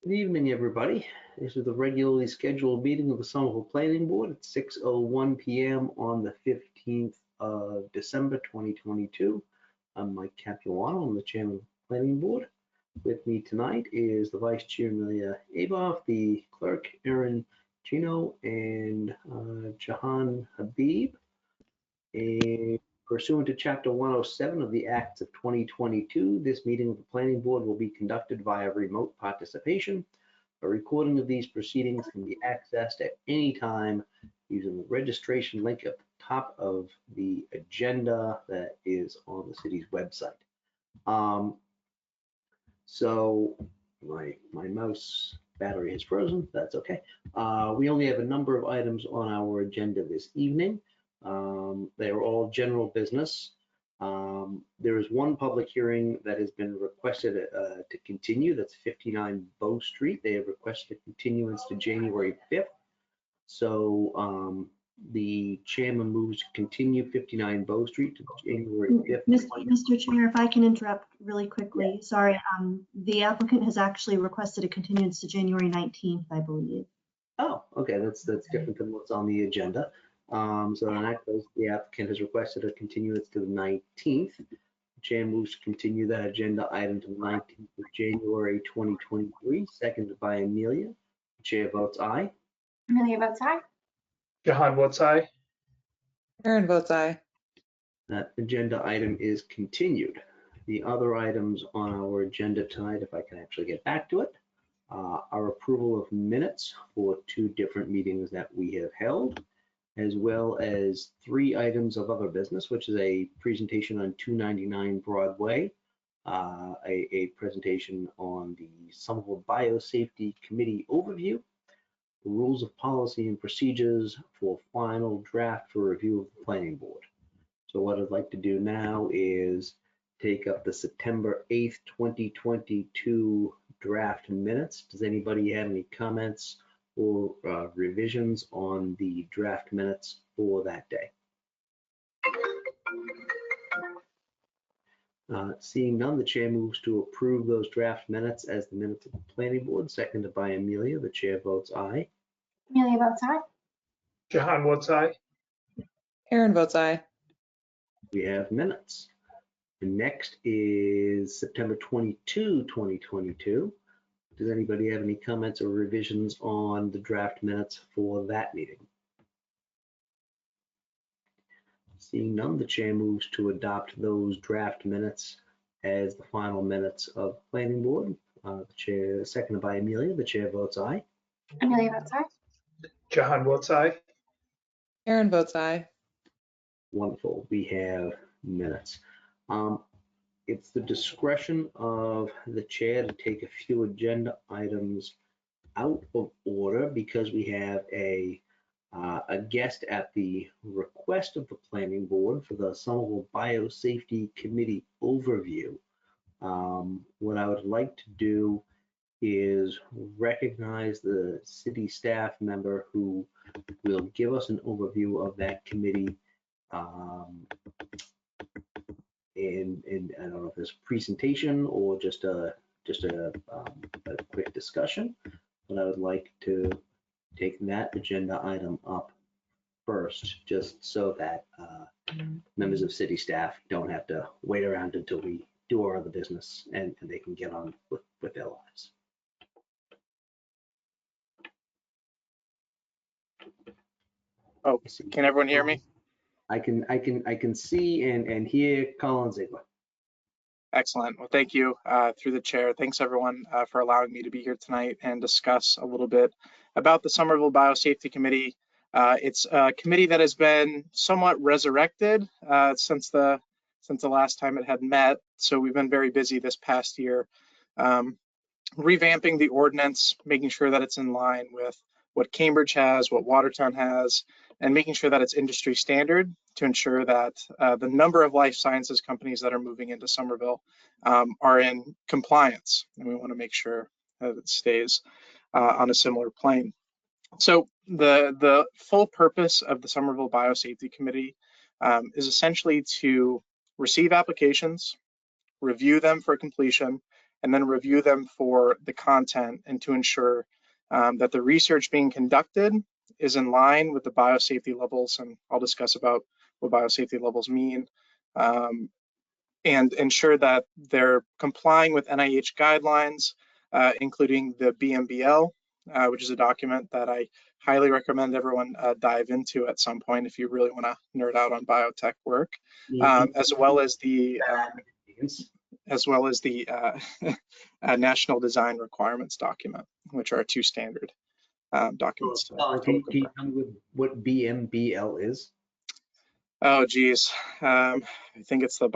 Good evening, everybody. This is the regularly scheduled meeting of the Somerville Planning Board at 6:01 p.m. on the 15th of December 2022. I'm Mike Capuano. I'm the chairman of the Planning Board. With me tonight is the Vice Chair, Amelia Aboff, the clerk, Erin Chino, and Jahan Habib. And pursuant to Chapter 107 of the Acts of 2022, this meeting of the Planning Board will be conducted via remote participation. A recording of these proceedings can be accessed at any time using the registration link at the top of the agenda that is on the city's website. So my mouse battery is frozen. That's okay. We only have a number of items on our agenda this evening. They are all general business. There is one public hearing that has been requested to continue. That's 59 Bow Street. They have requested a continuance to January 5th. So the chairman moves to continue 59 Bow Street to January 5th. Mr. Chair, if I can interrupt really quickly. Yeah. Sorry, the applicant has actually requested a continuance to January 19th, I believe. Oh, okay, that's different than what's on the agenda. So in that case, the applicant has requested a continuance to the 19th. The chair moves to continue that agenda item to the 19th of January 2023, seconded by Amelia. The chair votes aye. Amelia votes aye. Jahan votes aye. Erin votes aye. That agenda item is continued. The other items on our agenda tonight, if I can actually get back to it, are approval of minutes for two different meetings that we have held, as well as 3 items of other business, which is a presentation on 299 Broadway, a presentation on the Somerville Biosafety Committee overview, the rules of policy and procedures for final draft for review of the planning board. So what I'd like to do now is take up the September 8th, 2022 draft minutes. Does anybody have any comments or revisions on the draft minutes for that day? Seeing none, the chair moves to approve those draft minutes as the minutes of the planning board, seconded by Amelia. The chair votes aye. Amelia votes aye. Jahan votes aye. Erin votes aye. We have minutes. The next is September 22, 2022. Does anybody have any comments or revisions on the draft minutes for that meeting? Seeing none, the chair moves to adopt those draft minutes as the final minutes of the planning board. The chair, seconded by Amelia. The chair votes aye. Amelia votes aye. Jahan votes aye. Erin votes aye. Wonderful. We have minutes. It's the discretion of the chair to take a few agenda items out of order because we have a guest at the request of the planning board for the Somerville Biosafety Committee overview. What I would like to do is recognize the city staff member who will give us an overview of that committee. And I don't know if there's a presentation or just a quick discussion, but I would like to take that agenda item up first, just so that members of city staff don't have to wait around until we do our other business and they can get on with their lives. Oh, can everyone hear me? I can see and hear Colin Ziegler. Excellent. Well, thank you through the chair. Thanks everyone for allowing me to be here tonight and discuss a little bit about the Somerville Biosafety Committee. It's a committee that has been somewhat resurrected since the last time it had met. So we've been very busy this past year, revamping the ordinance, making sure that it's in line with what Cambridge has, what Watertown has, and making sure that it's industry standard to ensure that the number of life sciences companies that are moving into Somerville are in compliance. And we want to make sure that it stays on a similar plane. So the full purpose of the Somerville Biosafety Committee is essentially to receive applications, review them for completion, and then review them for the content and to ensure that the research being conducted is in line with the biosafety levels. And I'll discuss about what biosafety levels mean, and ensure that they're complying with NIH guidelines, including the BMBL, which is a document that I highly recommend everyone dive into at some point if you really want to nerd out on biotech work, as well as the National Design Requirements document, which are two standard documents. Can you tell me what BMBL is? Oh, geez. I think it's the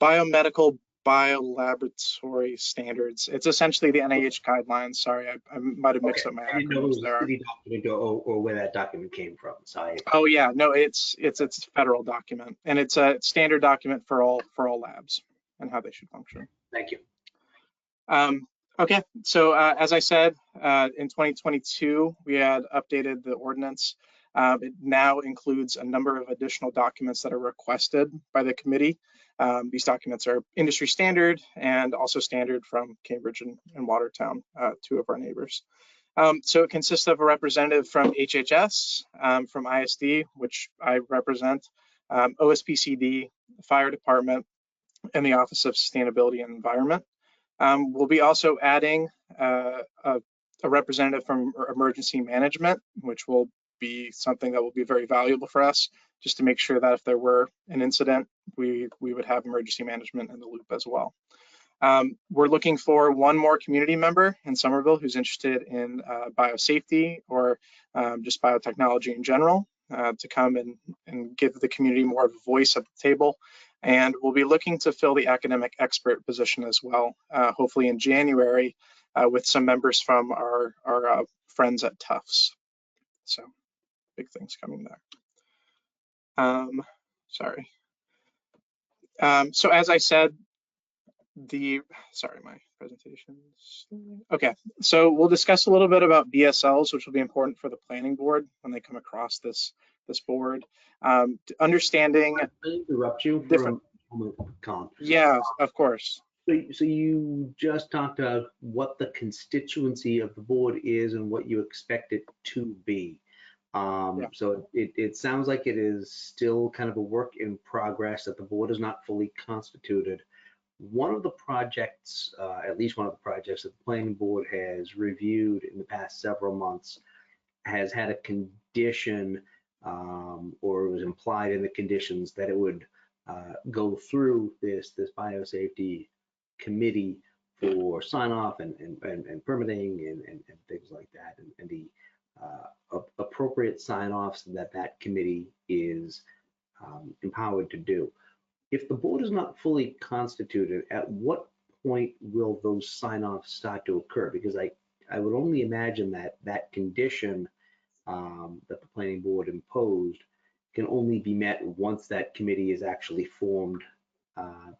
biomedical biolaboratory standards. It's essentially the NIH guidelines. Sorry, I might have mixed up my I didn't know it acronyms was there. a city document or where that document came from. Sorry. Oh yeah, no, it's a federal document, and it's a standard document for all labs and how they should function. Thank you. Okay, so as I said, in 2022, we had updated the ordinance. It now includes a number of additional documents that are requested by the committee. These documents are industry standard and also standard from Cambridge and Watertown, two of our neighbors. So it consists of a representative from HHS, from ISD, which I represent, OSPCD, Fire Department, and the Office of Sustainability and Environment. We'll be also adding a representative from Emergency Management, which will be something that will be very valuable for us, just to make sure that if there were an incident, we would have Emergency Management in the loop as well. We're looking for one more community member in Somerville who's interested in biosafety or just biotechnology in general, to come and give the community more of a voice at the table. And we'll be looking to fill the academic expert position as well, hopefully in January, with some members from our friends at Tufts. So big things coming there. Sorry. So as I said, sorry, my presentation's, okay. So we'll discuss a little bit about BSLs, which will be important for the planning board when they come across this board. Understanding. Can I interrupt you for a moment, Colin? Yeah, of course. So you just talked about what the constituency of the board is and what you expect it to be. Yeah. So it sounds like it is still kind of a work in progress, that the board is not fully constituted. One of the projects, at least one of the projects that the planning board has reviewed in the past several months, has had a condition, or it was implied in the conditions that it would go through this biosafety committee for sign off and permitting and things like that, and the appropriate sign offs that committee is empowered to do. If the board is not fully constituted, at what point will those sign offs start to occur? Because I would only imagine that condition that the planning board imposed can only be met once that committee is actually formed,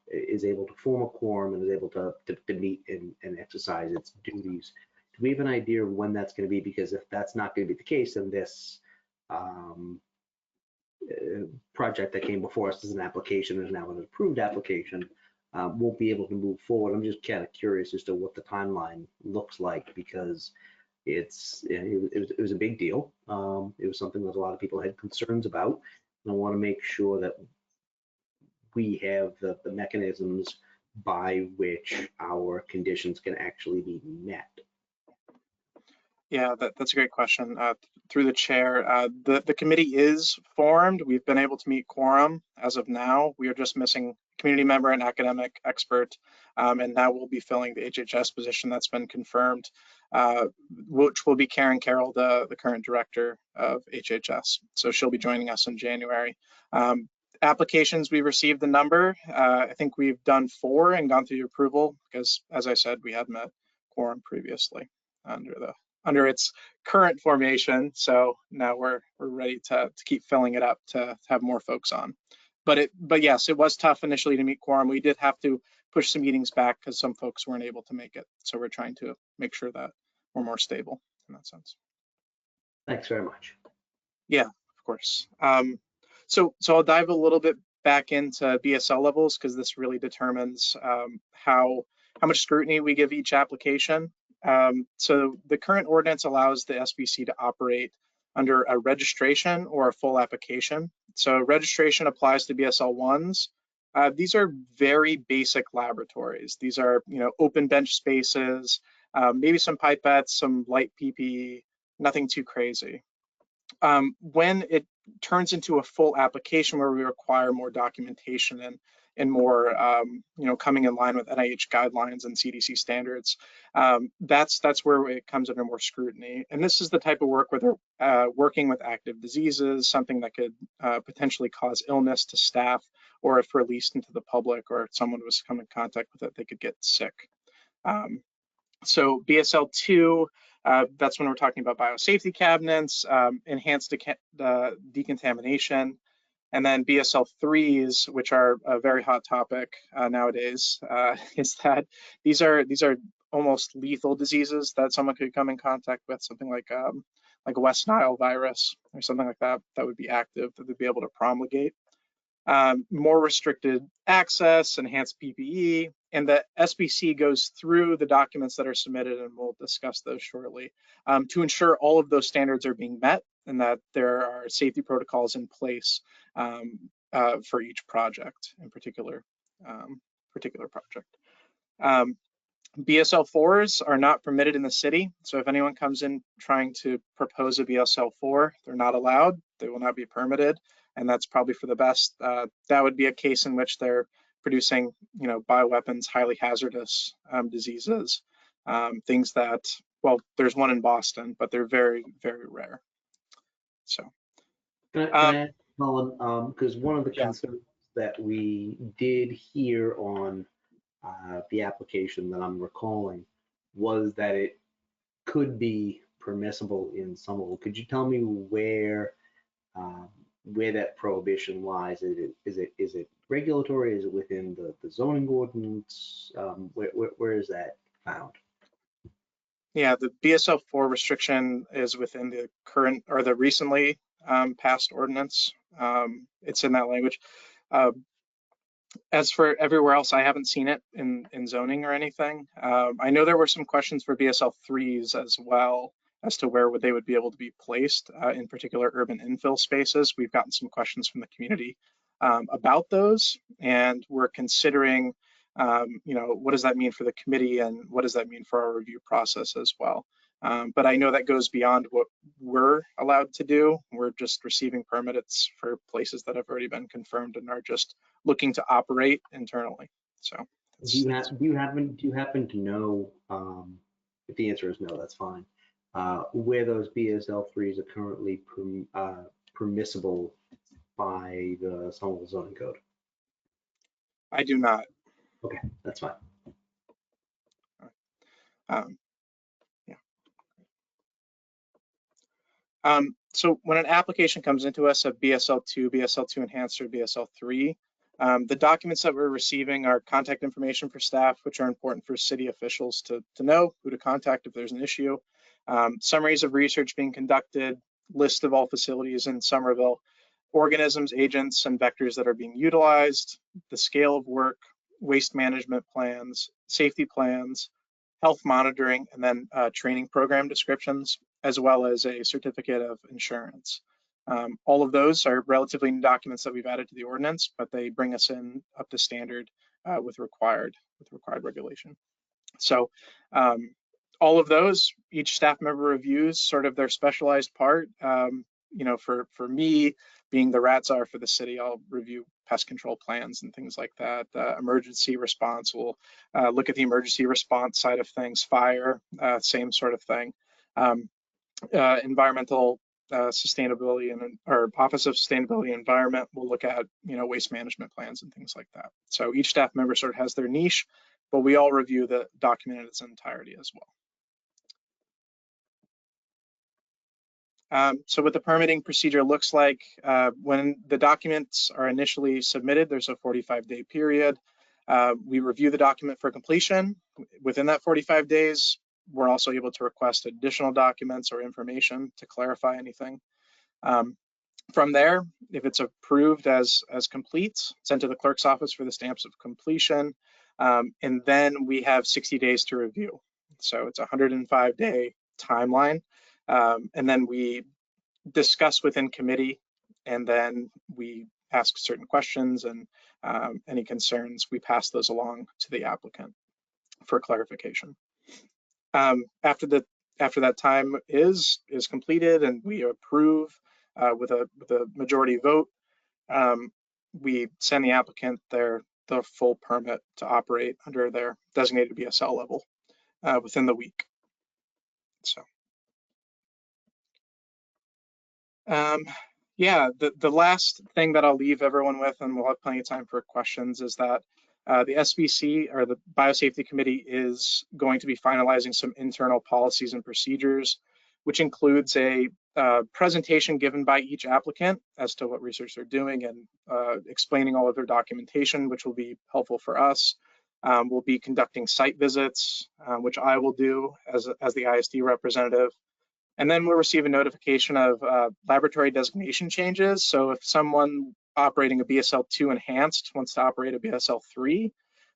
is able to form a quorum and is able to meet and exercise its duties. Do we have an idea of when that's going to be? Because if that's not going to be the case, then this project that came before us as an application is now an approved application, won't be able to move forward. I'm just kind of curious as to what the timeline looks like, because it was a big deal. It was something that a lot of people had concerns about, and I want to make sure that we have the mechanisms by which our conditions can actually be met. Yeah, that's a great question. Through the chair, the committee is formed. We've been able to meet quorum as of now. We are just missing community member and academic expert, and now we'll be filling the HHS position that's been confirmed, which will be Karen Carroll, the current director of HHS. So she'll be joining us in January. Applications, we received the number. I think we've done 4 and gone through approval because, as I said, we had met quorum previously under its current formation. So now we're ready to keep filling it up to have more folks on. But yes, it was tough initially to meet quorum. We did have to push some meetings back because some folks weren't able to make it. So we're trying to make sure that we're more stable in that sense. Thanks very much. Yeah, of course. So I'll dive a little bit back into BSL levels because this really determines how much scrutiny we give each application. So the current ordinance allows the SBC to operate under a registration or a full application. So registration applies to BSL 1s. These are very basic laboratories. These are, open bench spaces, maybe some pipettes, some light PPE, nothing too crazy. When it turns into a full application where we require more documentation and more, coming in line with NIH guidelines and CDC standards, that's where it comes under more scrutiny. And this is the type of work where they're working with active diseases, something that could potentially cause illness to staff, or if released into the public or if someone was to come in contact with it, they could get sick. So BSL 2, that's when we're talking about biosafety cabinets, enhanced decontamination, and then BSL 3s, which are a very hot topic nowadays, is that these are almost lethal diseases that someone could come in contact with, something like a West Nile virus or something like that would be active, that they'd be able to promulgate. More restricted access, enhanced PPE, and the SBC goes through the documents that are submitted, and we'll discuss those shortly, to ensure all of those standards are being met and that there are safety protocols in place for each project, in particular project. BSL 4s are not permitted in the city. So if anyone comes in trying to propose a BSL 4, they're not allowed. They will not be permitted. And that's probably for the best. That would be a case in which they're producing, bioweapons, highly hazardous diseases, things that, well, there's one in Boston, but they're very, very rare. So. Can I ask, Colin, because one of the Yeah. concerns that we did hear on the application that I'm recalling was that it could be permissible in Somerville. Could you tell me where that prohibition lies? Is it regulatory? Is it within the zoning ordinance? Where is that found? Yeah, the BSL 4 restriction is within the current or the recently passed ordinance. It's in that language. As for everywhere else, I haven't seen it in zoning or anything. I know there were some questions for BSL 3s as well as to where they would be able to be placed, in particular urban infill spaces. We've gotten some questions from the community about those, and we're considering, what does that mean for the committee and what does that mean for our review process as well. But I know that goes beyond what we're allowed to do. We're just receiving permits for places that have already been confirmed and are just looking to operate internally. So Do you happen to know, if the answer is no, that's fine, where those BSL 3s are currently permissible by the Somerville zoning code? I do not. Okay, that's fine. So when an application comes into us of BSL 2, BSL 2 enhanced, or BSL 3, the documents that we're receiving are contact information for staff, which are important for city officials to know who to contact if there's an issue, summaries of research being conducted, list of all facilities in Somerville, organisms, agents, and vectors that are being utilized, the scale of work, waste management plans, safety plans, health monitoring, and then training program descriptions, as well as a certificate of insurance. All of those are relatively new documents that we've added to the ordinance, but they bring us in up to standard with required regulation. So all of those, each staff member reviews sort of their specialized part. For me, being the rat czar for the city, I'll review pest control plans and things like that. Emergency response, we'll look at the emergency response side of things. Fire, same sort of thing. Environmental sustainability or Office of Sustainability and Environment, we'll look at waste management plans and things like that. So each staff member sort of has their niche, but we all review the document in its entirety as well. So what the permitting procedure looks like, when the documents are initially submitted, there's a 45-day period. We review the document for completion. Within that 45 days, we're also able to request additional documents or information to clarify anything. From there, if it's approved as complete, sent to the clerk's office for the stamps of completion, and then we have 60 days to review. So it's a 105-day timeline, and then we discuss within committee, and then we ask certain questions, and any concerns, we pass those along to the applicant for clarification. After that time is completed and we approve with a majority vote, we send the applicant the full permit to operate under their designated BSL level within the week. So, yeah, the last thing that I'll leave everyone with, and we'll have plenty of time for questions, is that the SBC, or the Biosafety Committee, is going to be finalizing some internal policies and procedures, which includes a presentation given by each applicant as to what research they're doing, and explaining all of their documentation, which will be helpful for us. We'll be conducting site visits, which I will do as the ISD representative. And then we'll receive a notification of laboratory designation changes. So if someone operating a BSL-2 enhanced wants to operate a BSL-3,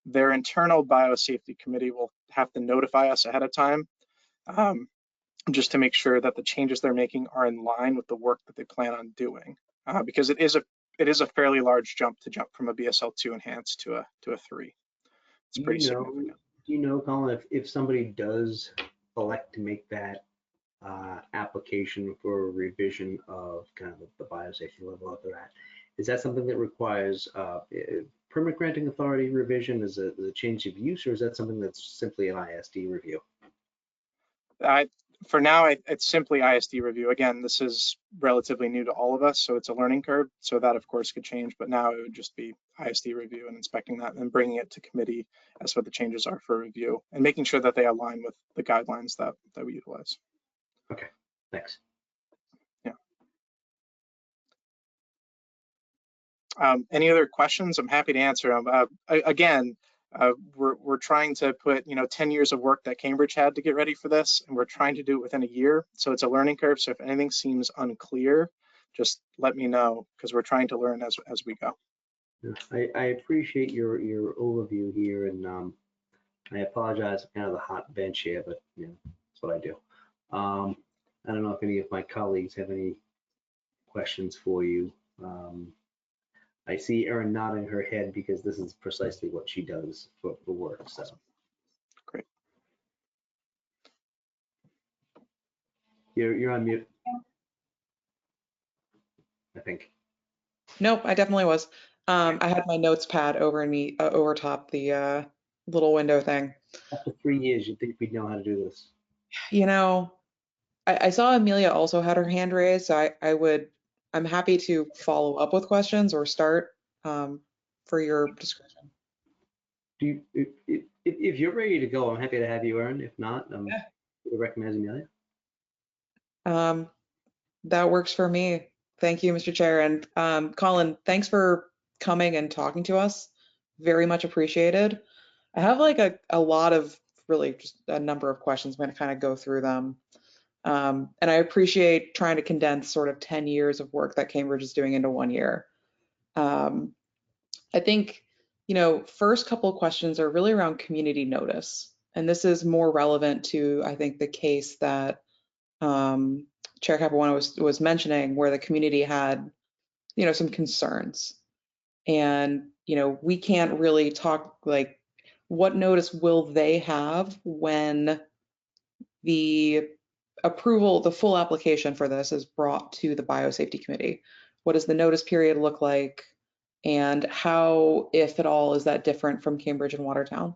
their internal biosafety committee will have to notify us ahead of time, just to make sure that the changes they're making are in line with the work that they plan on doing. Because it is a fairly large jump from a BSL-2 enhanced to a 3. It's pretty significant. Do you know, Colin, if somebody does elect to make that application for a revision of kind of the biosafety level that they're at, is that something that requires permit granting authority revision? Is it a change of use, or is that something that's simply an ISD review? For now, it's simply ISD review. Again, this is relatively new to all of us, so it's a learning curve. So that, of course, could change, but now it would just be ISD review and inspecting that and bringing it to committee as what the changes are for review, and making sure that they align with the guidelines that we utilize. Okay, thanks. Yeah. Any other questions? I'm happy to answer them. Again, we're trying to put 10 years of work that Cambridge had to get ready for this, and we're trying to do it within a year. So it's a learning curve. So if anything seems unclear, just let me know, because we're trying to learn as we go. I appreciate your overview here, and I apologize, I'm kind of the hot bench here, but that's what I do. I don't know if any of my colleagues have any questions for you. I see Erin nodding her head because this is precisely what she does for work. So great. You're on mute, I think. Nope, I definitely was. I had my notes pad over top the little window thing. After 3 years, you'd think we'd know how to do this. I saw Amelia also had her hand raised, so I'm happy to follow up with questions or start for your discussion. If you're ready to go, I'm happy to have you, Erin. If not, I would recommend Amelia. That works for me. Thank you, Mr. Chair. And Colin, thanks for coming and talking to us. Very much appreciated. I have like a lot of really just a number of questions. I'm going to kind of go through them. And I appreciate trying to condense sort of 10 years of work that Cambridge is doing into 1 year. I think, first couple of questions are really around community notice. And this is more relevant to, I think, the case that Chair Capuano was mentioning, where the community had, some concerns. And, we can't really talk like, what notice will they have when the approval, the full application for this is brought to the Biosafety Committee? What does the notice period look like? And how, if at all, is that different from Cambridge and Watertown?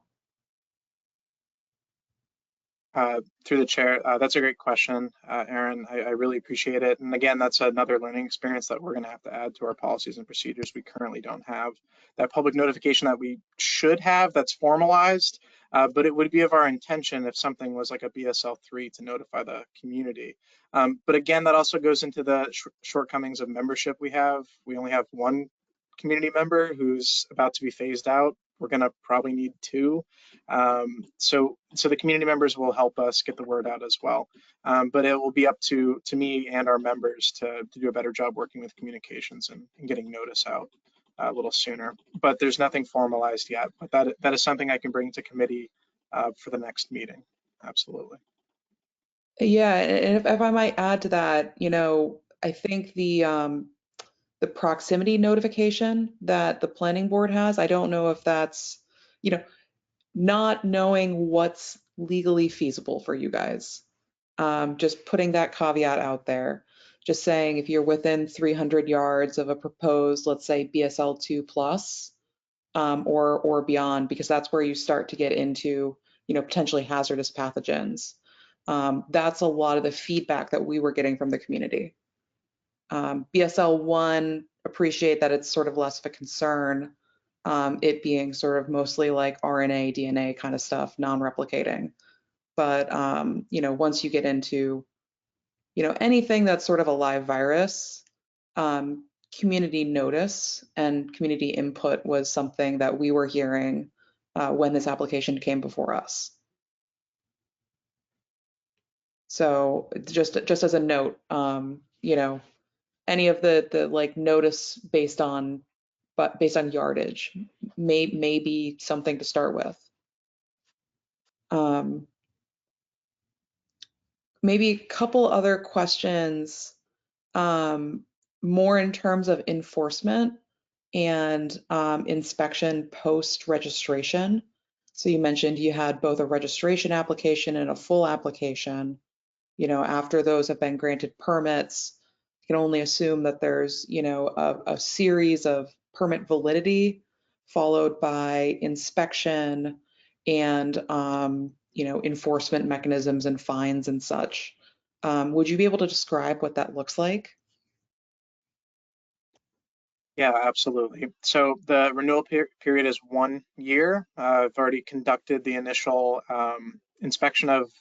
Through the chair, that's a great question, Erin. I really appreciate it. And again, that's another learning experience that we're going to have to add to our policies and procedures. We currently don't have that public notification that we should have that's formalized, but it would be of our intention if something was like a BSL-3 to notify the community. But again, that also goes into the shortcomings of membership we have. We only have one community member who's about to be phased out. We're going to probably need 2. So the community members will help us get the word out as well. But it will be up to me and our members to do a better job working with communications and getting notice out a little sooner. But there's nothing formalized yet. But that is something I can bring to committee for the next meeting. Absolutely. Yeah, and if I might add to that, I think the proximity notification that the planning board has, I don't know if that's, not knowing what's legally feasible for you guys. Just putting that caveat out there, just saying if you're within 300 yards of a proposed, let's say BSL 2+, or beyond, because that's where you start to get into, potentially hazardous pathogens. That's a lot of the feedback that we were getting from the community. BSL 1, appreciate that it's sort of less of a concern, it being sort of mostly like RNA, DNA kind of stuff, non-replicating. But, once you get into, anything that's sort of a live virus, community notice and community input was something that we were hearing when this application came before us. So just as a note, any of the like notice based on yardage may be something to start with. Maybe a couple other questions, more in terms of enforcement and inspection post-registration. So you mentioned you had both a registration application and a full application. After those have been granted permits, you can only assume that there's, a series of permit validity followed by inspection and, enforcement mechanisms and fines and such. Would you be able to describe what that looks like? Yeah, absolutely. So the renewal period is 1 year. I've already conducted the initial inspection of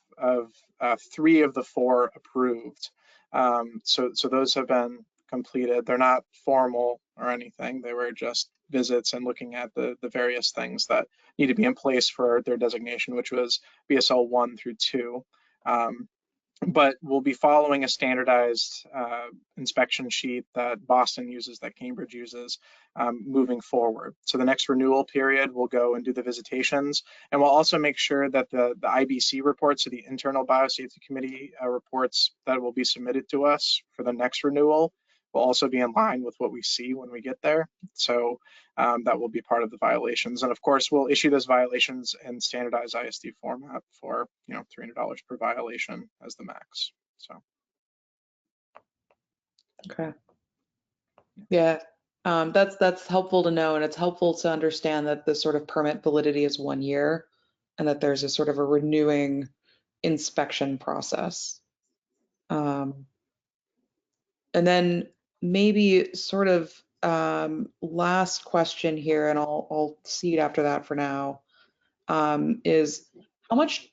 3 of the 4 approved. So those have been completed. They're not formal or anything. They were just visits and looking at the various things that need to be in place for their designation, which was BSL 1 through 2. But we'll be following a standardized inspection sheet that Boston uses, that Cambridge uses, moving forward. So the next renewal period, we'll go and do the visitations, and we'll also make sure that the IBC reports, so the Internal Biosafety Committee reports that will be submitted to us for the next renewal, will also be in line with what we see when we get there. So that will be part of the violations. And of course, we'll issue those violations in standardized ISD format for, $300 per violation as the max. So. Okay. Yeah, that's helpful to know, and it's helpful to understand that the sort of permit validity is 1 year, and that there's a sort of a renewing inspection process. And then maybe sort of last question here, and I'll cede after that for now, is how much,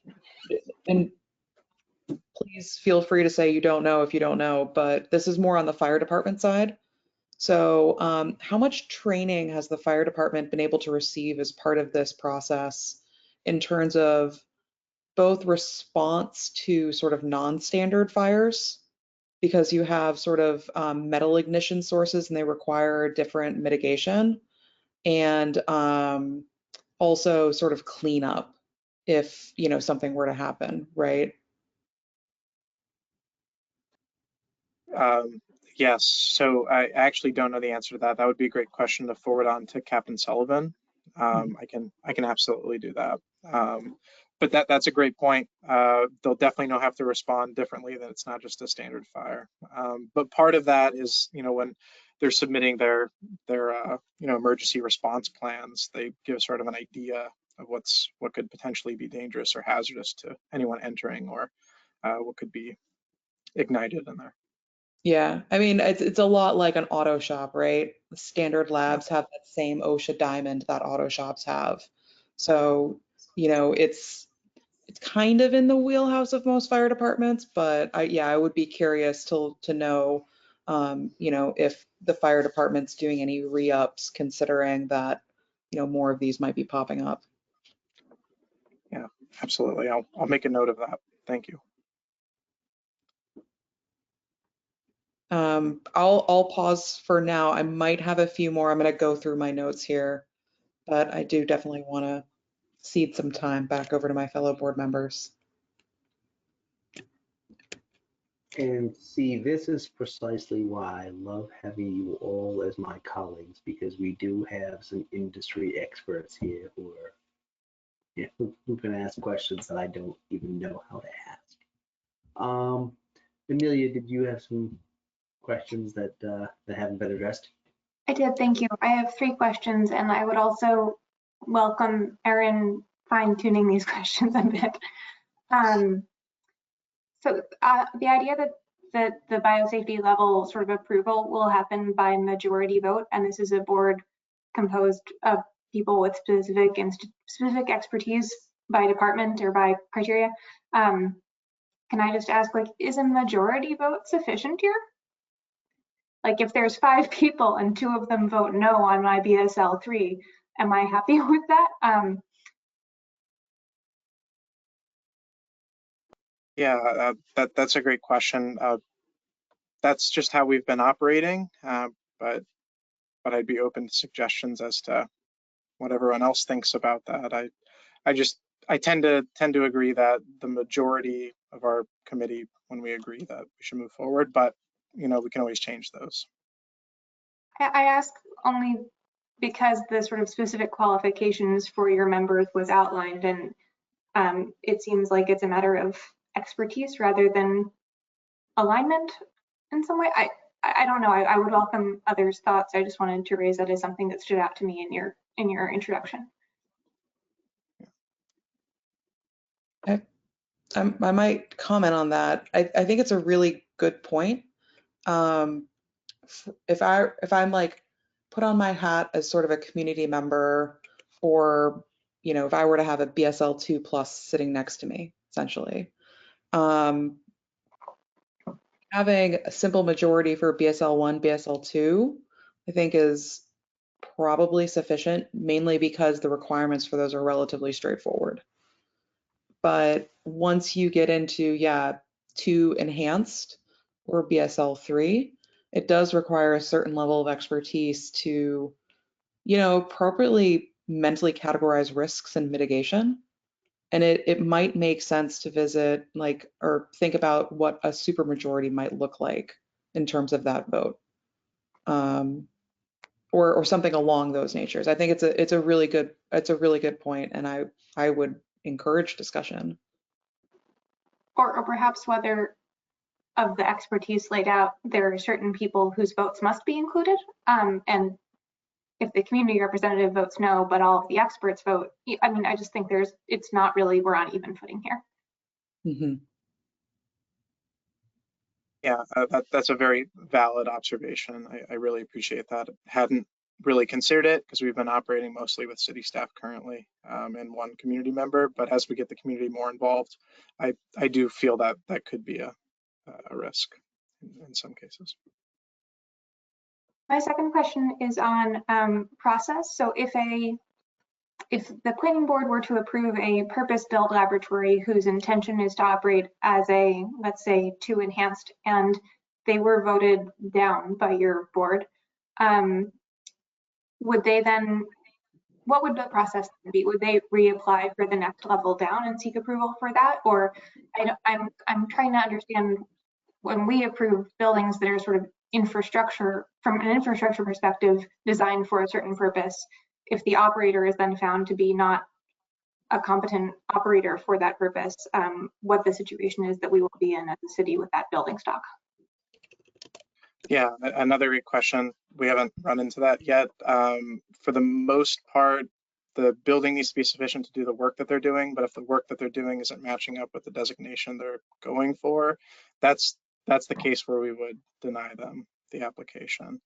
and please feel free to say you don't know if you don't know, but this is more on the fire department side. So how much training has the fire department been able to receive as part of this process in terms of both response to sort of non-standard fires, because you have sort of metal ignition sources and they require different mitigation, and also sort of cleanup if, something were to happen, right? Yes, so I actually don't know the answer to that. That would be a great question to forward on to Captain Sullivan. I can absolutely do that. But that's a great point. They'll definitely have to respond differently, that it's not just a standard fire. But part of that is, when they're submitting their emergency response plans, they give sort of an idea of what could potentially be dangerous or hazardous to anyone entering, or what could be ignited in there. Yeah, I mean, it's a lot like an auto shop, right? Standard labs have that same OSHA diamond that auto shops have. So, it's kind of in the wheelhouse of most fire departments, but I would be curious to know you know, if the fire department's doing any re-ups, considering that, you know, more of these might be popping up. Yeah, absolutely. I'll make a note of that. Thank you. I'll pause for now. I might have a few more. I'm going to go through my notes here, but I do definitely want to cede some time back over to my fellow board members. And see, this is precisely why I love having you all as my colleagues, because we do have some industry experts here who are, yeah, who can ask questions that I don't even know how to ask. Amelia, did you have some questions that that haven't been addressed? I did, thank you. I have 3 questions, and I would also welcome Erin fine-tuning these questions a bit. So the idea that the biosafety level sort of approval will happen by majority vote, and this is a board composed of people with specific expertise by department or by criteria. Can I just ask, like, is a majority vote sufficient here? Like, if there's 5 people and 2 of them vote no on my BSL 3, am I happy with that? Yeah, that's a great question. That's just how we've been operating, but I'd be open to suggestions as to what everyone else thinks about that. I tend to agree that the majority of our committee, when we agree that we should move forward, but you know, we can always change those. I ask only because the sort of specific qualifications for your members was outlined, and it seems like it's a matter of expertise rather than alignment in some way. I don't know. I would welcome others' thoughts. I just wanted to raise that as something that stood out to me in your introduction. I might comment on that. I think it's a really good point. If I'm like put on my hat as sort of a community member, or you know, if I were to have a BSL 2 plus sitting next to me, essentially, having a simple majority for BSL 1, BSL 2, I think is probably sufficient, mainly because the requirements for those are relatively straightforward. But once you get into, yeah, 2 enhanced or BSL 3, it does require a certain level of expertise to, you know, appropriately mentally categorize risks and mitigation. And it might make sense to visit, like, or think about what a supermajority might look like in terms of that vote, or something along those natures. I think it's a really good point, and I would encourage discussion. Or perhaps whether of the expertise laid out, there are certain people whose votes must be included. And if the community representative votes no, but all of the experts vote, I mean, I just think it's not really, we're on even footing here. Mm-hmm. Yeah, that's a very valid observation. I really appreciate that. Hadn't really considered it because we've been operating mostly with city staff currently, and 1 community member. But as we get the community more involved, I do feel that that could be a risk in some cases. My second question is on process. So if the planning board were to approve a purpose-built laboratory whose intention is to operate as a, let's say, 2 enhanced, and they were voted down by your board, would they then, what would the process be? Would they reapply for the next level down and seek approval for that? Or I'm trying to understand, when we approve buildings that are sort of infrastructure, from an infrastructure perspective, designed for a certain purpose, if the operator is then found to be not a competent operator for that purpose, what the situation is that we will be in as a city with that building stock. Yeah, another great question. We haven't run into that yet. For the most part, the building needs to be sufficient to do the work that they're doing, but if the work that they're doing isn't matching up with the designation they're going for, that's the case where we would deny them the application.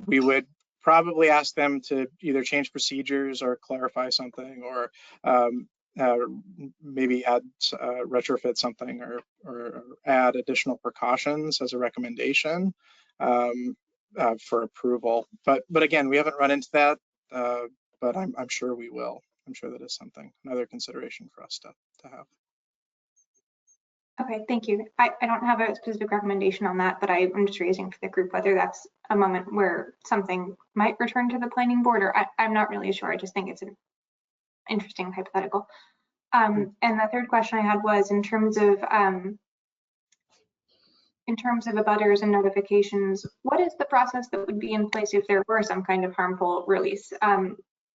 We would probably ask them to either change procedures or clarify something, or maybe add, retrofit something or add additional precautions as a recommendation for approval. But again, we haven't run into that, but I'm sure we will. I'm sure that is something, another consideration for us to have. Okay, thank you. I don't have a specific recommendation on that, but I'm just raising for the group whether that's a moment where something might return to the planning board, or I'm not really sure. I just think it's an interesting hypothetical. And the third question I had was in terms of abutters and notifications, what is the process that would be in place if there were some kind of harmful release?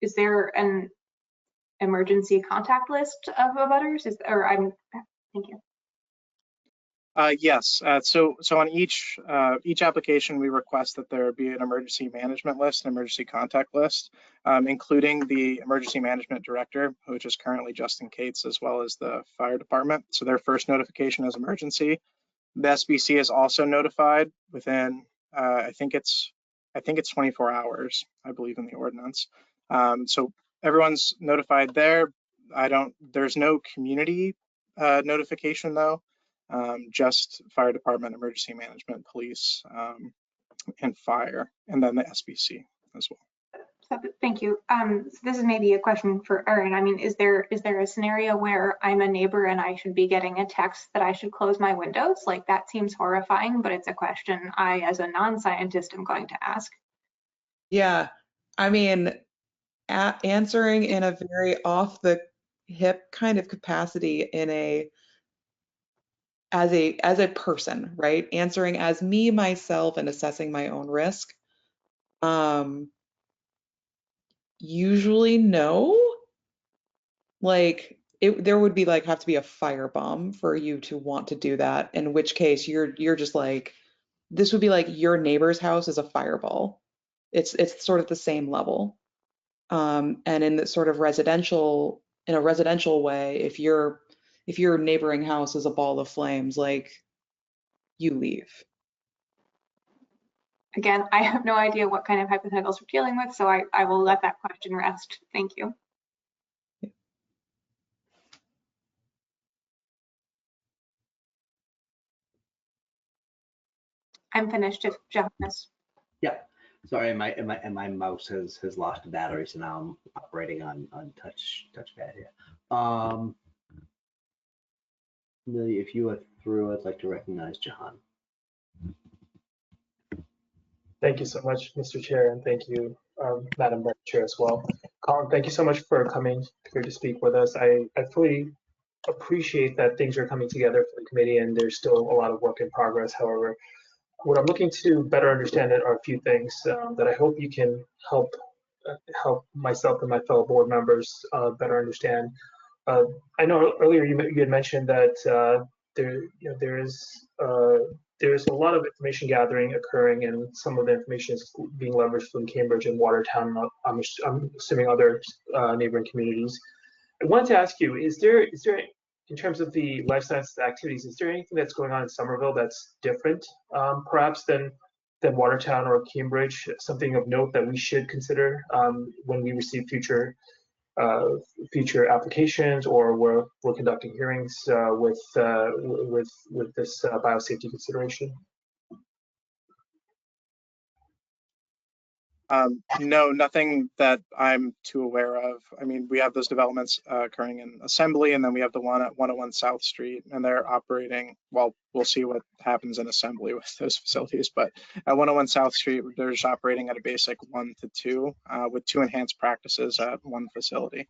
Is there an emergency contact list of abutters? Thank you. Yes. So on each application, we request that there be an emergency management list, an emergency contact list, including the emergency management director, which is currently Justin Cates, as well as the fire department. So their first notification is emergency. The SBC is also notified within, I think it's 24 hours, I believe, in the ordinance. So everyone's notified there. There's no community notification though. Just fire department, emergency management, police, and fire, and then the SBC as well. So, thank you. So this is maybe a question for Erin. I mean, is there a scenario where I'm a neighbor and I should be getting a text that I should close my windows? Like, that seems horrifying, but it's a question I, as a non-scientist, am going to ask. Yeah, I mean, answering in a very off the hip kind of capacity as a person, right? Answering as me, myself, and assessing my own risk. Usually no. Like there would be have to be a firebomb for you to want to do that, in which case you're just like, this would be like your neighbor's house is a fireball. It's sort of the same level. And in the sort of in a residential way, if your neighboring house is a ball of flames, like, you leave. Again, I have no idea what kind of hypotheticals we're dealing with, so I will let that question rest. Thank you. I'm finished if Johannes. Yeah, sorry, my mouse has lost a battery, so now I'm operating on touchpad here. Amelia, if you are through, I'd like to recognize Jahan. Thank you so much, Mr. Chair, and thank you, Madam Vice Chair as well. Colin, thank you so much for coming here to speak with us. I fully appreciate that things are coming together for the committee and there's still a lot of work in progress. However, what I'm looking to better understand are a few things that I hope you can help myself and my fellow board members better understand. I know earlier you had mentioned that there's a lot of information gathering occurring, and some of the information is being leveraged from Cambridge and Watertown. I'm assuming other neighboring communities. I wanted to ask you: is there, in terms of the life sciences activities, is there anything that's going on in Somerville that's different, perhaps than Watertown or Cambridge? Something of note that we should consider when we receive future applications, or we're conducting hearings with this biosafety consideration? No, nothing that I'm too aware of. I mean, we have those developments occurring in Assembly, and then we have the one at 101 South Street, and they're operating, well, we'll see what happens in Assembly with those facilities, but at 101 South Street, they're just operating at a basic 1 to 2 with 2 enhanced practices at 1 facility.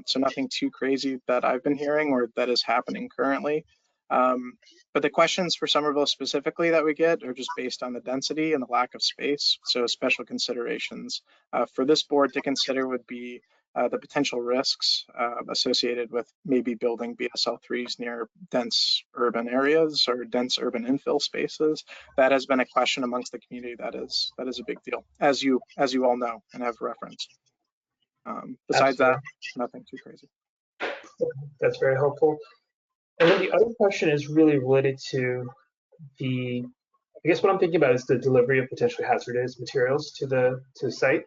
So nothing too crazy that I've been hearing or that is happening currently. But the questions for Somerville specifically that we get are just based on the density and the lack of space. So special considerations for this board to consider would be the potential risks associated with maybe building BSL3s near dense urban areas or dense urban infill spaces. That has been a question amongst the community that is a big deal, as you all know and have referenced. Besides that, nothing too crazy. That's very helpful. And then the other question is really related to I guess what I'm thinking about is the delivery of potentially hazardous materials to the site.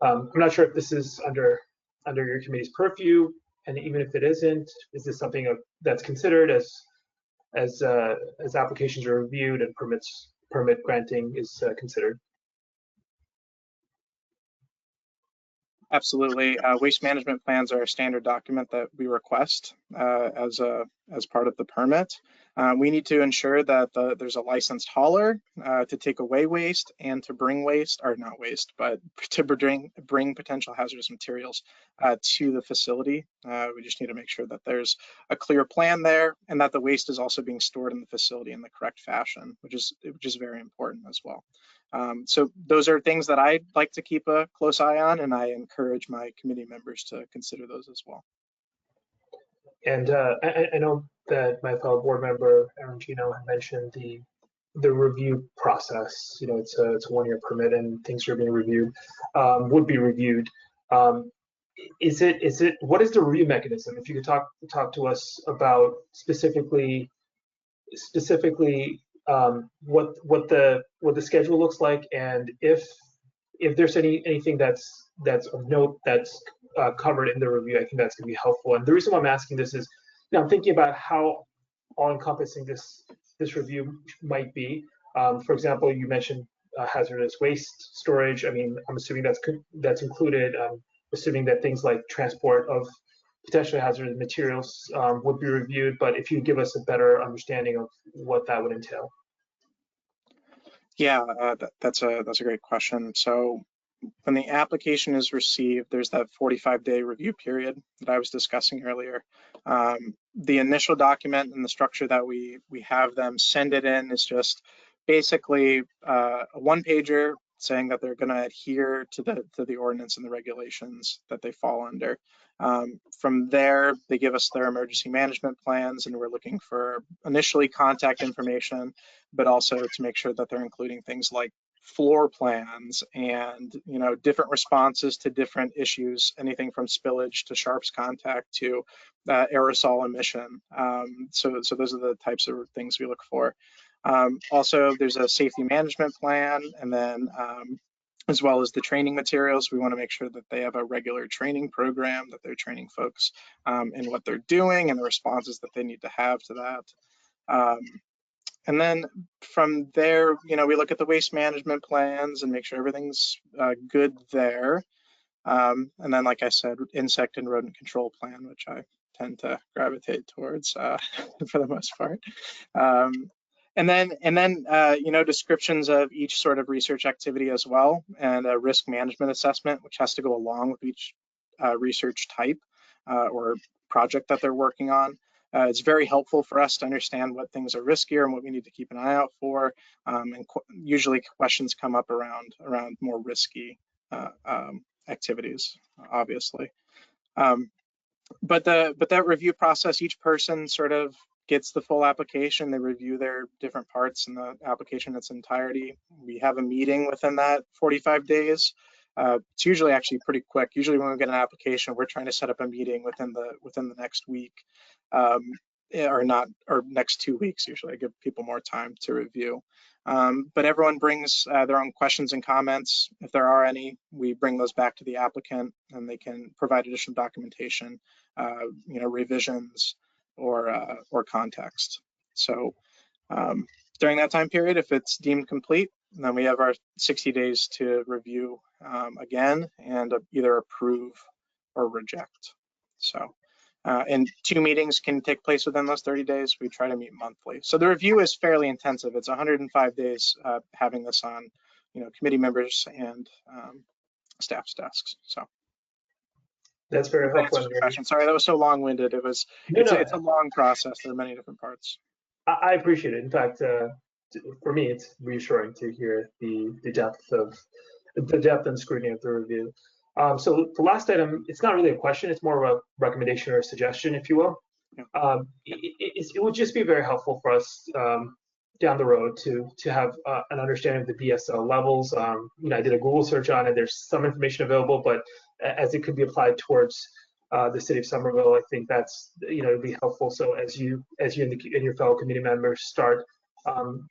I'm not sure if this is under your committee's purview, And even if it isn't, is this something that's considered as applications are reviewed and permit granting is considered? Absolutely. Waste management plans are a standard document that we request as part of the permit. We need to ensure that there's a licensed hauler to take away waste and to bring waste, or not waste, but to bring potential hazardous materials to the facility. We just need to make sure that there's a clear plan there and that the waste is also being stored in the facility in the correct fashion, which is very important as well. So those are things that I'd like to keep a close eye on, and I encourage my committee members to consider those as well. And I know that my fellow board member, Aaron Gino, had mentioned the review process. You know, it's a 1-year permit and things are being reviewed, would be reviewed. What is the review mechanism? If you could talk to us about specifically what the schedule looks like, and if there's anything that's of note that's covered in the review, I think that's going to be helpful. And the reason why I'm asking this is, you know, I'm thinking about how all-encompassing this review might be. For example, you mentioned hazardous waste storage. I mean, I'm assuming that's included. Assuming that things like transport of potentially hazardous materials would be reviewed, but if you give us a better understanding of what that would entail. Yeah, that's a great question. So when the application is received, there's that 45-day review period that I was discussing earlier. The initial document and the structure that we have them send it in is just basically a one-pager saying that they're going to adhere to the ordinance and the regulations that they fall under. From there, they give us their emergency management plans, and we're looking for initially contact information, but also to make sure that they're including things like floor plans and, you know, different responses to different issues, anything from spillage to sharps contact to aerosol emission. So those are the types of things we look for. Also, there's a safety management plan, and then as well as the training materials, we want to make sure that they have a regular training program, that they're training folks in what they're doing and the responses that they need to have to that. And then from there, you know, we look at the waste management plans and make sure everything's good there. And then, like I said, insect and rodent control plan, which I tend to gravitate towards for the most part. And then you know, descriptions of each sort of research activity as well, and a risk management assessment, which has to go along with each research type or project that they're working on. It's very helpful for us to understand what things are riskier and what we need to keep an eye out for. And usually questions come up around more risky activities, obviously. But that review process, each person sort of gets the full application. They review their different parts in the application in its entirety. We have a meeting within that 45 days. It's usually actually pretty quick. Usually when we get an application, we're trying to set up a meeting within the next week, or next 2 weeks. Usually I give people more time to review. But everyone brings their own questions and comments. If there are any, we bring those back to the applicant, and they can provide additional documentation, you know, revisions or context. So during that time period, if it's deemed complete, then we have our 60 days to review again and either approve or reject. So, and 2 meetings can take place within those 30 days. We try to meet monthly. So the review is fairly intensive. It's 105 days having this on, you know, committee members and staff's desks. So that's very helpful. Sorry, that was so long-winded. It's a long process. There are many different parts. I appreciate it. In fact, for me, it's reassuring to hear the depth and scrutiny of the review. So the last item, it's not really a question, it's more of a recommendation or a suggestion, if you will. Yeah. It would just be very helpful for us down the road to have an understanding of the BSL levels. You know, I did a Google search on it. There's some information available, but as it could be applied towards the city of Somerville, I think that's, you know, it'd be helpful. So as you and your fellow committee members start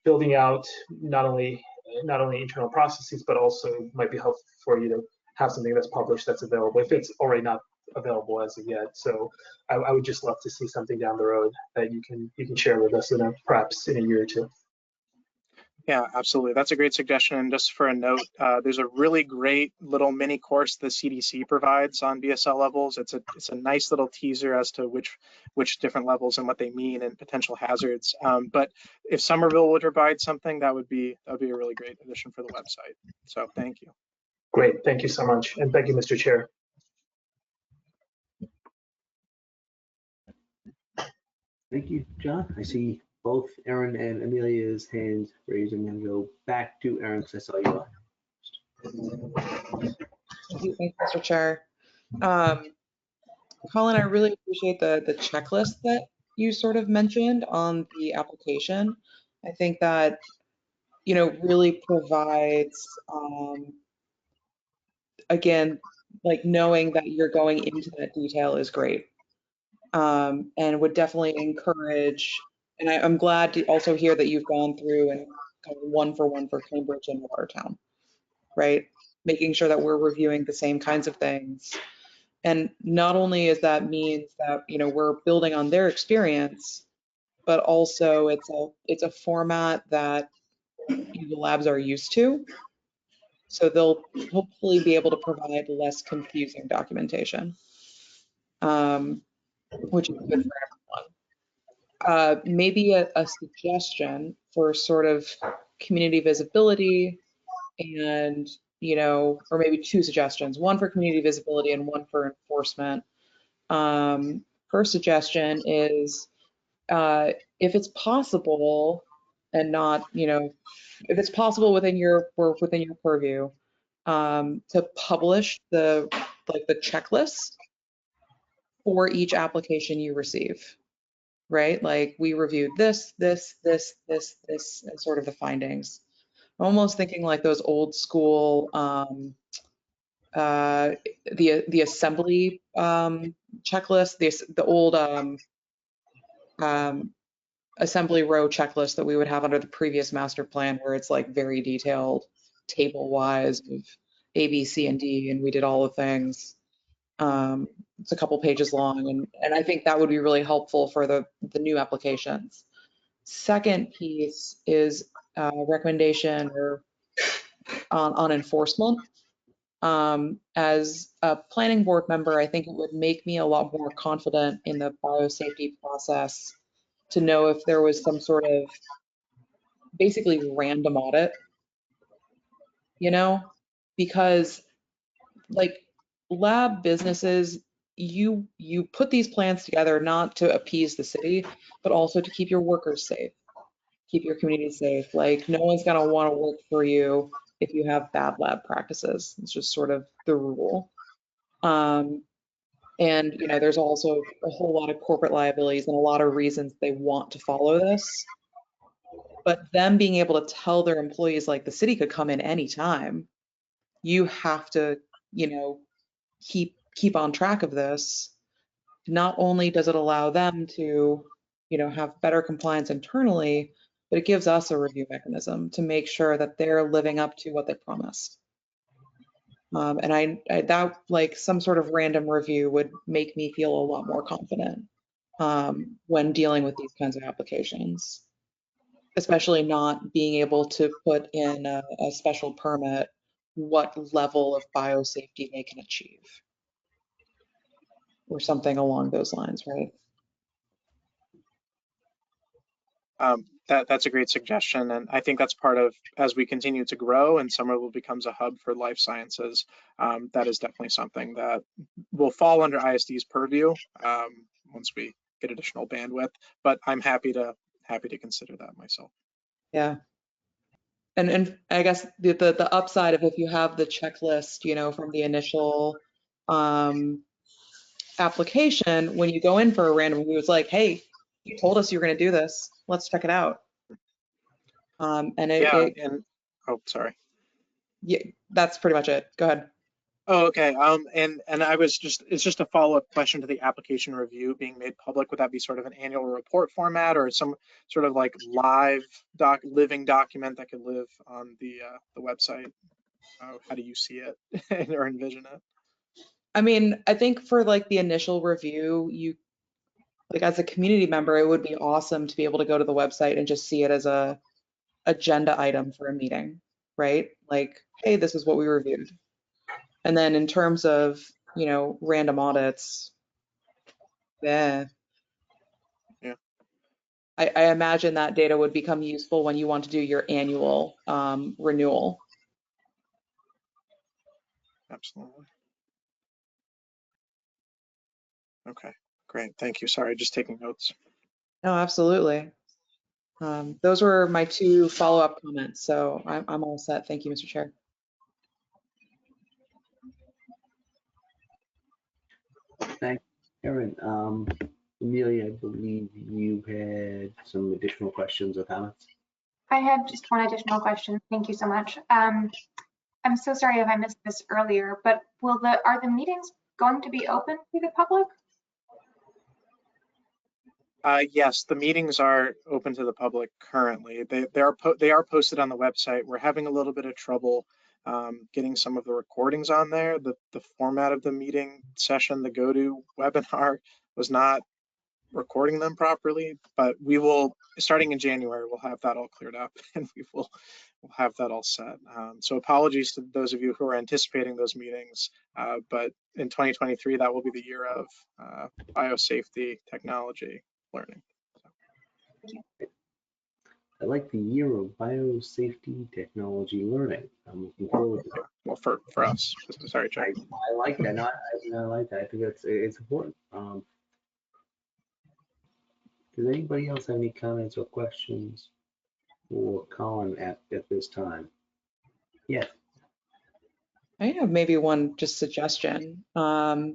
building out not only internal processes, but also might be helpful for you to have something that's published, that's available, if it's already not available as of yet. So I would just love to see something down the road that you can share with us perhaps in a year or two. Yeah, absolutely. That's a great suggestion. And just for a note, there's a really great little mini course the CDC provides on BSL levels. It's a nice little teaser as to which different levels and what they mean and potential hazards. But if Somerville would provide something, that would be a really great addition for the website. So thank you. Great. Thank you so much. And thank you, Mr. Chair. Thank you, John. I see both Aaron and Amelia's hands raised. I'm going to go back to Aaron because I saw you. Thank you, Mr. Chair. Colin, I really appreciate the checklist that you sort of mentioned on the application. I think that, you know, really provides, again, like knowing that you're going into that detail is great. And would definitely encourage, and I'm glad to also hear that you've gone through and kind of one for Cambridge and Watertown, right? Making sure that we're reviewing the same kinds of things. And not only is that means that, you know, we're building on their experience, but also it's a format that the labs are used to. So they'll hopefully be able to provide less confusing documentation, which is good for everyone. Maybe a suggestion for sort of community visibility and, you know, or maybe two suggestions, one for community visibility and one for enforcement. First suggestion is if it's possible and not, you know, if it's possible within your purview, to publish the checklist for each application you receive, right? Like we reviewed this, and sort of the findings. I'm almost thinking like those old school, the assembly checklist, the old assembly row checklist that we would have under the previous master plan, where it's like very detailed, table wise of A, B, C, and D, and we did all the things. It's a couple pages long, and I think that would be really helpful for the new applications. Second piece is recommendation or on enforcement. As a planning board member, I think it would make me a lot more confident in the biosafety process to know if there was some sort of basically random audit, you know, because like lab businesses, you put these plans together not to appease the city, but also to keep your workers safe, keep your community safe. Like no one's gonna want to work for you if you have bad lab practices. It's just sort of the rule. And you know, there's also a whole lot of corporate liabilities and a lot of reasons they want to follow this. But them being able to tell their employees, like the city could come in anytime, you have to, you know, keep on track of this. Not only does it allow them to, you know, have better compliance internally, but it gives us a review mechanism to make sure that they're living up to what they promised. And I that like some sort of random review would make me feel a lot more confident when dealing with these kinds of applications, especially not being able to put in a special permit what level of biosafety they can achieve or something along those lines, right? That's a great suggestion. And I think that's part of, as we continue to grow and Somerville becomes a hub for life sciences, that is definitely something that will fall under ISD's purview once we get additional bandwidth, but I'm happy to consider that myself. Yeah. And I guess the upside of if you have the checklist, you know, from the initial application, when you go in for a random review, it's like, hey, you told us you were going to do this. Let's check it out. Oh, sorry. Yeah, that's pretty much it. Go ahead. Oh, okay. And I was it's just a follow-up question to the application review being made public. Would that be sort of an annual report format or some sort of like live living document that could live on the website? How do you see it or envision it? I mean, I think for like the initial review, you like as a community member, it would be awesome to be able to go to the website and just see it as a agenda item for a meeting, right? Like, hey, this is what we reviewed. And then in terms of, random audits, yeah. Yeah. I imagine that data would become useful when you want to do your annual renewal. Absolutely. Okay, great. Thank you. Sorry, just taking notes. No, absolutely. Those were my 2 follow-up comments, so I'm all set. Thank you, Mr. Chair. Thanks, Erin. Amelia, I believe you had some additional questions or comments. I had just one additional question. Thank you so much. I'm so sorry if I missed this earlier, but are the meetings going to be open to the public? Yes, the meetings are open to the public currently. They are posted on the website. We're having a little bit of trouble getting some of the recordings on there. The format of the meeting session, the GoTo webinar, was not recording them properly, but we will, starting in January, we'll have that all cleared up and we'll have that all set. So apologies to those of you who are anticipating those meetings, but in 2023, that will be the year of biosafety technology learning. I like the year of biosafety technology learning. I'm looking forward to that. Well, for us, sorry, Chuck. I like that. I like that. I think it's important. Does anybody else have any comments or questions for Colin at this time? Yes. I have maybe one just suggestion. I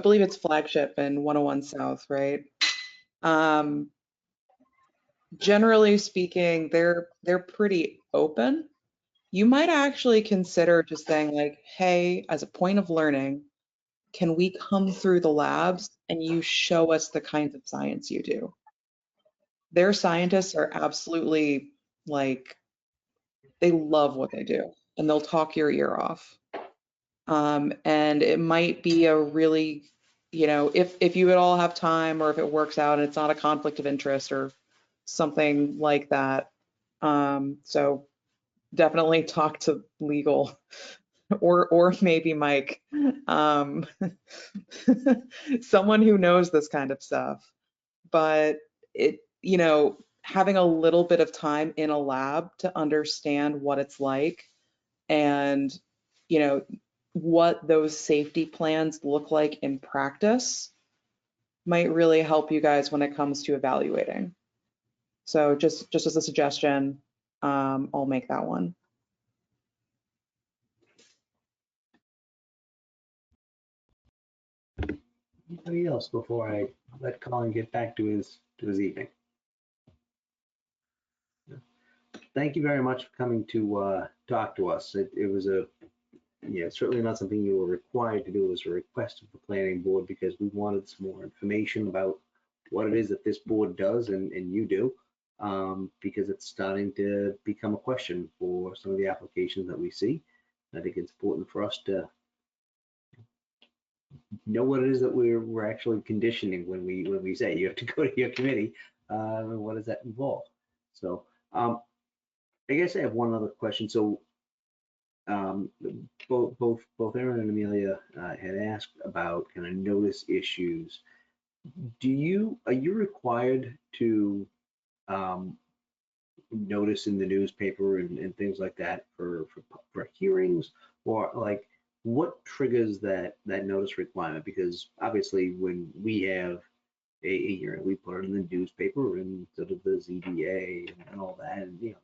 believe it's Flagship and 101 South, right? Generally speaking, they're pretty open. You might actually consider just saying like, hey, as a point of learning, can we come through the labs and you show us the kinds of science you do? Their scientists are absolutely like, they love what they do and they'll talk your ear off. And it might be a really, if you would all have time or if it works out and it's not a conflict of interest or something like that. So definitely talk to legal or maybe Mike, someone who knows this kind of stuff. But having a little bit of time in a lab to understand what it's like and, what those safety plans look like in practice might really help you guys when it comes to evaluating. So just as a suggestion, I'll make that one. Anybody else before I let Colin get back to his evening? Thank you very much for coming to talk to us. It was certainly not something you were required to do. It was a request of the planning board because we wanted some more information about what it is that this board does and you do, because it's starting to become a question for some of the applications that we see. I think it's important for us to know what it is that we're actually conditioning when we say you have to go to your committee. What does that involve? So I guess I have one other question. So both Erin and Amelia had asked about kind of notice issues. Are you required to notice in the newspaper and things like that for hearings, or like what triggers that notice requirement? Because obviously when we have a hearing, we put it in the newspaper and sort of the ZBA and all that, and the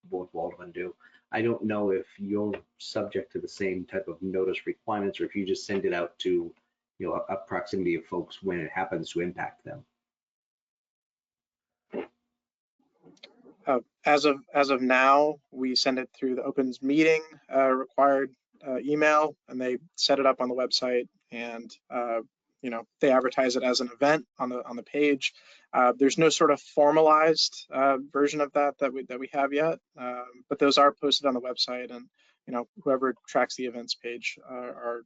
Board of Aldermen do. I don't know if you're subject to the same type of notice requirements or if you just send it out to a proximity of folks when it happens to impact them. As of now, we send it through the opens meeting required email, and they set it up on the website, and they advertise it as an event on the page. There's no sort of formalized version of that we have yet, but those are posted on the website, and whoever tracks the events page are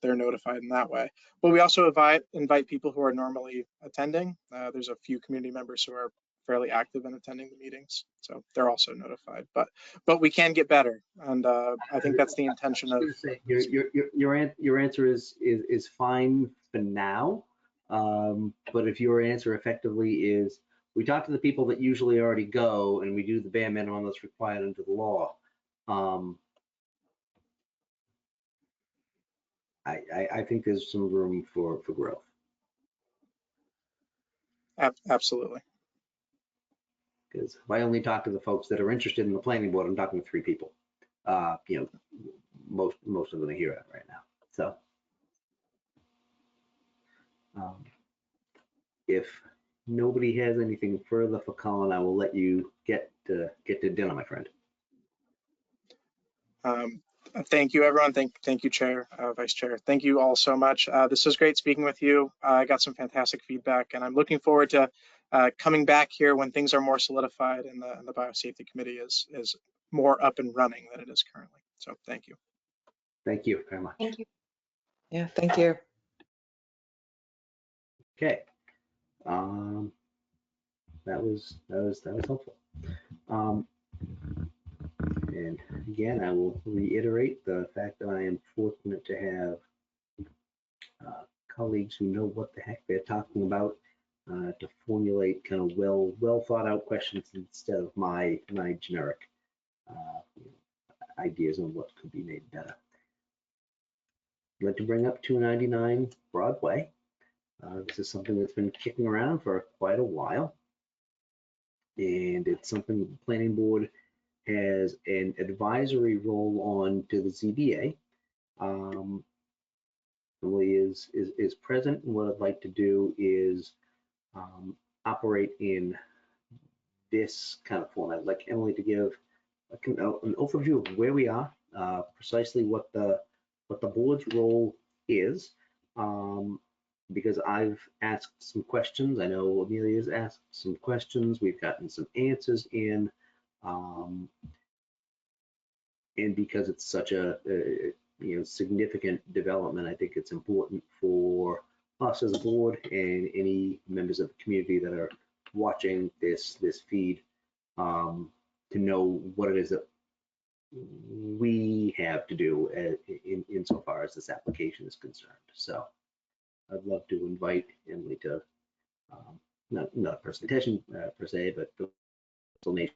they're notified in that way. But we also invite people who are normally attending. There's a few community members who are fairly active in attending the meetings, so they're also notified. But we can get better, and I think that's the intention of. Your answer is fine for now, but if your answer effectively is we talk to the people that usually already go and we do the bare minimum that's required under the law. I think there's some room for growth. Absolutely. Because if I only talk to the folks that are interested in the planning board, I'm talking to 3 people. Most of them are here right now. So if nobody has anything further for Colin, I will let you get to dinner, my friend. Thank you, everyone. Thank you, Chair, Vice Chair. Thank you all so much. This was great speaking with you. I got some fantastic feedback, and I'm looking forward to coming back here when things are more solidified and the Biosafety Committee is more up and running than it is currently. So thank you. Thank you very much. Thank you. Yeah, thank you. Okay. That was helpful. And again, I will reiterate the fact that I am fortunate to have colleagues who know what the heck they're talking about to formulate kind of well thought out questions instead of my generic ideas on what could be made better. I'd like to bring up 299 Broadway. This is something that's been kicking around for quite a while, and it's something the planning board has an advisory role on to the ZBA. Emily is present, and what I'd like to do is operate in this kind of format. I'd like Emily to give an overview of where we are, precisely what the board's role is, because I've asked some questions. I know Amelia's asked some questions. We've gotten some answers in. And because it's such a significant development, I think it's important for us as a board and any members of the community that are watching this feed to know what it is that we have to do insofar as this application is concerned. So I'd love to invite Emily to not a presentation per se, but the explanation.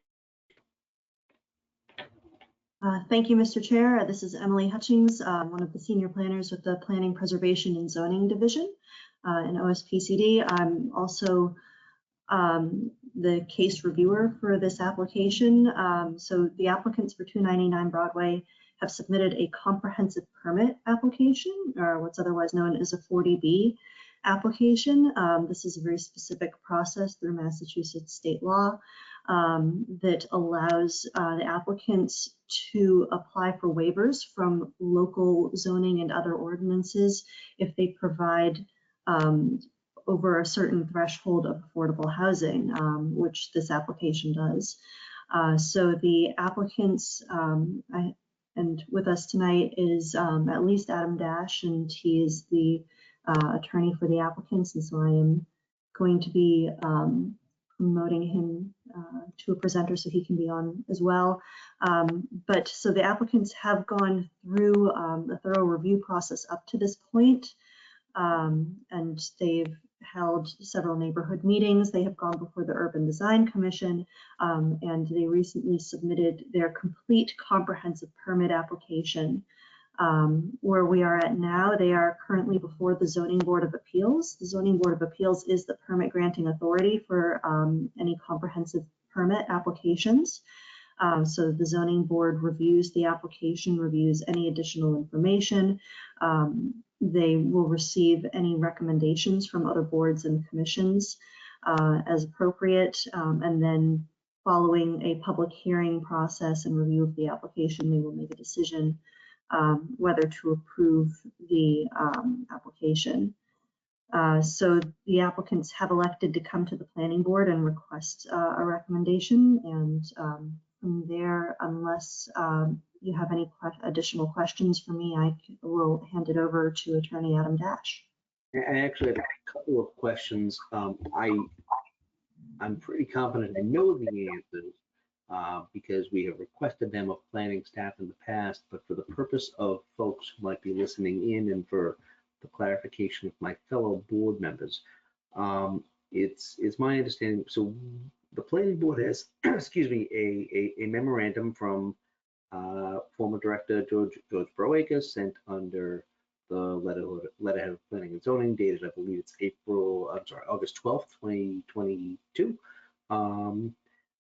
Thank you, Mr. Chair. This is Emily Hutchings, one of the senior planners with the Planning, Preservation, and Zoning Division in OSPCD. I'm also the case reviewer for this application. So the applicants for 299 Broadway have submitted a comprehensive permit application, or what's otherwise known as a 40B application. This is a very specific process through Massachusetts state law that allows the applicants to apply for waivers from local zoning and other ordinances if they provide over a certain threshold of affordable housing, which this application does. So the applicants, and with us tonight is at least Adam Dash, and he is the attorney for the applicants, and so I am going to be promoting him to a presenter so he can be on as well. But so the applicants have gone through a thorough review process up to this point, and they've held several neighborhood meetings. They have gone before the Urban Design Commission, and they recently submitted their complete comprehensive permit application. Where we are at now, they are currently before the Zoning Board of Appeals. The Zoning Board of Appeals is the permit granting authority for any comprehensive permit applications. So the Zoning Board reviews the application, reviews any additional information. They will receive any recommendations from other boards and commissions as appropriate, and then following a public hearing process and review of the application, they will make a decision whether to approve the application. So the applicants have elected to come to the planning board and request a recommendation, and from there. Unless you have any additional questions for me, I will hand it over to Attorney Adam Dash. I actually have a couple of questions. I'm pretty confident I know the answers because we have requested them of planning staff in the past, but for the purpose of folks who might be listening in and for the clarification of my fellow board members, it's my understanding, so the planning board has, excuse me, a memorandum from former director George Broakes sent under the letterhead of planning and zoning dated, I believe it's August 12th, 2022,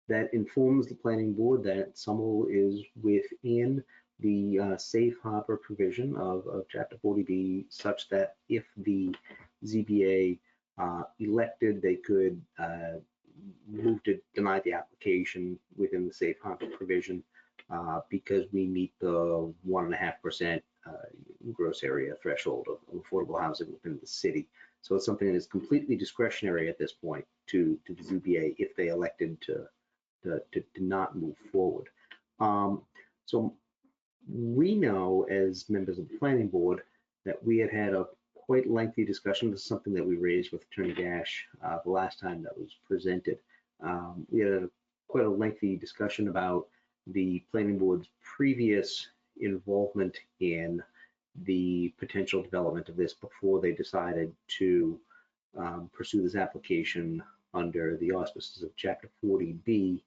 that informs the planning board that Somerville is within the safe harbor provision of Chapter 40B, such that if the ZBA elected, they could move to deny the application within the safe harbor provision because we meet the 1.5% gross area threshold of affordable housing within the city. So it's something that is completely discretionary at this point to the ZBA if they elected to not move forward. So we know as members of the planning board that we had a quite lengthy discussion. This is something that we raised with Attorney Dash the last time that was presented. We had quite a lengthy discussion about the planning board's previous involvement in the potential development of this before they decided to pursue this application under the auspices of Chapter 40B,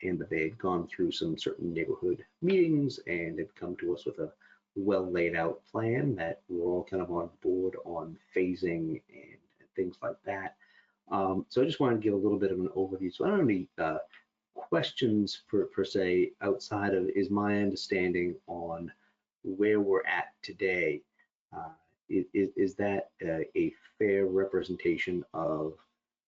and that they had gone through some certain neighborhood meetings and had come to us with a well laid out plan that we're all kind of on board on phasing and things like that. So I just wanted to give a little bit of an overview. So I don't have any questions per se outside of is my understanding on where we're at today. Is that a fair representation of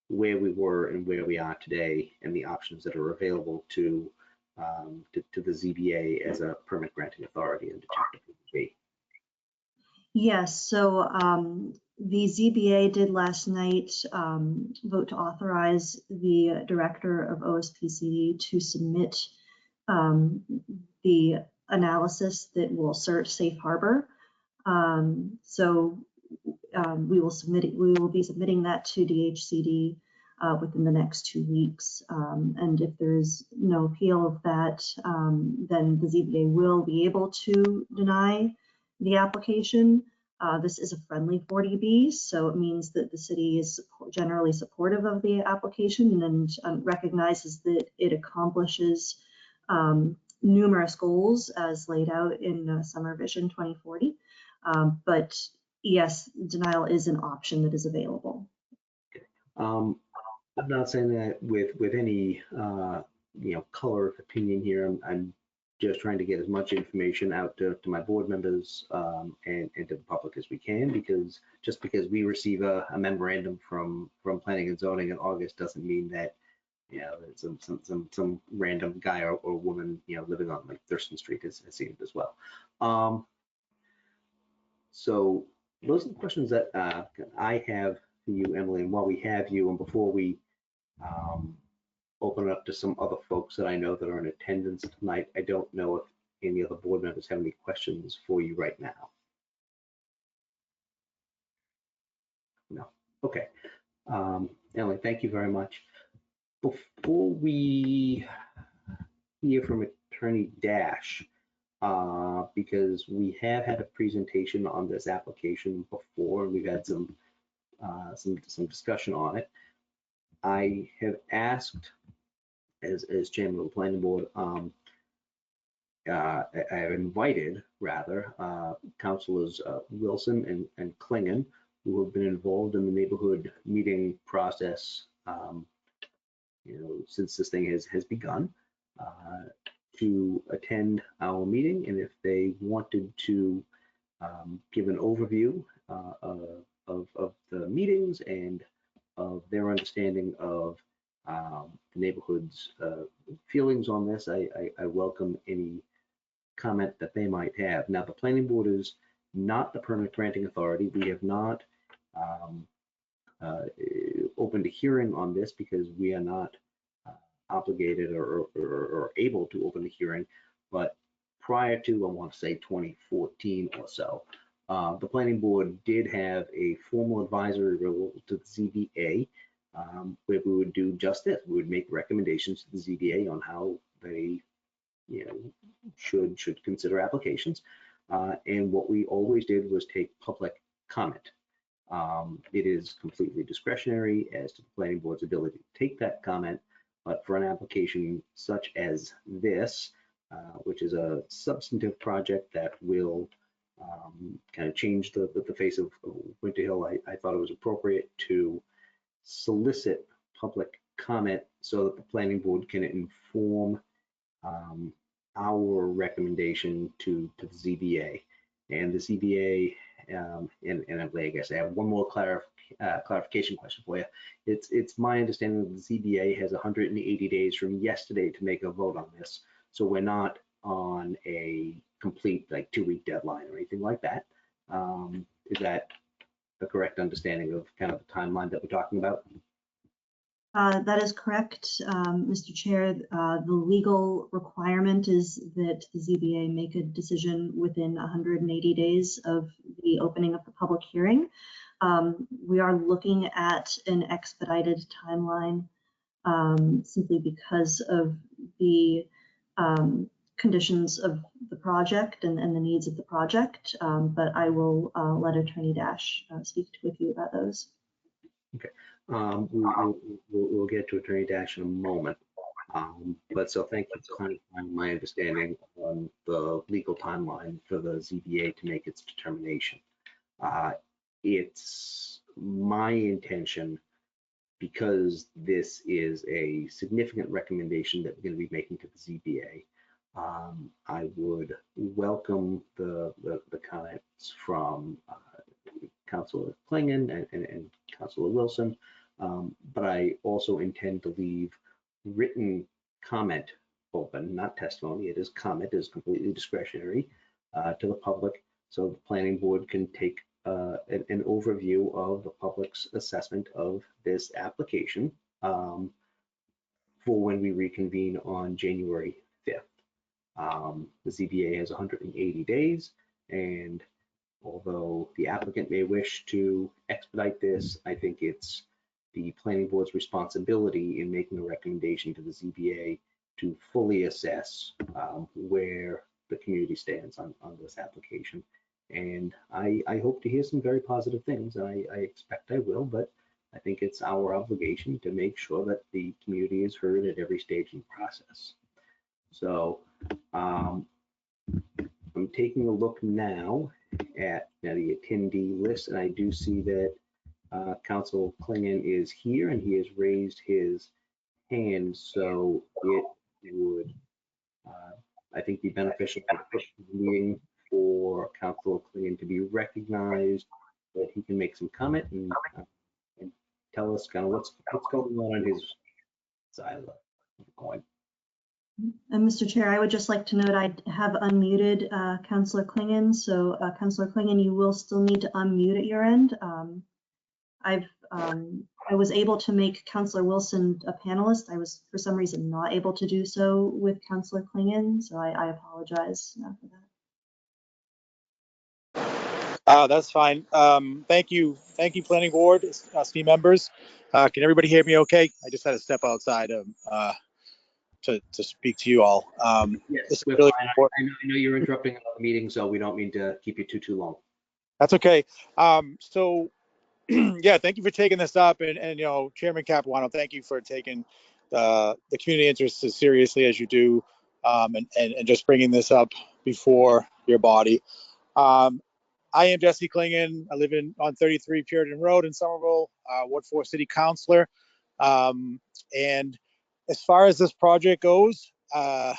where we were and where we are today and the options that are available to the ZBA as a permit granting authority under Chapter 40B? Yes, so the ZBA did last night vote to authorize the director of OSPCD to submit the analysis that will assert safe harbor. So we will be submitting that to DHCD within the next 2 weeks. And if there is no appeal of that, then the ZBA will be able to deny the application. This is a friendly 40B, so it means that the city is generally supportive of the application and recognizes that it accomplishes numerous goals as laid out in Summer Vision 2040. But yes, denial is an option that is available. I'm not saying that with any color of opinion here. I'm just trying to get as much information out to my board members and to the public as we can, because just because we receive a memorandum from planning and zoning in August doesn't mean that some random guy or woman living on like Thurston Street has seen it as well. So those are the questions that I have for you, Emily. And while we have you, and before we open it up to some other folks that I know that are in attendance tonight, I don't know if any other board members have any questions for you right now. No. Okay. Emily, thank you very much. Before we hear from Attorney Dash, because we have had a presentation on this application before, and we've had some discussion on it. I have asked, as chairman of the planning board, I have invited rather councilors Wilson and Klingon, who have been involved in the neighborhood meeting process, since this thing has begun, to attend our meeting, and if they wanted to give an overview of the meetings and of their understanding of the neighborhood's feelings on this, I welcome any comment that they might have. Now, the planning board is not the permit granting authority. We have not opened a hearing on this because we are not obligated or able to open the hearing, but prior to, I want to say 2014 or so, the planning board did have a formal advisory role to the ZBA, where we would do just this. We would make recommendations to the ZBA on how they, should consider applications. And what we always did was take public comment. It is completely discretionary as to the planning board's ability to take that comment, but for an application such as this, which is a substantive project that will kind of change the face of Winter Hill, I thought it was appropriate to solicit public comment so that the planning board can inform our recommendation to the ZBA. And the ZBA, and I guess I have one more clarification question for you. It's my understanding that the ZBA has 180 days from yesterday to make a vote on this. So we're not on a complete like 2-week deadline or anything like that. Is that the correct understanding of kind of the timeline that we're talking about? That is correct, Mr. Chair. The legal requirement is that the ZBA make a decision within 180 days of the opening of the public hearing. We are looking at an expedited timeline simply because of the conditions of the project and the needs of the project, but I will let Attorney Dash speak with you about those. Okay. We'll get to Attorney Dash in a moment. But so thank you for clarifying my understanding on the legal timeline for the ZBA to make its determination. It's my intention, because this is a significant recommendation that we're going to be making to the ZBA. I would welcome the comments from Councilor Klingon and Councilor Wilson, but I also intend to leave written comment open, not testimony. It is comment, it is completely discretionary to the public, so the planning board can take an overview of the public's assessment of this application for when we reconvene on January 5th. The ZBA has 180 days, and although the applicant may wish to expedite this, I think it's the planning board's responsibility in making a recommendation to the ZBA to fully assess where the community stands on this application. And I hope to hear some very positive things, and I expect I will, but I think it's our obligation to make sure that the community is heard at every stage in the process. So I'm taking a look now at the attendee list, and I do see that Councilor Klingon is here and he has raised his hand, so it would I think be beneficial for the first meeting for Councilor Klingon to be recognized, that he can make some comment and tell us kind of what's going on his side of the coin. And Mr. Chair, I would just like to note I have unmuted Councilor Klingon, so Councilor Klingon, you will still need to unmute at your end. I was able to make Councilor Wilson a panelist. I was, for some reason, not able to do so with Councilor Klingon, so I apologize for that. That's fine. Thank you, Planning Board, esteemed members. Can everybody hear me okay? I just had to step outside to speak to you all. Yes, really I know you're interrupting another meeting, so we don't mean to keep you too long. That's okay. So yeah, thank you for taking this up, and Chairman Capuano, thank you for taking the community interests as seriously as you do, and just bringing this up before your body. I am Jesse Klingon. I live on 33 Puritan Road in Somerville, Ward 4 City Councilor. And as far as this project goes, I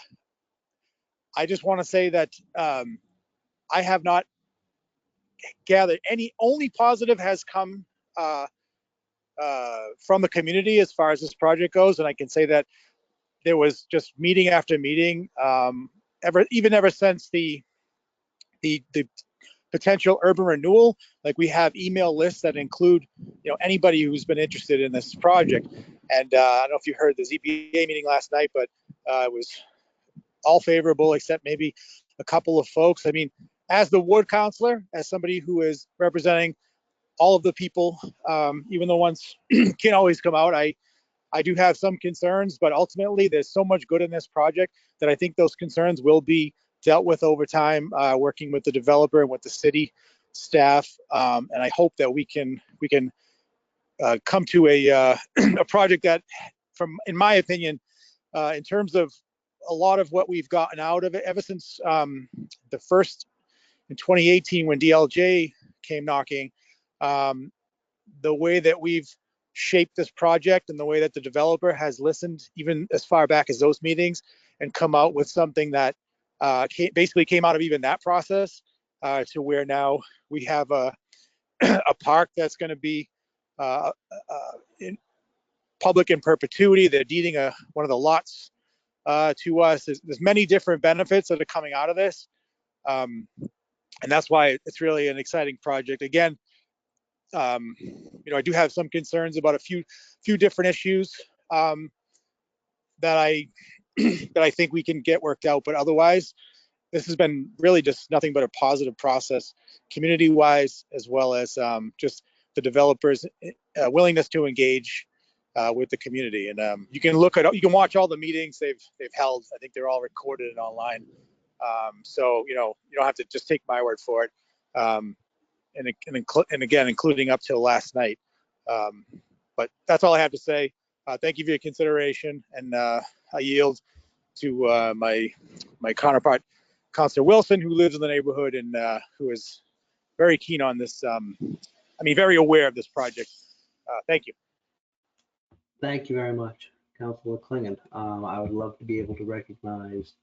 just want to say that I have not gathered only positive has come from the community as far as this project goes. And I can say that there was just meeting after meeting, ever since the potential urban renewal. Like we have email lists that include, anybody who's been interested in this project. And I don't know if you heard the ZBA meeting last night, but it was all favorable except maybe a couple of folks. I mean, as the ward counselor, as somebody who is representing all of the people, even the ones can't always come out, I do have some concerns, but ultimately there's so much good in this project that I think those concerns will be dealt with over time, working with the developer and with the city staff. And I hope that we can come to a project that, in my opinion, in terms of a lot of what we've gotten out of it ever since the first in 2018 when DLJ came knocking, the way that we've shaped this project and the way that the developer has listened even as far back as those meetings and come out with something that basically came out of even that process to where now we have a park that's going to be in public in perpetuity. They're deeding one of the lots to us. There's many different benefits that are coming out of this. And that's why it's really an exciting project. Again, I do have some concerns about a few different issues that I think we can get worked out. But otherwise, this has been really just nothing but a positive process, community-wise, as well as just the developers' willingness to engage with the community. And you can watch all the meetings they've held. I think they're all recorded and online. So you don't have to just take my word for it. And again, including up till last night. But that's all I have to say. Thank you for your consideration, and I yield to my counterpart, Councilor Wilson, who lives in the neighborhood and who is very keen on this. Very aware of this project. Thank you. Thank you very much, Councilor Klingon. I would love to be able to recognize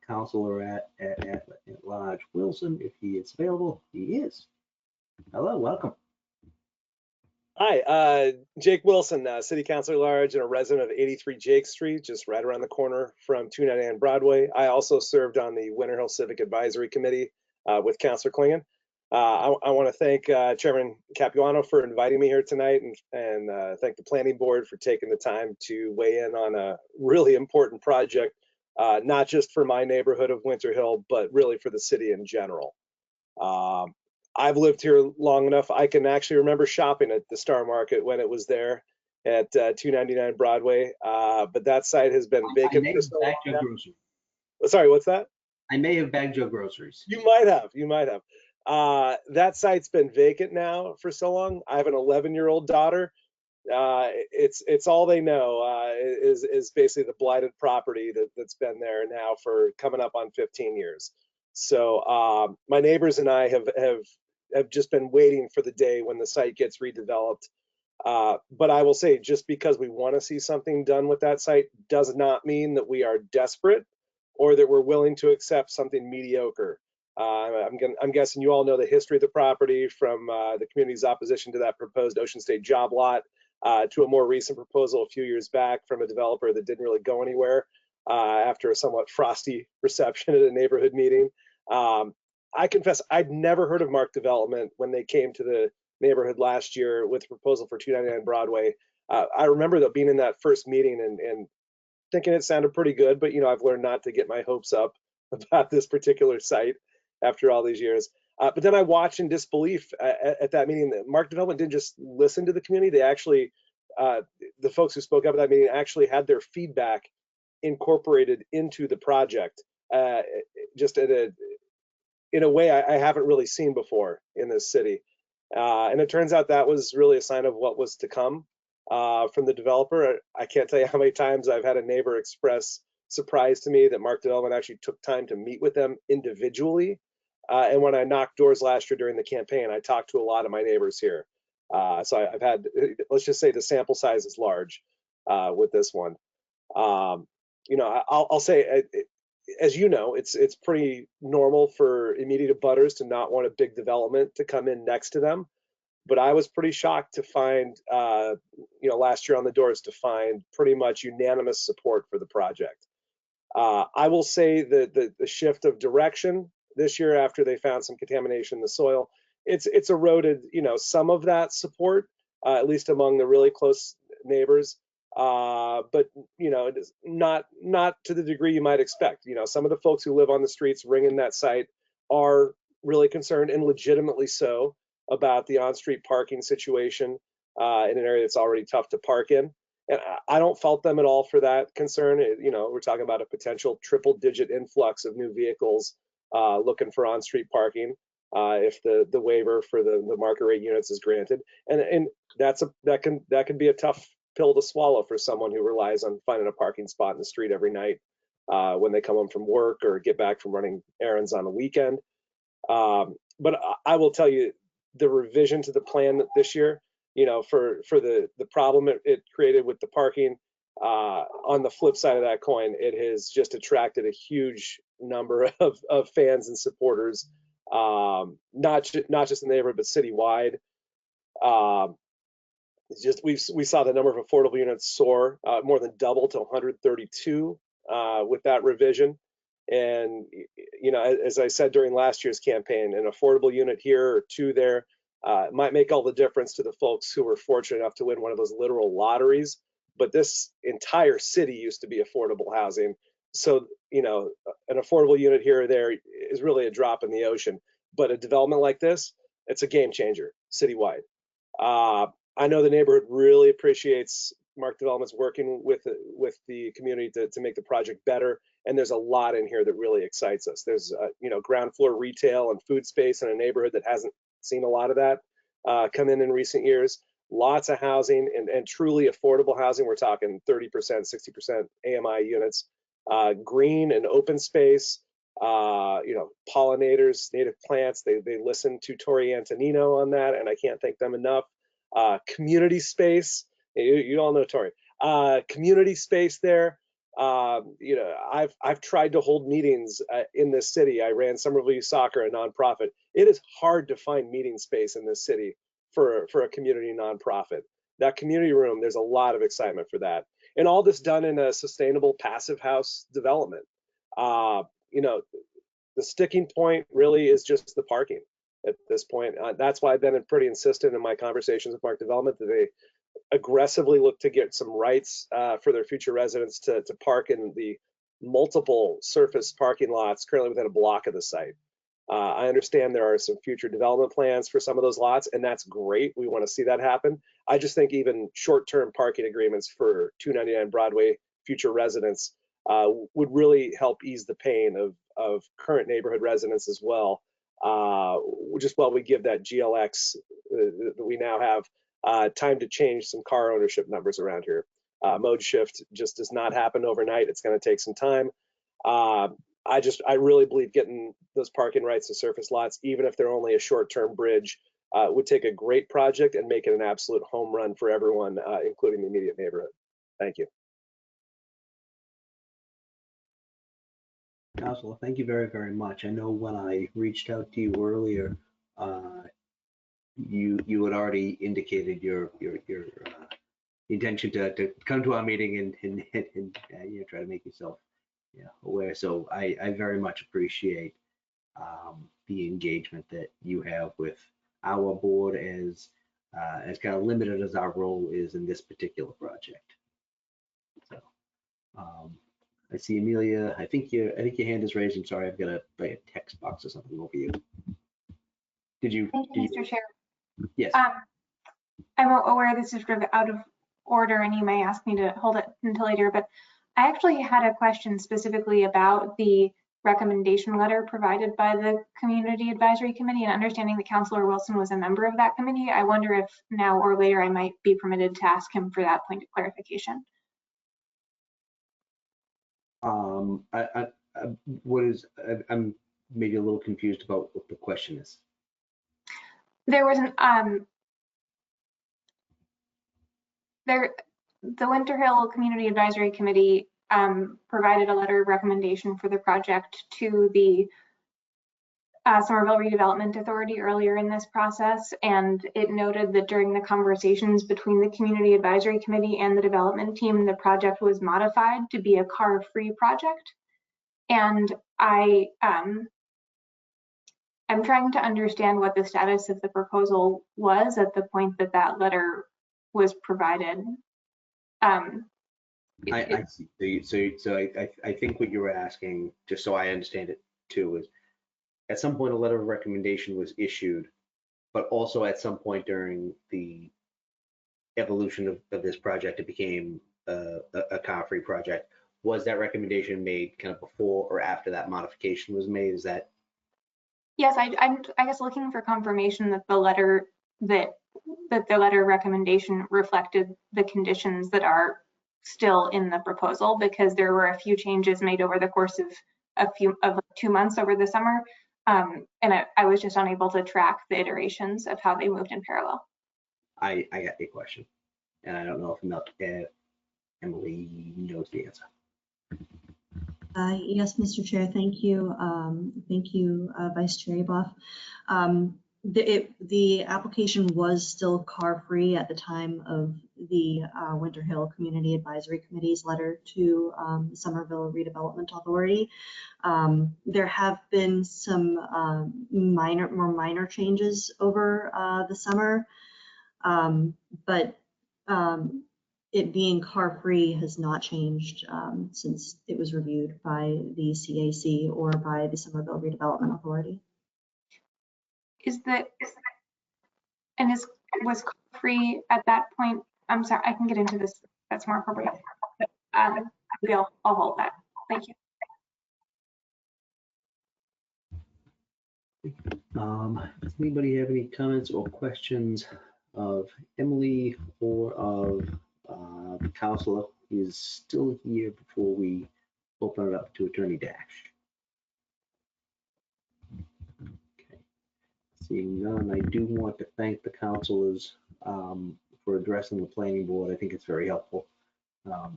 Councilor at large Wilson if he is available. He is. Hello, welcome. Hi, Jake Wilson, City Councilor at Large and a resident of 83 Jake Street, just right around the corner from 299 Broadway. I also served on the Winter Hill Civic Advisory Committee with Councilor Klingon. I want to thank Chairman Capuano for inviting me here tonight, and thank the Planning Board for taking the time to weigh in on a really important project, not just for my neighborhood of Winter Hill, but really for the city in general. I've lived here long enough. I can actually remember shopping at the Star Market when it was there at 299 Broadway. But that site has been vacant for so long now. Sorry, what's that? I may have bagged your groceries. You might have. That site's been vacant now for so long. I have an 11-year-old daughter. It's all they know is basically the blighted property that's been there now for coming up on 15 years. So my neighbors and I have just been waiting for the day when the site gets redeveloped. But I will say, just because we want to see something done with that site does not mean that we are desperate or that we're willing to accept something mediocre. I'm guessing you all know the history of the property, from the community's opposition to that proposed Ocean State job lot to a more recent proposal a few years back from a developer that didn't really go anywhere after a somewhat frosty reception at a neighborhood meeting. I confess, I'd never heard of Mark Development when they came to the neighborhood last year with a proposal for 299 Broadway. I remember though being in that first meeting and thinking it sounded pretty good, but I've learned not to get my hopes up about this particular site after all these years. But then I watched in disbelief at that meeting that Mark Development didn't just listen to the community. They actually, the folks who spoke up at that meeting actually had their feedback incorporated into the project, just in a way I haven't really seen before in this city. And it turns out that was really a sign of what was to come from the developer. I can't tell you how many times I've had a neighbor express surprise to me that Mark Development actually took time to meet with them individually. And when I knocked doors last year during the campaign, I talked to a lot of my neighbors here. So I've had, let's just say the sample size is large with this one. I'll say, as you know, it's pretty normal for immediate abutters to not want a big development to come in next to them. But I was pretty shocked to find, last year on the doors, to find pretty much unanimous support for the project. I will say that the shift of direction this year, after they found some contamination in the soil, it's eroded, some of that support, at least among the really close neighbors. But it is not to the degree you might expect. Some of the folks who live on the streets ringing that site are really concerned, and legitimately so, about the on-street parking situation in an area that's already tough to park in. And I don't fault them at all for that concern. We're talking about a potential triple-digit influx of new vehicles looking for on-street parking if the waiver for the market rate units is granted, and that can be a tough pill to swallow for someone who relies on finding a parking spot in the street every night when they come home from work or get back from running errands on the weekend. But I will tell you, the revision to the plan this year, for the problem it created with the parking, on the flip side of that coin, it has just attracted a huge number of fans and supporters, not just in the neighborhood, but citywide. We saw the number of affordable units soar, more than double to 132 with that revision. And as I said during last year's campaign, an affordable unit here or two there might make all the difference to the folks who were fortunate enough to win one of those literal lotteries. But this entire city used to be affordable housing, so an affordable unit here or there is really a drop in the ocean. But a development like this, it's a game changer citywide. I know the neighborhood really appreciates Mark Developments working with the community to make the project better, and there's a lot in here that really excites us. There's ground floor retail and food space in a neighborhood that hasn't seen a lot of that come in recent years. Lots of housing and truly affordable housing. We're talking 30%, 60% AMI units. Green and open space. Pollinators, native plants. They listen to Tori Antonino on that, and I can't thank them enough. Community space. You all know Tori. Community space there. I've tried to hold meetings in this city. I ran Somerville Youth Soccer, a nonprofit. It is hard to find meeting space in this city for a community nonprofit. That community room, there's a lot of excitement for that. And all this done in a sustainable passive house development. The sticking point really is just the parking at this point. That's why I've been pretty insistent in my conversations with Mark Development that they aggressively look to get some rights for their future residents to park in the multiple surface parking lots currently within a block of the site. I understand there are some future development plans for some of those lots, and that's great. We want to see that happen. I just think even short-term parking agreements for 299 Broadway future residents would really help ease the pain of current neighborhood residents as well. Just while we give that GLX that we now have time to change some car ownership numbers around here. Mode shift just does not happen overnight. It's going to take some time. I really believe getting those parking rights to surface lots, even if they're only a short-term bridge, would take a great project and make it an absolute home run for everyone, including the immediate neighborhood. Thank you. Counselor, thank you very, very much. I know when I reached out to you earlier, you had already indicated your intention to come to our meeting and try to make yourself aware. So I very much appreciate the engagement that you have with our board as kind of limited as our role is in this particular project. So I see Amelia. I think your hand is raised. I'm sorry, I've got a text box or something over you. Thank you, Mr. Chair. Yes. I'm aware this is sort of out of order and you may ask me to hold it until later, but I actually had a question specifically about the recommendation letter provided by the Community Advisory Committee, and understanding that Councilor Wilson was a member of that committee. I wonder if now or later I might be permitted to ask him for that point of clarification. I'm maybe a little confused about what the question is. There was the Winter Hill Community Advisory Committee provided a letter of recommendation for the project to the Somerville Redevelopment Authority earlier in this process, and it noted that during the conversations between the Community Advisory Committee and the development team, the project was modified to be a car-free project. And I I'm trying to understand what the status of the proposal was at the point that that letter was provided. I see. So I think what you were asking, just so I understand it too, is at some point a letter of recommendation was issued, but also at some point during the evolution of this project, it became a car-free project. Was that recommendation made kind of before or after that modification was made? Is that? Yes, I'm I guess looking for confirmation that the letter that the letter of recommendation reflected the conditions that are still in the proposal, because there were a few changes made over the course of 2 months over the summer. And I was just unable to track the iterations of how they moved in parallel. I got a question, and I don't know if Emily knows the answer. Yes, Mr. Chair, thank you. Thank you, Vice Chair Aboff. The application was still car-free at the time of the Winter Hill Community Advisory Committee's letter to the Somerville Redevelopment Authority. There have been some more minor changes over the summer, but it being car-free has not changed since it was reviewed by the CAC or by the Somerville Redevelopment Authority. Was car-free at that point? I'm sorry, I can get into this. That's more appropriate. But, I'll hold that. Thank you. Does anybody have any comments or questions of Emily or of the counselor? He is still here before we open it up to Attorney Dash. Okay. Seeing none, I do want to thank the counselors for addressing the planning board. I think it's very helpful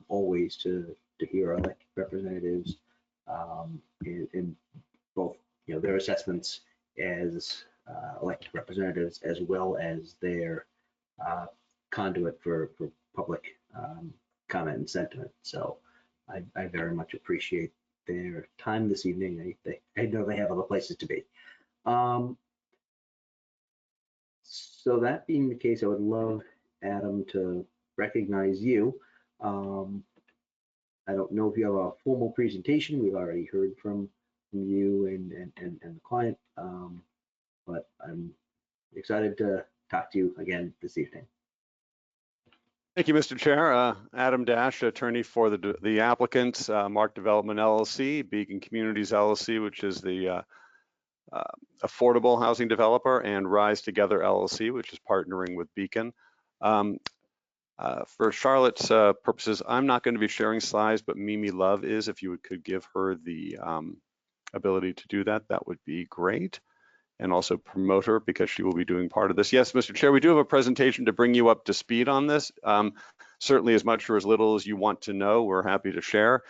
always to hear our elected representatives in both, their assessments as elected representatives, as well as their conduit for public comment and sentiment. So I very much appreciate their time this evening. I know they have other places to be. So that being the case, I would love Adam to recognize you. I don't know if you have a formal presentation. We've already heard from you and the client, but I'm excited to talk to you again this evening. Thank you, Mr. Chair. Adam Dash, attorney for the applicants, Mark Development LLC, Beacon Communities LLC, which is the affordable housing developer, and Rise Together LLC, which is partnering with Beacon. For Charlotte's purposes, I'm not going to be sharing slides, but Mimi Love is. If you could give her the ability to do that, that would be great. And also promote her because she will be doing part of this. Yes, Mr. Chair, we do have a presentation to bring you up to speed on this. Certainly as much or as little as you want to know, we're happy to share.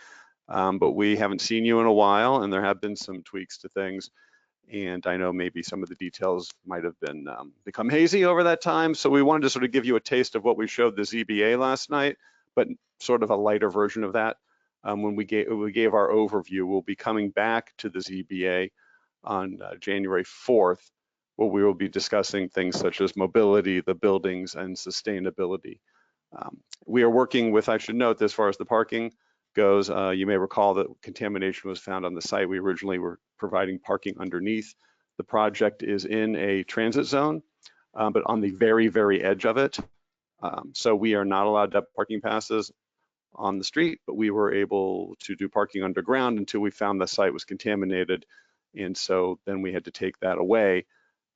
But we haven't seen you in a while, and there have been some tweaks to things. And I know maybe some of the details might have been become hazy over that time. So we wanted to sort of give you a taste of what we showed the ZBA last night, but sort of a lighter version of that. When we gave our overview, we'll be coming back to the ZBA on January 4th, where we will be discussing things such as mobility, the buildings, and sustainability. We are working with, I should note, as far as the parking goes, you may recall that contamination was found on the site. We originally were providing parking underneath. The project is in a transit zone, but on the very, very edge of it. So we are not allowed to have parking passes on the street, but we were able to do parking underground until we found the site was contaminated. And so then we had to take that away,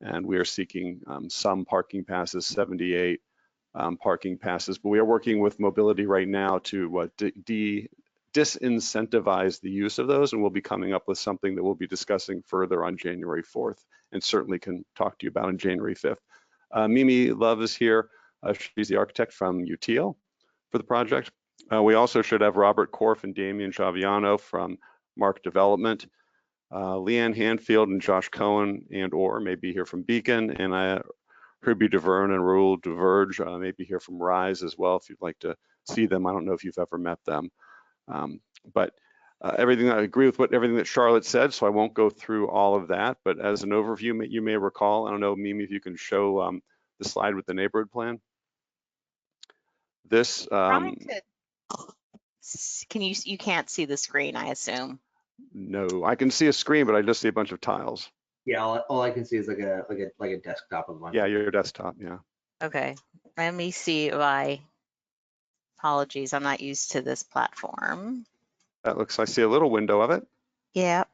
and we are seeking some parking passes, 78 parking passes. But we are working with mobility right now to disincentivize the use of those, and we'll be coming up with something that we'll be discussing further on January 4th, and certainly can talk to you about on January 5th. Mimi Love is here. She's the architect from UTL for the project. We also should have Robert Korf and Damian Chaviano from Mark Development. Leanne Hanfield and Josh Cohen or may be here from Beacon, and Herbie DeVerne and Raul DeVerge may be here from Rise as well if you'd like to see them. I don't know if you've ever met them. But everything. I agree with everything that Charlotte said, so I won't go through all of that. But as an overview, you may recall, I don't know, Mimi, if you can show the slide with the neighborhood plan. This, you can't see the screen, I assume. no, I can see a screen, but I just see a bunch of tiles. Yeah, all I can see is like a desktop of one. Yeah, your desktop, yeah. Okay, let me see if apologies, I'm not used to this platform. That looks, I see a little window of it. Yep.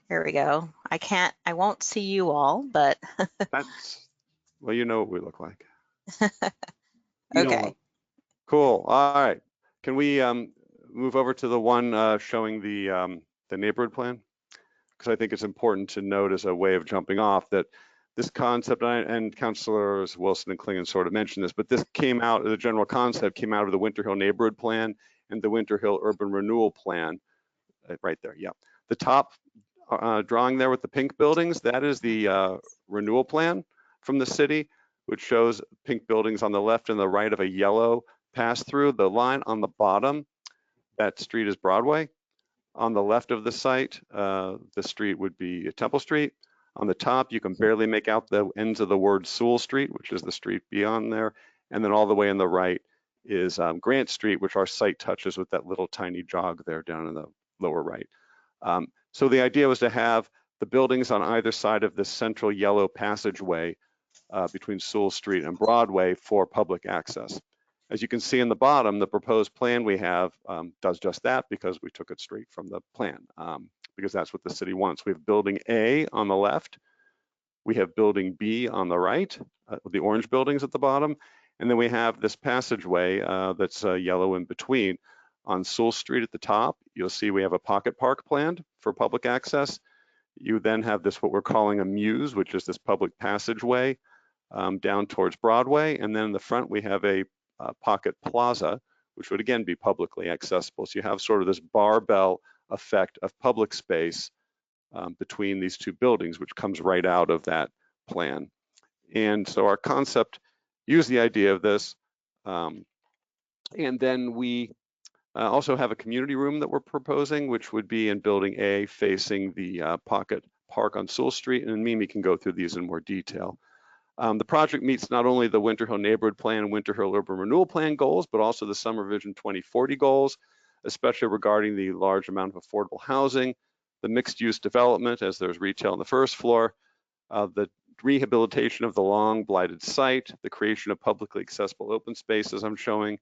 Here we go. I won't see you all, but. That's, well, you know what we look like. Okay. Cool, all right. Can we move over to the one showing the neighborhood plan? Because I think it's important to note as a way of jumping off that this concept, and Councilors Wilson and Klingon sort of mentioned this, but this came out, the general concept came out of the Winter Hill Neighborhood Plan and the Winter Hill Urban Renewal Plan, right there, yeah. The top drawing there with the pink buildings, that is the renewal plan from the city, which shows pink buildings on the left and the right of a yellow pass through. The line on the bottom, that street is Broadway. On the left of the site, the street would be Temple Street. On the top, you can barely make out the ends of the word Sewell Street, which is the street beyond there. And then all the way on the right is Grant Street, which our site touches with that little tiny jog there down in the lower right. So the idea was to have the buildings on either side of this central yellow passageway between Sewell Street and Broadway for public access. As you can see in the bottom, the proposed plan we have does just that because we took it straight from the plan, because that's what the city wants. We have building A on the left, we have building B on the right, the orange buildings at the bottom, and then we have this passageway that's yellow in between. On Sewell Street at the top, you'll see we have a pocket park planned for public access. You then have this, what we're calling a muse, which is this public passageway down towards Broadway, and then in the front we have a pocket plaza, which would again be publicly accessible. So you have sort of this barbell effect of public space between these two buildings, which comes right out of that plan. And so our concept used the idea of this. And then we also have a community room that we're proposing, which would be in building A facing the pocket park on Sewell Street. And Mimi can go through these in more detail. The project meets not only the Winter Hill Neighborhood Plan and Winter Hill Urban Renewal Plan goals, but also the Summer Vision 2040 goals, especially regarding the large amount of affordable housing, the mixed use development as there's retail on the first floor, the rehabilitation of the long blighted site, the creation of publicly accessible open spaces I'm showing,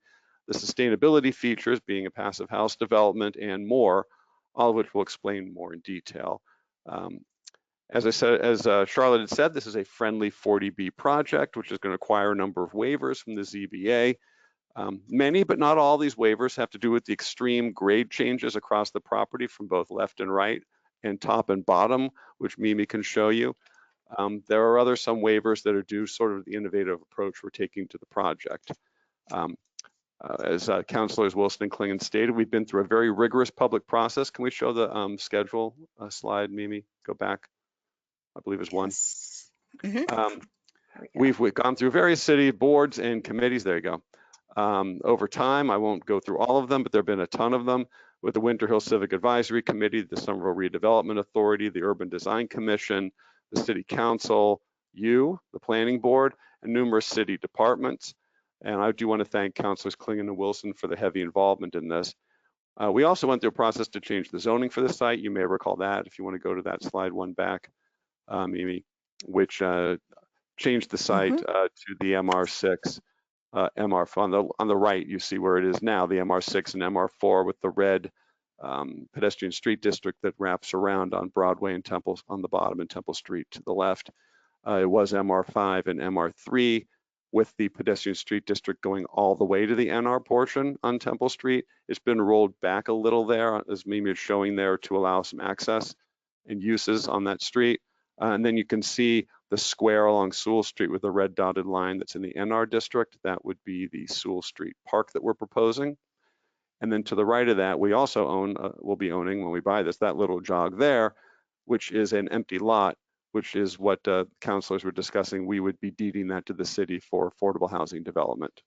the sustainability features being a passive house development and more, all of which we'll explain more in detail. As I said, as Charlotte had said, this is a friendly 40B project, which is going to require a number of waivers from the ZBA. Many, but not all these waivers have to do with the extreme grade changes across the property from both left and right and top and bottom, which Mimi can show you. There are some waivers that are due sort of the innovative approach we're taking to the project. As Councilors Wilson and Klingon stated, we've been through a very rigorous public process. Can we show the schedule slide, Mimi? Go back. I believe it's one. Yes. Mm-hmm. We've gone through various city boards and committees. There you go. Over time, I won't go through all of them, but there have been a ton of them with the Winter Hill Civic Advisory Committee, the Somerville Redevelopment Authority, the Urban Design Commission, the City Council, the Planning Board, and numerous city departments. And I do want to thank Councilors Klingon and Wilson for the heavy involvement in this. We also went through a process to change the zoning for the site. You may recall that if you want to go to that slide one back, Mimi, which changed the site to the MR6, MR4. On the right, you see where it is now, the MR6 and MR4 with the red pedestrian street district that wraps around on Broadway and Temple on the bottom and Temple Street to the left. It was MR5 and MR3 with the pedestrian street district going all the way to the NR portion on Temple Street. It's been rolled back a little there, as Mimi is showing there, to allow some access and uses on that street. And then you can see the square along Sewell Street with the red dotted line that's in the NR district. That would be the Sewell Street Park that we're proposing. And then to the right of that, we also own, we'll be owning when we buy this, that little jog there, which is an empty lot, which is what councilors were discussing. We would be deeding that to the city for affordable housing development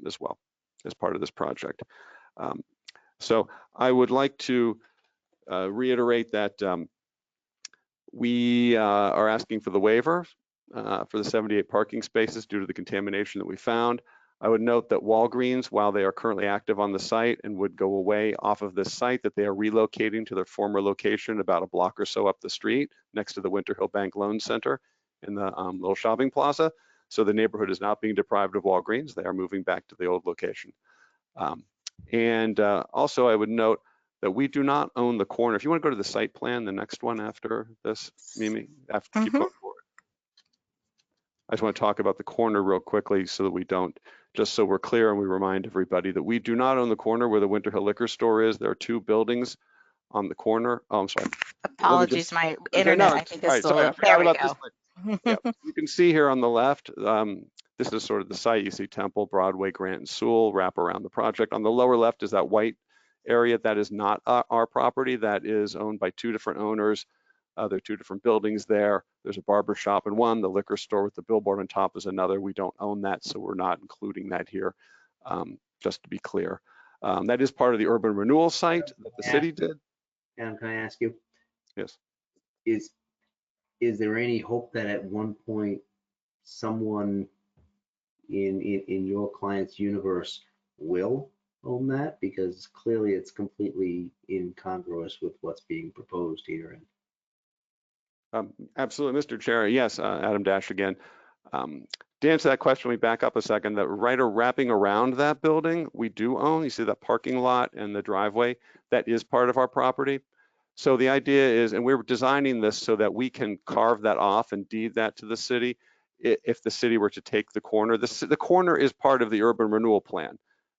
as well as part of this project. So I would like to reiterate that we are asking for the waiver for the 78 parking spaces due to the contamination that we found. I would note that Walgreens, while they are currently active on the site and would go away off of this site, that they are relocating to their former location about a block or so up the street next to the Winter Hill Bank Loan Center in the little shopping plaza. So the neighborhood is not being deprived of Walgreens. They are moving back to the old location. Also, I would note that we do not own the corner. If you want to go to the site plan, the next one after this, Mimi, after keep going forward. I just want to talk about the corner real quickly so that we don't, just so we're clear and we remind everybody that we do not own the corner where the Winter Hill Liquor Store is. There are two buildings on the corner. Oh, I'm sorry. Apologies, my internet, I think, is still, sorry, there we go. Yep. You can see here on the left, this is sort of the site. You see Temple, Broadway, Grant, and Sewell wrap around the project. On the lower left is that white area. That is not our property. That is owned by two different owners. There are two different buildings there. There's a barber shop in one. The liquor store with the billboard on top is another. We don't own that, so we're not including that here, just to be clear. That is part of the urban renewal site that the city did. Adam, can I ask you? Yes. Is there any hope that at one point someone in your client's universe will own that? Because clearly it's completely incongruous with what's being proposed here. Absolutely, Mr. Chair. Yes, Adam Dash again. To answer that question, we back up a second. That right wrapping around that building, we do own. You see that parking lot and the driveway, that is part of our property. So the idea is, and we're designing this so that we can carve that off and deed that to the city if the city were to take the corner. The corner is part of the urban renewal plan.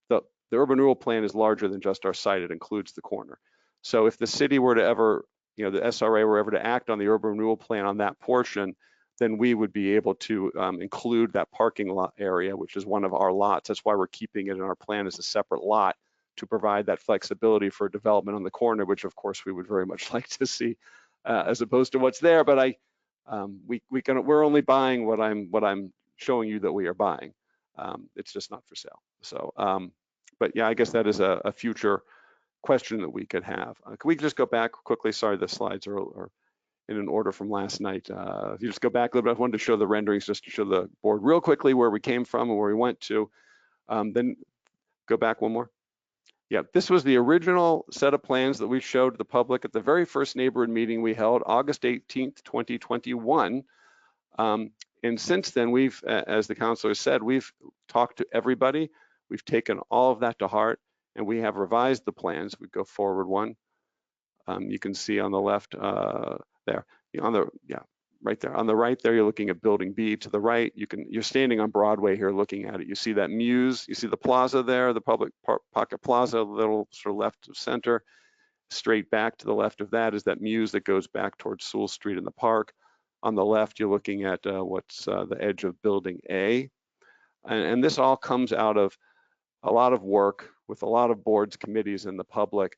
The urban renewal plan is larger than just our site. It includes the corner. So if the city were to ever, the SRA were ever to act on the urban renewal plan on that portion, then we would be able to include that parking lot area, which is one of our lots. That's why we're keeping it in our plan as a separate lot, to provide that flexibility for development on the corner, which of course we would very much like to see, as opposed to what's there. But we're only buying what I'm showing you that we are buying. It's just not for sale. So, but yeah, I guess that is a future question that we could have. Can we just go back quickly? Sorry, the slides are in an order from last night. If you just go back a little bit, I wanted to show the renderings just to show the board real quickly where we came from and where we went to. Then go back one more. Yeah, this was the original set of plans that we showed the public at the very first neighborhood meeting we held, August 18th, 2021. And since then, we've, as the counselor said, we've talked to everybody. We've taken all of that to heart, and we have revised the plans. We go forward one. You can see on the left there, right there. On the right there, you're looking at building B. To the right, you're standing on Broadway here looking at it. You see that Muse, you see the plaza there, the public pocket plaza, a little sort of left of center. Straight back to the left of that is that Muse that goes back towards Sewell Street in the park. On the left, you're looking at what's the edge of building A. And this all comes out of a lot of work with a lot of boards, committees, and the public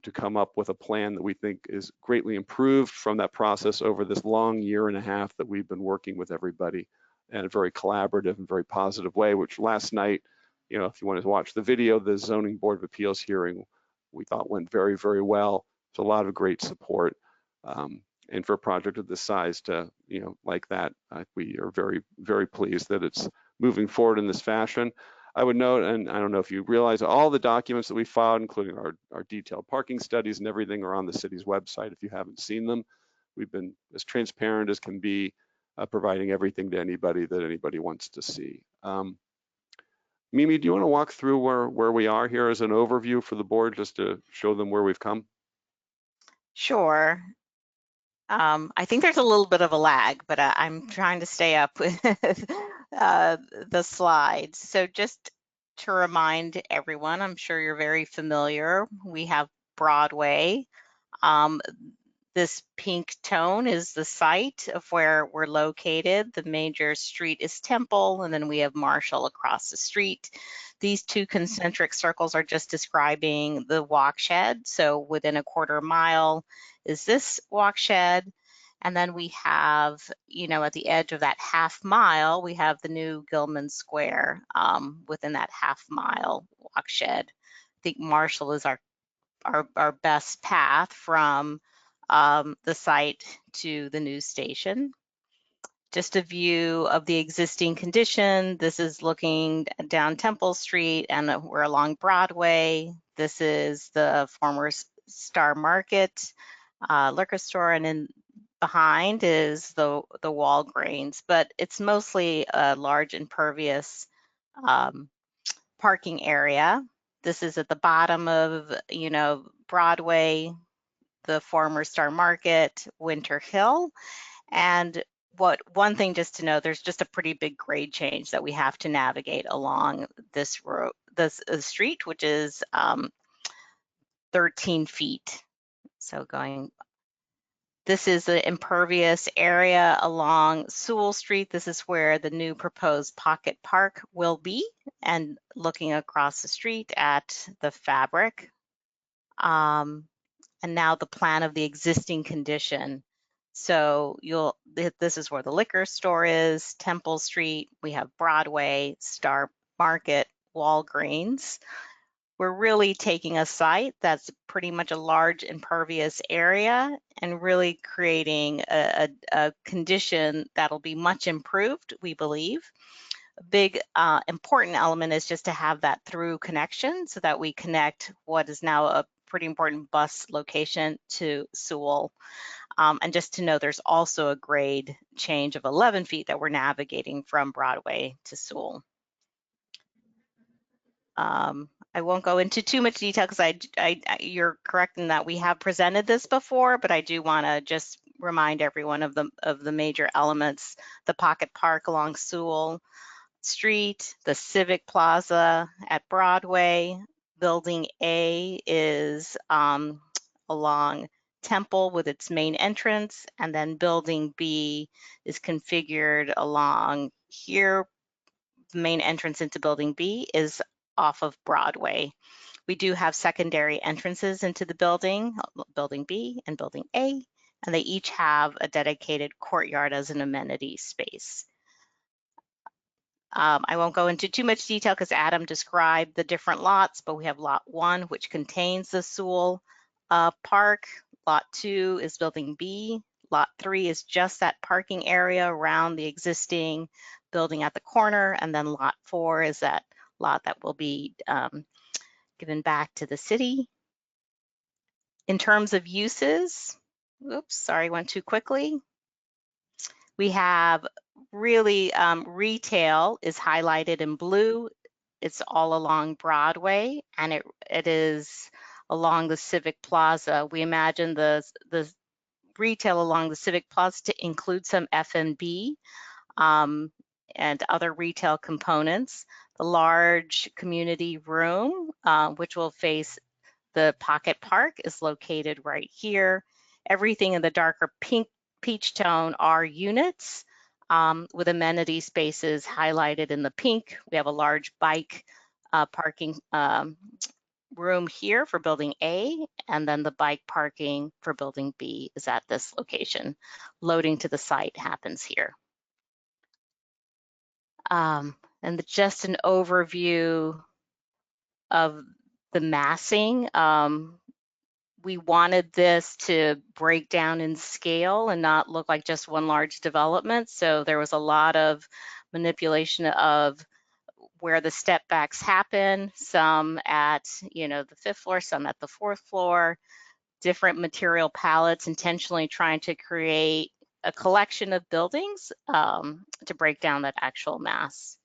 to come up with a plan that we think is greatly improved from that process over this long year and a half that we've been working with everybody in a very collaborative and very positive way, which last night, if you wanted to watch the video, the Zoning Board of Appeals hearing, we thought went very, very well. It's a lot of great support. And for a project of this size to, like that, we are very, very pleased that it's moving forward in this fashion. I would note, and I don't know if you realize, all the documents that we filed, including our detailed parking studies and everything, are on the city's website. If you haven't seen them, we've been as transparent as can be, providing everything to anybody that anybody wants to see. Mimi, do you want to walk through where we are here as an overview for the board, just to show them where we've come? Sure. I think there's a little bit of a lag, but I'm trying to stay up with the slides. So just to remind everyone, I'm sure you're very familiar, we have Broadway. This pink tone is the site of where we're located. The major street is Temple, and then we have Marshall across the street. These two concentric circles are just describing the walk shed. So within a quarter mile is this walk shed. And then we have, at the edge of that half mile, we have the new Gilman Square within that half mile walk shed think Marshall is our best path from the site to the news station. Just a view of the existing condition. This is looking down Temple Street, and we're along Broadway. This is the former Star Market liquor store, and in behind is the Walgreens, but it's mostly a large impervious parking area. This is at the bottom of, Broadway, the former Star Market, Winter Hill. And one thing just to know, there's just a pretty big grade change that we have to navigate along this road, this street, which is 13 feet. So this is the impervious area along Sewell Street. This is where the new proposed pocket park will be, and looking across the street at the Fabric. And now the plan of the existing condition. So this is where the liquor store is, Temple Street, we have Broadway, Star Market, Walgreens. We're really taking a site that's pretty much a large impervious area and really creating a condition that'll be much improved, we believe. A big important element is just to have that through connection so that we connect what is now a pretty important bus location to Sewell. And just to know, there's also a grade change of 11 feet that we're navigating from Broadway to Sewell. I won't go into too much detail because you're correct in that we have presented this before, but I do want to just remind everyone of the major elements: the pocket park along Sewell Street, the Civic Plaza at Broadway. Building A is along Temple with its main entrance, and then Building B is configured along here. The main entrance into Building B is off of Broadway. We do have secondary entrances into the building, Building B and Building A, and they each have a dedicated courtyard as an amenity space. I won't go into too much detail because Adam described the different lots, but we have Lot 1, which contains the Sewell Park. Lot 2 is Building B. Lot 3 is just that parking area around the existing building at the corner. And then Lot 4 is that lot that will be given back to the city. In terms of uses, oops, sorry, went too quickly. We have really retail is highlighted in blue. It's all along Broadway, and it is along the Civic Plaza. We imagine the retail along the Civic Plaza to include some F&B and other retail components. The large community room, which will face the pocket park, is located right here. Everything in the darker pink peach tone are units with amenity spaces highlighted in the pink. We have a large bike parking room here for Building A, and then the bike parking for Building B is at this location. Loading to the site happens here. And just an overview of the massing. We wanted this to break down in scale and not look like just one large development. So there was a lot of manipulation of where the step backs happen, some at the 5th floor, some at the 4th floor, different material palettes, intentionally trying to create a collection of buildings to break down that actual mass.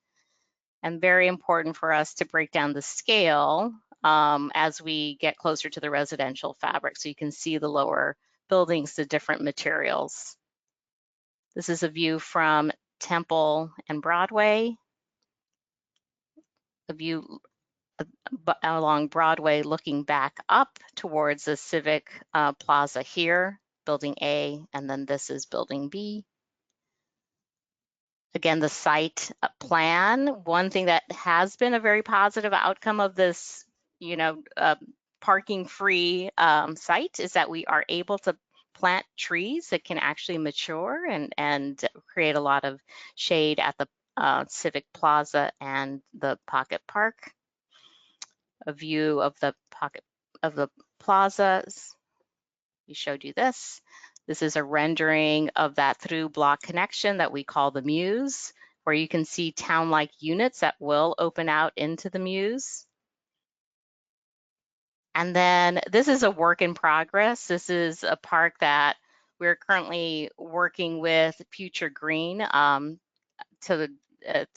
And very important for us to break down the scale as we get closer to the residential fabric. So you can see the lower buildings, the different materials. This is a view from Temple and Broadway. A view along Broadway looking back up towards the Civic Plaza here, Building A, and then this is Building B. Again, the site plan. One thing that has been a very positive outcome of this, parking-free site is that we are able to plant trees that can actually mature and create a lot of shade at the Civic Plaza and the Pocket Park. a view of the pocket of the plazas. We showed you this. This is a rendering of that through block connection that we call the Muse, where you can see town-like units that will open out into the Muse. And then this is a work in progress. This is a park that we're currently working with Future Green to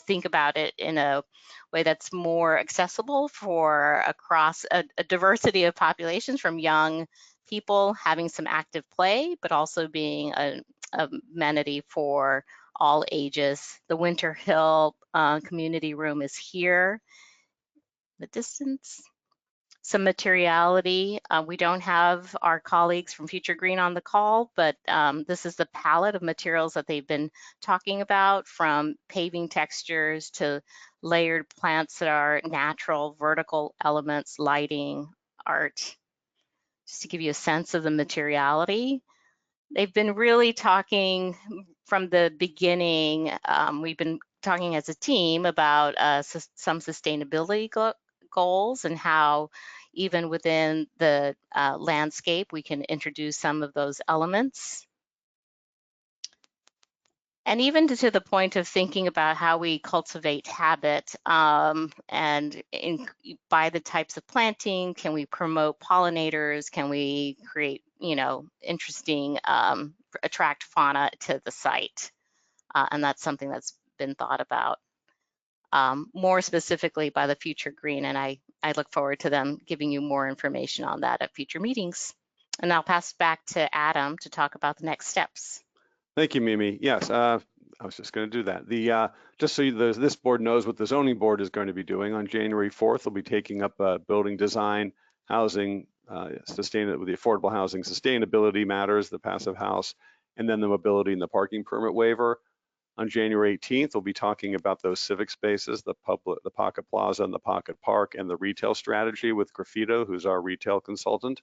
think about it in a way that's more accessible for across a diversity of populations, from young people having some active play, but also being a amenity for all ages. The Winter Hill community room is here. The distance. Some materiality. We don't have our colleagues from Future Green on the call, but this is the palette of materials that they've been talking about, from paving textures to layered plants that are natural, vertical elements, lighting, art. Just to give you a sense of the materiality. They've been really talking from the beginning. We've been talking as a team about some sustainability goals and how even within the landscape, we can introduce some of those elements. And even to the point of thinking about how we cultivate habit and by the types of planting, can we promote pollinators? Can we create, interesting, attract fauna to the site? And that's something that's been thought about more specifically by the Future Green. And I look forward to them giving you more information on that at future meetings. And I'll pass back to Adam to talk about the next steps. Thank you, Mimi. Yes, I was just going to do that. Just so this board knows what the zoning board is going to be doing, on January 4th, we'll be taking up building design, housing, with the affordable housing, sustainability matters, the passive house, and then the mobility and the parking permit waiver. On January 18th, we'll be talking about those civic spaces, the Pocket Plaza and the Pocket Park, and the retail strategy with Graffito, who's our retail consultant.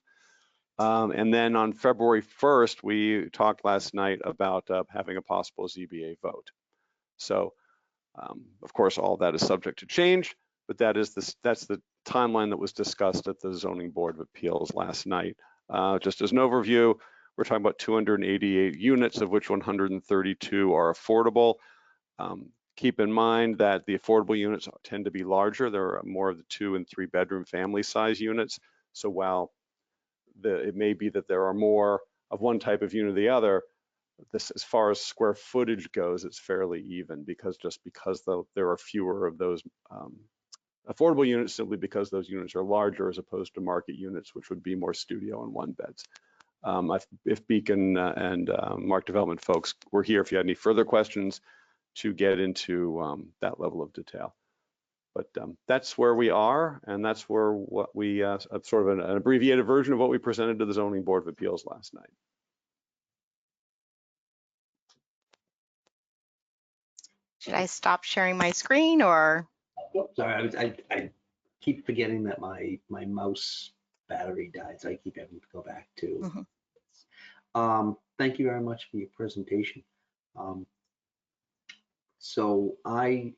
And then on February 1st, we talked last night about having a possible ZBA vote. So, of course, all that is subject to change, but that's the timeline that was discussed at the Zoning Board of Appeals last night. Just as an overview, we're talking about 288 units, of which 132 are affordable. Keep in mind that the affordable units tend to be larger. There are more of the 2 and 3 bedroom family size units. So while it may be that there are more of one type of unit or the other, as far as square footage goes, it's fairly even, because there are fewer of those affordable units, simply because those units are larger as opposed to market units, which would be more studio and 1-beds. If Beacon and Mark Development folks were here, if you had any further questions, to get into that level of detail. But that's where we are, and that's where what we sort of an abbreviated version of what we presented to the Zoning Board of Appeals last night. Should I stop sharing my screen, or? Oh, sorry, I keep forgetting that my mouse battery died, so I keep having to go back to. Thank you very much for your presentation. So I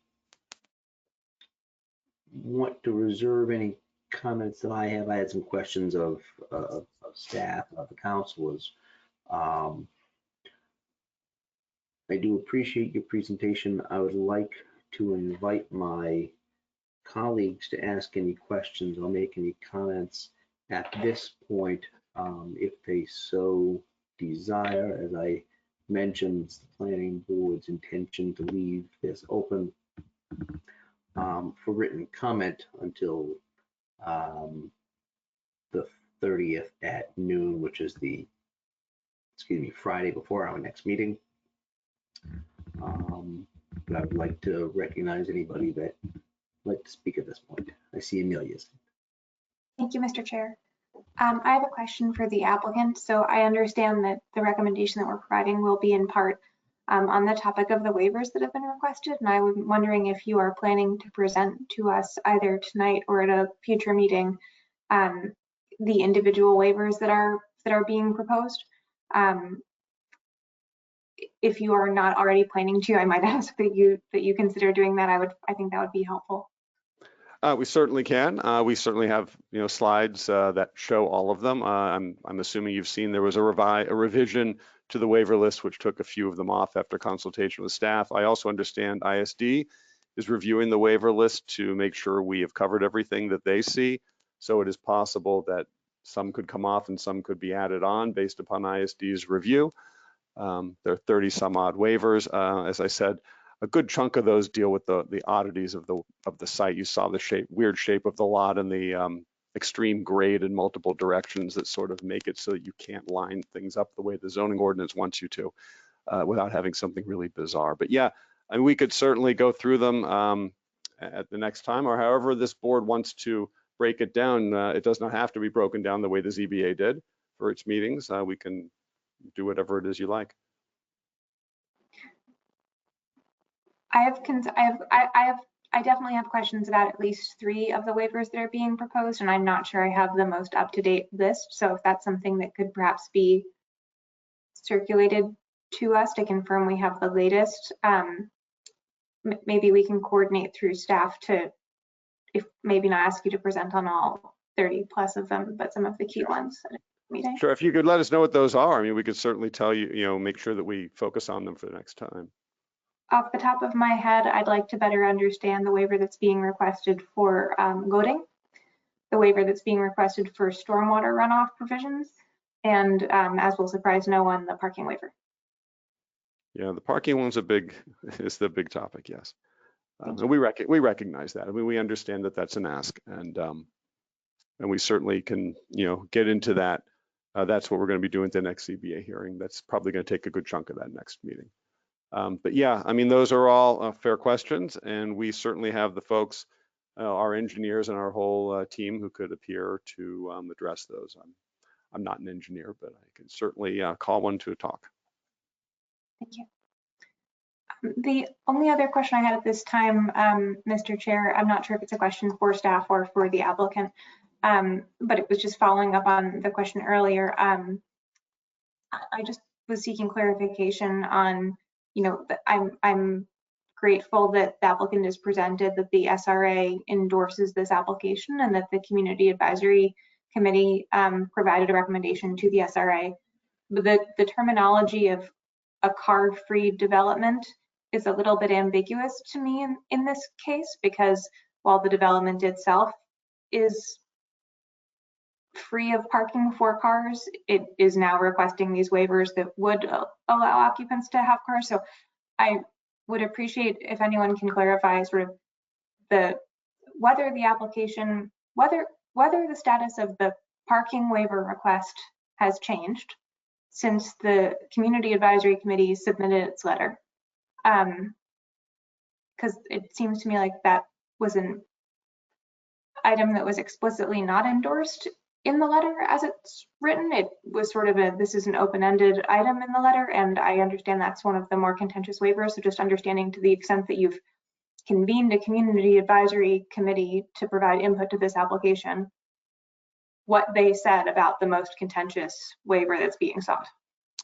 want to reserve any comments that I have. I had some questions of staff, of the councilors. I do appreciate your presentation. I would like to invite my colleagues to ask any questions or make any comments at this point, if they so desire. As I mentioned, it's the planning board's intention to leave this open for written comment until the 30th at noon, which is the, Friday before our next meeting. But I would like to recognize anybody that would like to speak at this point. I see Amelia's. Thank you, Mr. Chair. I have a question for the applicant. So I understand that the recommendation that we're providing will be in part on the topic of the waivers that have been requested. And I was wondering if you are planning to present to us either tonight or at a future meeting the individual waivers that are being proposed. If you are not already planning to, I might ask that you consider doing that. I think that would be helpful. We certainly can. We certainly have, slides that show all of them. I'm assuming you've seen there was a revision to the waiver list, which took a few of them off after consultation with staff. I also understand ISD is reviewing the waiver list to make sure we have covered everything that they see. So it is possible that some could come off and some could be added on based upon ISD's review. There are 30 some odd waivers. As I said, a good chunk of those deal with the oddities of the site. You saw the weird shape of the lot and the extreme grade in multiple directions that sort of make it so that you can't line things up the way the zoning ordinance wants you to without having something really bizarre. But yeah, I mean, we could certainly go through them at the next time, or however this board wants to break it down. It does not have to be broken down the way the ZBA did for its meetings. We can do whatever it is you like. I definitely have questions about at least 3 of the waivers that are being proposed, and I'm not sure I have the most up-to-date list. So if that's something that could perhaps be circulated to us to confirm we have the latest, maybe we can coordinate through staff to, if maybe not ask you to present on all 30 plus of them, but some of the key ones at a meeting. Sure, if you could let us know what those are, I mean, we could certainly tell you, make sure that we focus on them for the next time. Off the top of my head, I'd like to better understand the waiver that's being requested for loading, the waiver that's being requested for stormwater runoff provisions, and as will surprise no one, the parking waiver. Yeah, the parking one's is the big topic, yes. And we recognize that. I mean, we understand that that's an ask, and we certainly can, get into that. That's what we're going to be doing at the next CBA hearing. That's probably going to take a good chunk of that next meeting. But yeah, I mean, those are all fair questions, and we certainly have the folks, our engineers and our whole team who could appear to address those. I'm not an engineer, but I can certainly call one to talk. Thank you. The only other question I had at this time, Mr. Chair, I'm not sure if it's a question for staff or for the applicant, but it was just following up on the question earlier. I just was seeking clarification on, I'm grateful that the applicant is presented that the SRA endorses this application and that the Community Advisory Committee provided a recommendation to the SRA. But the terminology of a car-free development is a little bit ambiguous to me in this case, because while the development itself is free of parking for cars, it is now requesting these waivers that would allow occupants to have cars. So I would appreciate if anyone can clarify sort of whether the status of the parking waiver request has changed since the Community Advisory Committee submitted its letter. Because it seems to me like that was an item that was explicitly not endorsed in the letter as it's written. It was sort of this is an open-ended item in the letter, and I understand that's one of the more contentious waivers. So just understanding to the extent that you've convened a Community Advisory Committee to provide input to this application, what they said about the most contentious waiver that's being sought.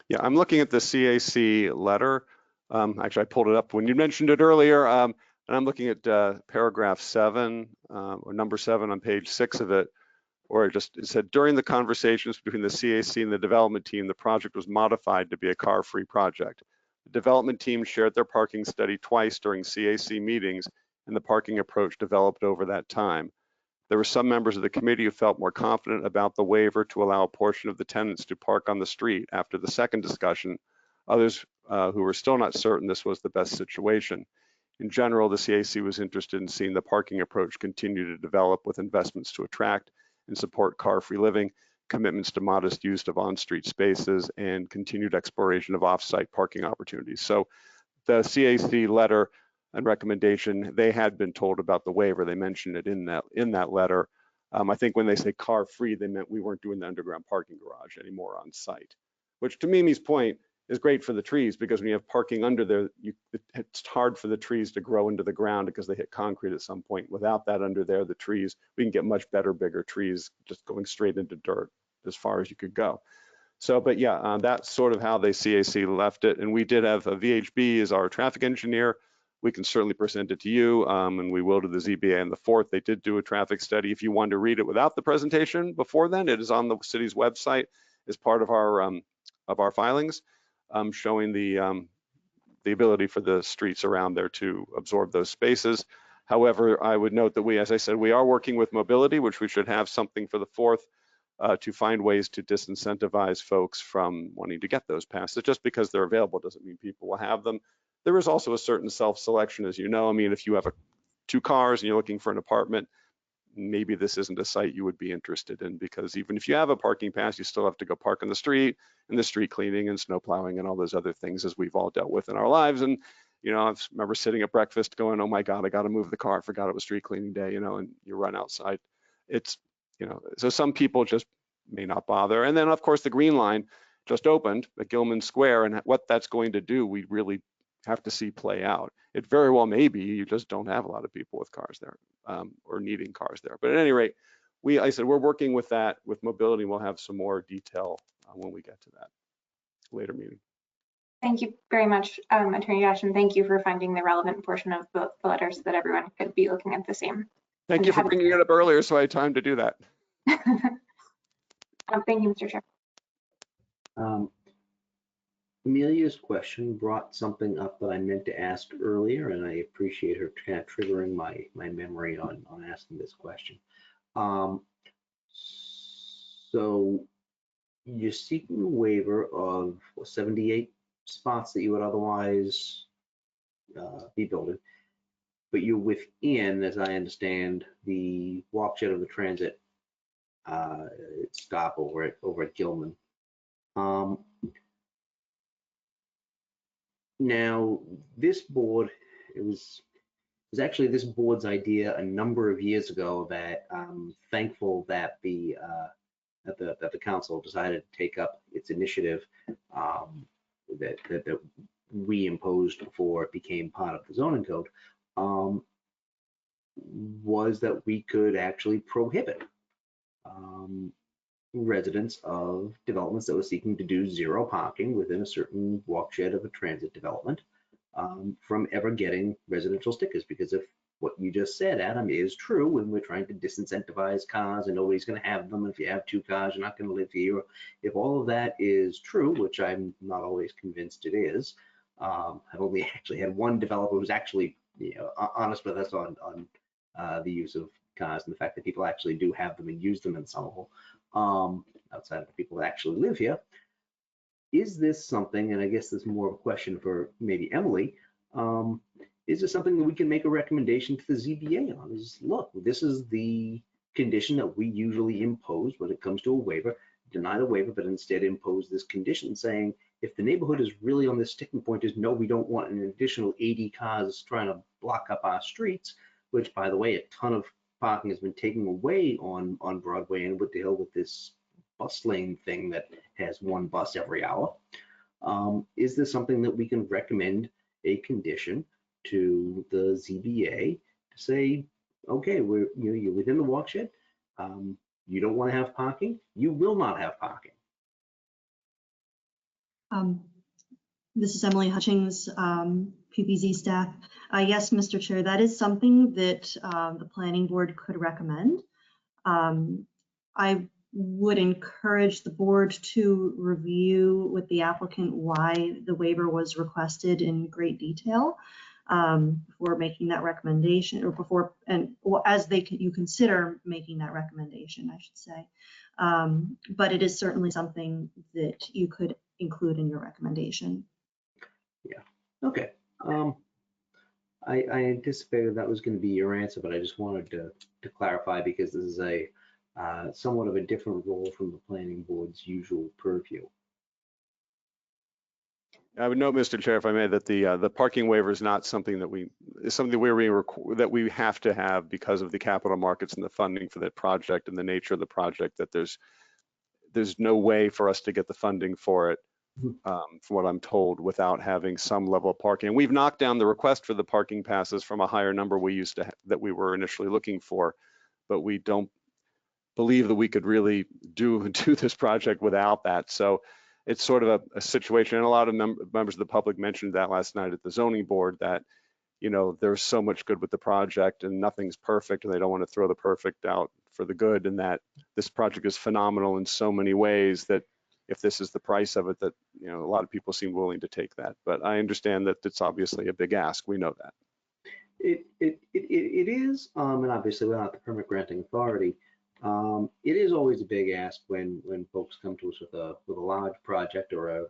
Yeah, I'm looking at the CAC letter. Actually, I pulled it up when you mentioned it earlier, and I'm looking at paragraph 7 or number 7 on page 6 of it, where it said, during the conversations between the CAC and the development team, the project was modified to be a car-free project. The development team shared their parking study twice during CAC meetings, and the parking approach developed over that time. There were some members of the committee who felt more confident about the waiver to allow a portion of the tenants to park on the street after the second discussion. Others who were still not certain this was the best situation. In general, the CAC was interested in seeing the parking approach continue to develop with investments to attract and support car-free living, commitments to modest use of on-street spaces, and continued exploration of off-site parking opportunities. So the CAC letter and recommendation, they had been told about the waiver. They mentioned it in that letter. I think when they say car-free, they meant we weren't doing the underground parking garage anymore on site, which to Mimi's point is great for the trees, because when you have parking under there, it's hard for the trees to grow into the ground because they hit concrete at some point. Without that under there, the trees, we can get much better, bigger trees just going straight into dirt as far as you could go. So, but yeah, that's sort of how the CAC left it. And we did have a VHB as our traffic engineer we can certainly present it to you, and we will to the ZBA on the 4th. They did do a traffic study. If you want to read it without the presentation before then, it is on the city's website as part of our filings, showing the ability for the streets around there to absorb those spaces. However, I would note that we, as I said, we are working with mobility, which we should have something for the 4th to find ways to disincentivize folks from wanting to get those passes. Just because they're available doesn't mean people will have them. There is also a certain self-selection, as you know. I mean, if you have 2 cars and you're looking for an apartment, maybe this isn't a site you would be interested in, because even if you have a parking pass, you still have to go park on the street, and the street cleaning and snow plowing and all those other things, as we've all dealt with in our lives. And, you know, I remember sitting at breakfast going, oh my God, I got to move the car. I forgot it was street cleaning day, you know, and you run outside. It's, you know, so some people just may not bother. And then of course the Green Line just opened at Gilman Square, and what that's going to do, we really have to see play out. It very well may be you just don't have a lot of people with cars there, or needing cars there. But at any rate, I said we're working with that, with mobility. We'll have some more detail when we get to that later meeting. Thank you very much, Attorney Dash, and thank you for finding the relevant portion of the letter so that everyone could be looking at the same. Thank you for bringing it up earlier so I had time to do that. Thank you, Mr. Chair. Amelia's question brought something up that I meant to ask earlier, and I appreciate her kind of triggering my memory on asking this question. So you're seeking a waiver of 78 spots that you would otherwise be building, but you're within, as I understand, the walk shed of the transit stop over at Gilman. Now, this board, it was actually this board's idea a number of years ago that I'm thankful that the council decided to take up its initiative that we imposed before it became part of the zoning code, was that we could actually prohibit residents of developments that were seeking to do 0 parking within a certain walk shed of a transit development from ever getting residential stickers. Because if what you just said, Adam, is true, when we're trying to disincentivize cars and nobody's going to have them, if you have 2 cars, you're not going to live here. If all of that is true, which I'm not always convinced it is, I've only actually had one developer who's actually, you know, honest with us on the use of cars and the fact that people actually do have them and use them in Somerville, outside of the people that actually live here. Is this something, and I guess this is more of a question for maybe Emily, is this something that we can make a recommendation to the ZBA on? Is, look, this is the condition that we usually impose when it comes to a waiver, deny the waiver, but instead impose this condition saying, if the neighborhood is really on this sticking point, is no, we don't want an additional 80 cars trying to block up our streets, which, by the way, a ton of parking has been taken away on Broadway and Wood Hill with this bus lane thing that has 1 bus every hour. Is this something that we can recommend a condition to the ZBA to say, okay, you're within the walk shed, you don't want to have parking, you will not have parking? This is Emily Hutchings, PPZ staff. Yes, Mr. Chair, that is something that the planning board could recommend. I would encourage the board to review with the applicant why the waiver was requested in great detail before making that recommendation, or before, and as you consider making that recommendation, I should say. But it is certainly something that you could include in your recommendation. Yeah, okay. I anticipated that was going to be your answer, but I just wanted to clarify, because this is a somewhat of a different role from the planning board's usual purview. I would note, Mr. Chair, if I may, that the parking waiver is not something that we have to have because of the capital markets and the funding for that project and the nature of the project. That there's no way for us to get the funding for it, from what I'm told, without having some level of parking. And we've knocked down the request for the parking passes from a higher number we used to that we were initially looking for, but we don't believe that we could really do this project without that. So it's sort of a situation, and a lot of members of the public mentioned that last night at the zoning board, that you know, there's so much good with the project and nothing's perfect, and they don't want to throw the perfect out for the good, and that this project is phenomenal in so many ways that if this is the price of it, that, you know, a lot of people seem willing to take that. But I understand that it's obviously a big ask. We know that. It is, and obviously we're not the permit granting authority. It is always a big ask when folks come to us with a large project or a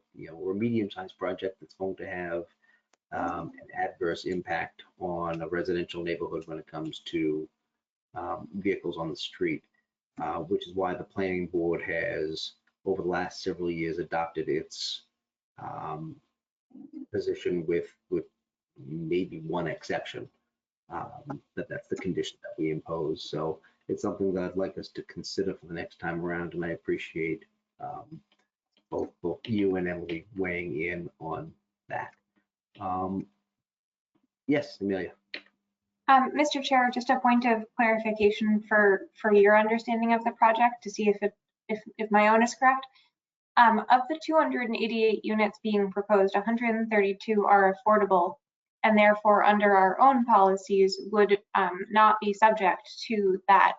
medium-sized project that's going to have an adverse impact on a residential neighborhood when it comes to vehicles on the street, which is why the planning board has, over the last several years, adopted its position with maybe one exception, that's the condition that we impose. So it's something that I'd like us to consider for the next time around, and I appreciate both you and Emily weighing in on that. Yes, Amelia. Mr. Chair, just a point of clarification for your understanding of the project to see if my own is correct. Of the 288 units being proposed, 132 are affordable, and therefore under our own policies would not be subject to that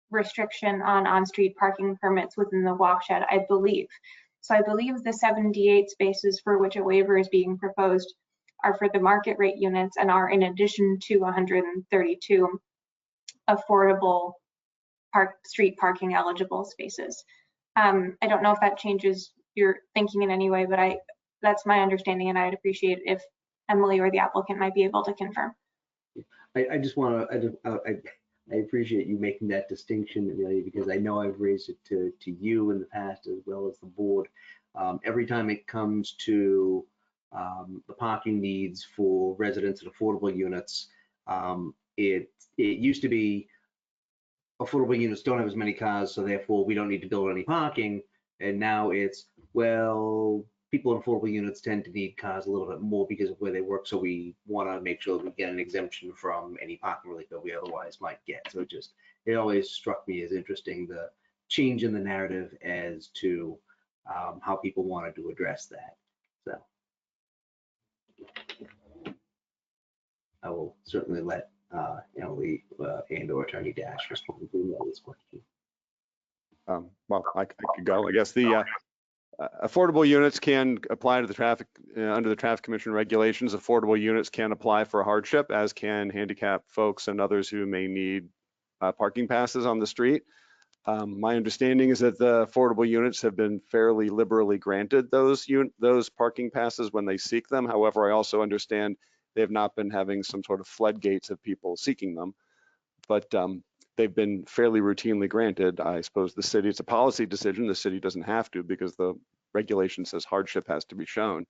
restriction on on-street parking permits within the walkshed, I believe. So I believe the 78 spaces for which a waiver is being proposed are for the market rate units and are in addition to 132 affordable street parking eligible spaces. I don't know if that changes your thinking in any way, but that's my understanding, and I'd appreciate if Emily or the applicant might be able to confirm. I just want to, I appreciate you making that distinction, Amelia, because I know I've raised it to you in the past as well as the board. Every time it comes to the parking needs for residents and affordable units, it used to be affordable units don't have as many cars, so therefore we don't need to build any parking. And now it's, well, people in affordable units tend to need cars a little bit more because of where they work, so we want to make sure that we get an exemption from any parking relief that we otherwise might get. So it always struck me as interesting, the change in the narrative as to how people wanted to address that. So I will certainly let Emily and or Attorney Dash respond to this question. Well, I could go. I guess the affordable units can apply to the traffic under the Traffic Commission regulations. Affordable units can apply for a hardship, as can handicapped folks and others who may need parking passes on the street. My understanding is that the affordable units have been fairly liberally granted those parking passes when they seek them. However, I also understand they have not been having some sort of floodgates of people seeking them, but they've been fairly routinely granted. I suppose the city, it's a policy decision. The city doesn't have to because the regulation says hardship has to be shown.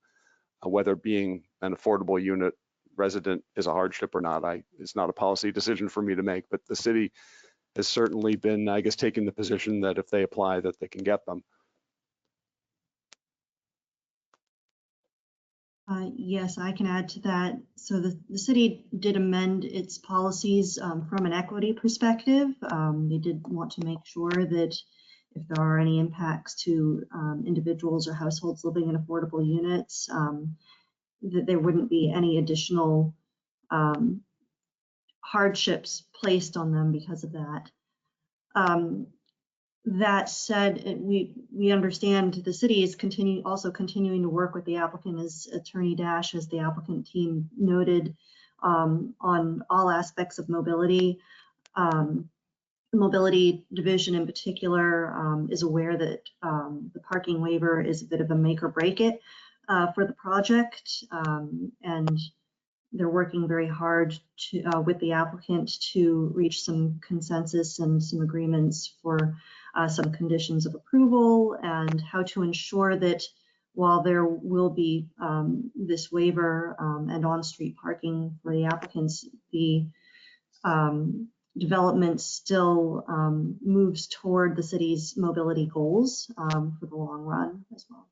Whether being an affordable unit resident is a hardship or not, it's not a policy decision for me to make, but the city has certainly been, I guess, taking the position that if they apply, that they can get them. Yes, I can add to that. So the city did amend its policies from an equity perspective. They did want to make sure that if there are any impacts to individuals or households living in affordable units, that there wouldn't be any additional hardships placed on them because of that. That said, we understand the city is also continuing to work with the applicant, as Attorney Dash, as the applicant team noted, on all aspects of mobility. The mobility division in particular is aware that the parking waiver is a bit of a make or break it for the project, and they're working very hard with the applicant to reach some consensus and some agreements for some conditions of approval and how to ensure that while there will be this waiver and on-street parking for the applicants, the development still moves toward the city's mobility goals for the long run as well.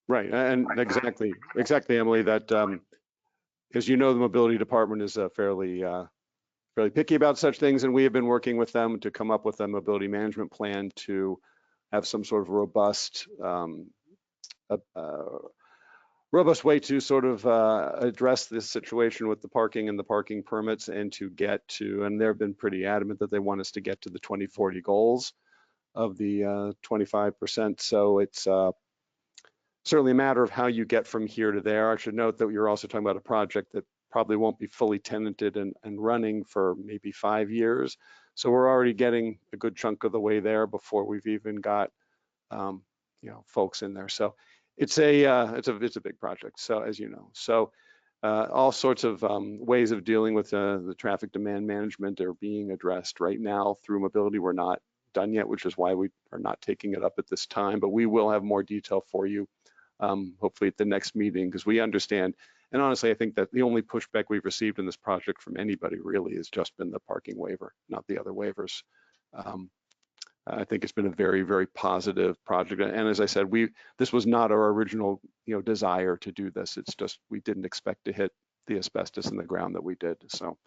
Right, and exactly, Emily, that as you know, the mobility department is fairly picky about such things, and we have been working with them to come up with a mobility management plan to have some sort of robust robust way to sort of address this situation with the parking and the parking permits, and to get to, and they've been pretty adamant that they want us to get to the 2040 goals of the 25%. So it's certainly a matter of how you get from here to there. I should note that you're also talking about a project that probably won't be fully tenanted and running for maybe 5 years. So we're already getting a good chunk of the way there before we've even got folks in there. So it's a big project. So as you know, so all sorts of ways of dealing with the traffic demand management are being addressed right now through mobility. We're not done yet, which is why we are not taking it up at this time, but we will have more detail for you hopefully at the next meeting, because we understand. And honestly, I think that the only pushback we've received in this project from anybody really has just been the parking waiver, not the other waivers. I think it's been a very, very positive project. And as I said, this was not our original desire to do this. It's just we didn't expect to hit the asbestos in the ground that we did. So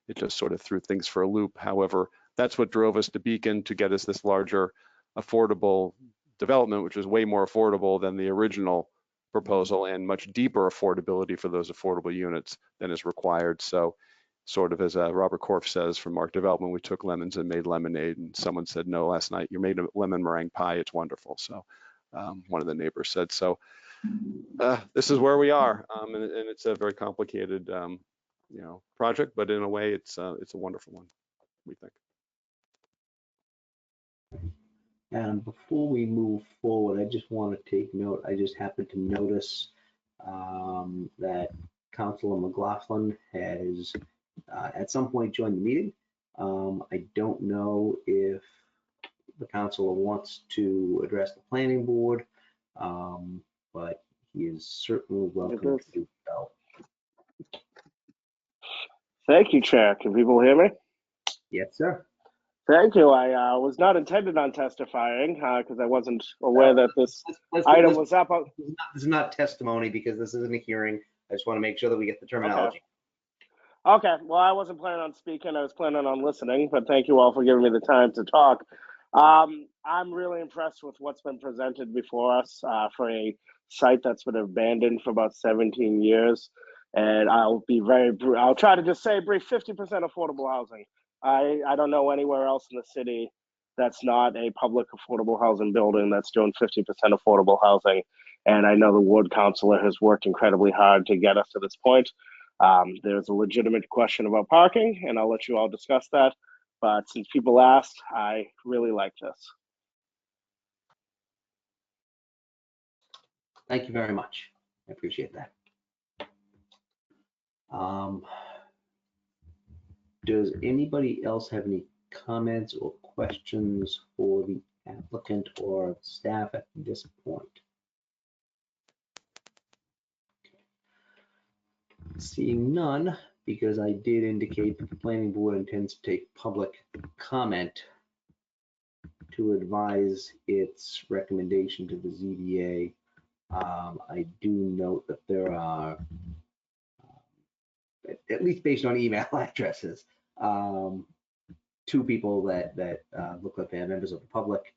it just sort of threw things for a loop. However, that's what drove us to Beacon, to get us this larger affordable development, which is way more affordable than the original proposal, and much deeper affordability for those affordable units than is required. So sort of as Robert Korf says from Mark Development, we took lemons and made lemonade, and someone said, no, last night you made a lemon meringue pie, it's wonderful. So one of the neighbors said, so this is where we are. And it's a very complicated project, but in a way it's a wonderful one, we think. And before we move forward, I just want to take note, I just happened to notice that Councilor McLaughlin has at some point joined the meeting. I don't know if the councilor wants to address the planning board, but he is certainly welcome to do so. Thank you, Chair. Can people hear me? Yes, sir. Thank you. I was not intended on testifying because I wasn't aware that this item was up. This is not testimony because this isn't a hearing. I just want to make sure that we get the terminology. Okay. Well, I wasn't planning on speaking. I was planning on listening, but thank you all for giving me the time to talk. I'm really impressed with what's been presented before us for a site that's been abandoned for about 17 years. And I'll try to just say brief, 50% affordable housing. I don't know anywhere else in the city that's not a public affordable housing building that's doing 50% affordable housing. And I know the ward councilor has worked incredibly hard to get us to this point. There's a legitimate question about parking, and I'll let you all discuss that. But since people asked, I really like this. Thank you very much. I appreciate that. Does anybody else have any comments or questions for the applicant or staff at this point? Seeing none, because I did indicate that the planning board intends to take public comment to advise its recommendation to the ZBA. I do note that there are, at least based on email addresses, 2 people that look like they're members of the public.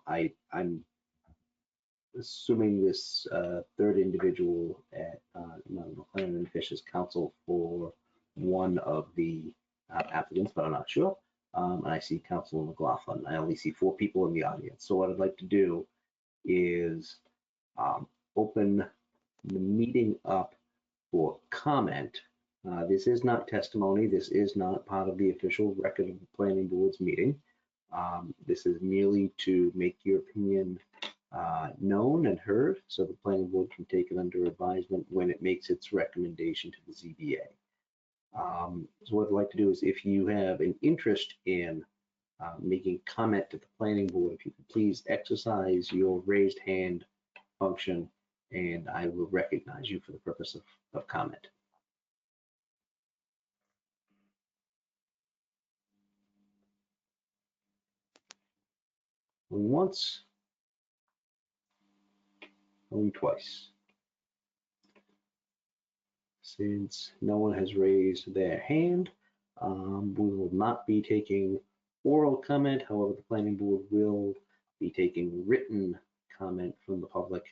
I'm assuming this 3rd individual at McLennan and Fish's counsel for one of the applicants, but I'm not sure. And I see Councilor McLaughlin. I only see 4 people in the audience. So what I'd like to do is open the meeting up for comment. This is not testimony. This is not part of the official record of the planning board's meeting. This is merely to make your opinion known and heard, so the planning board can take it under advisement when it makes its recommendation to the ZBA. So what I'd like to do is, if you have an interest in making comment to the planning board, if you could please exercise your raised hand function, and I will recognize you for the purpose of comment. Going once, going twice. Since no one has raised their hand, we will not be taking oral comment. However, the planning board will be taking written comment from the public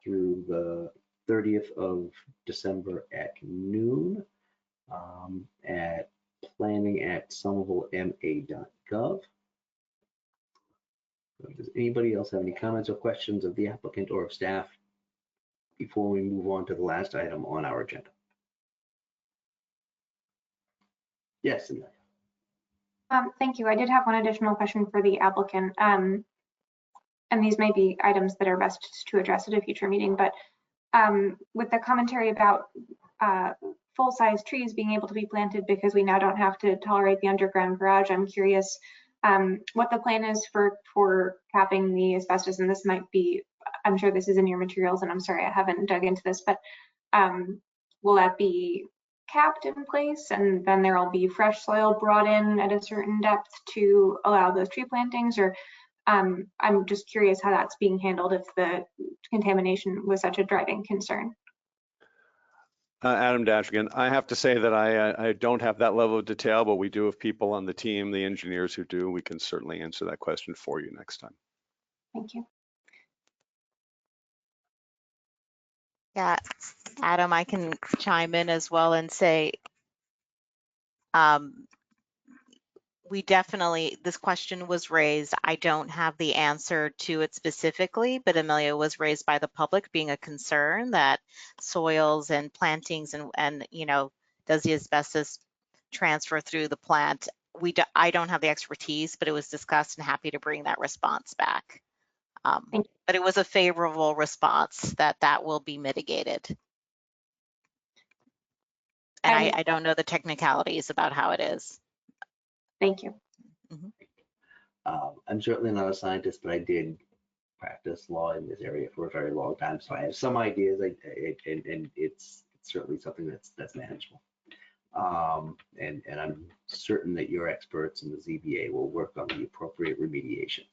through the 30th of December at noon at planning@somervillema.gov. Does anybody else have any comments or questions of the applicant or of staff before we move on to the last item on our agenda? Yes, Amelia. Thank you. I did have one additional question for the applicant. And these may be items that are best to address at a future meeting, but with the commentary about full-size trees being able to be planted because we now don't have to tolerate the underground garage, I'm curious what the plan is for capping the asbestos, and this might be, I'm sure this is in your materials, and I'm sorry I haven't dug into this, but will that be capped in place and then there will be fresh soil brought in at a certain depth to allow those tree plantings? Or I'm just curious how that's being handled if the contamination was such a driving concern. Adam Dash again. I have to say that I don't have that level of detail, but we do have people on the team, the engineers who do. We can certainly answer that question for you next time. Thank you. Yeah, Adam, I can chime in as well and say, we definitely, this question was raised. I don't have the answer to it specifically, but Amelia, was raised by the public being a concern that soils and plantings and you know, does the asbestos transfer through the plant? I don't have the expertise, but it was discussed and happy to bring that response back. But it was a favorable response that will be mitigated. And I don't know the technicalities about how it is. Thank you. I'm certainly not a scientist, but I did practice law in this area for a very long time, so I have some ideas, and it's certainly something that's manageable. And I'm certain that your experts in the ZBA will work on the appropriate remediation.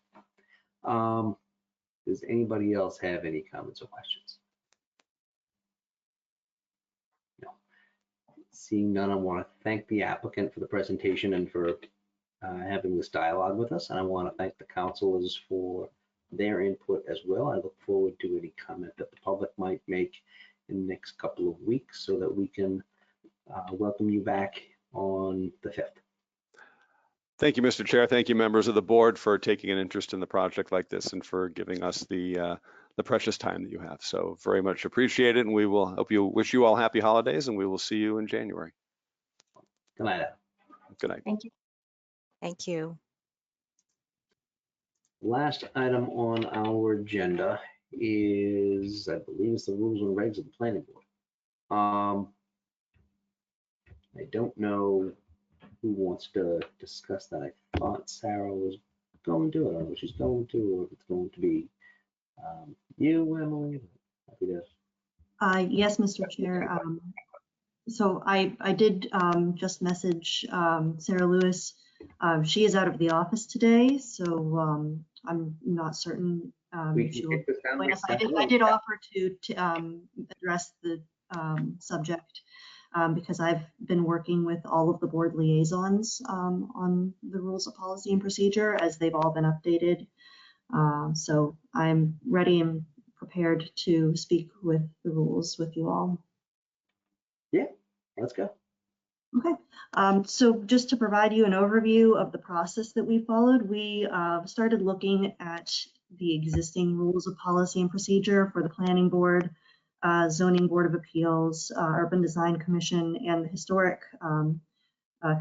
Does anybody else have any comments or questions? No. Seeing none, I want to thank the applicant for the presentation and for having this dialogue with us. And I want to thank the councilors for their input as well. I look forward to any comment that the public might make in the next couple of weeks so that we can welcome you back on the 5th. Thank you, Mr. Chair. Thank you, members of the board, for taking an interest in the project like this and for giving us the precious time that you have. So very much appreciate it, and we will wish you all happy holidays, and we will see you in January. Good night. Good night. Thank you. Thank you. Last item on our agenda is, I believe, it's the rules and regs of the planning board. I don't know who wants to discuss that. I thought Sarah was going to. I don't know if she's going to, or if it's going to be you, Emily. Happy to. Yes, Mr. Chair. So I did just message Sarah Lewis. She is out of the office today, so I'm not certain she will join us. I did offer to address the subject because I've been working with all of the board liaisons on the rules of policy and procedure as they've all been updated. So I'm ready and prepared to speak with the rules with you all. Yeah, let's go. Okay, so just to provide you an overview of the process that we followed, we started looking at the existing rules of policy and procedure for the Planning Board, Zoning Board of Appeals, Urban Design Commission, and the Historic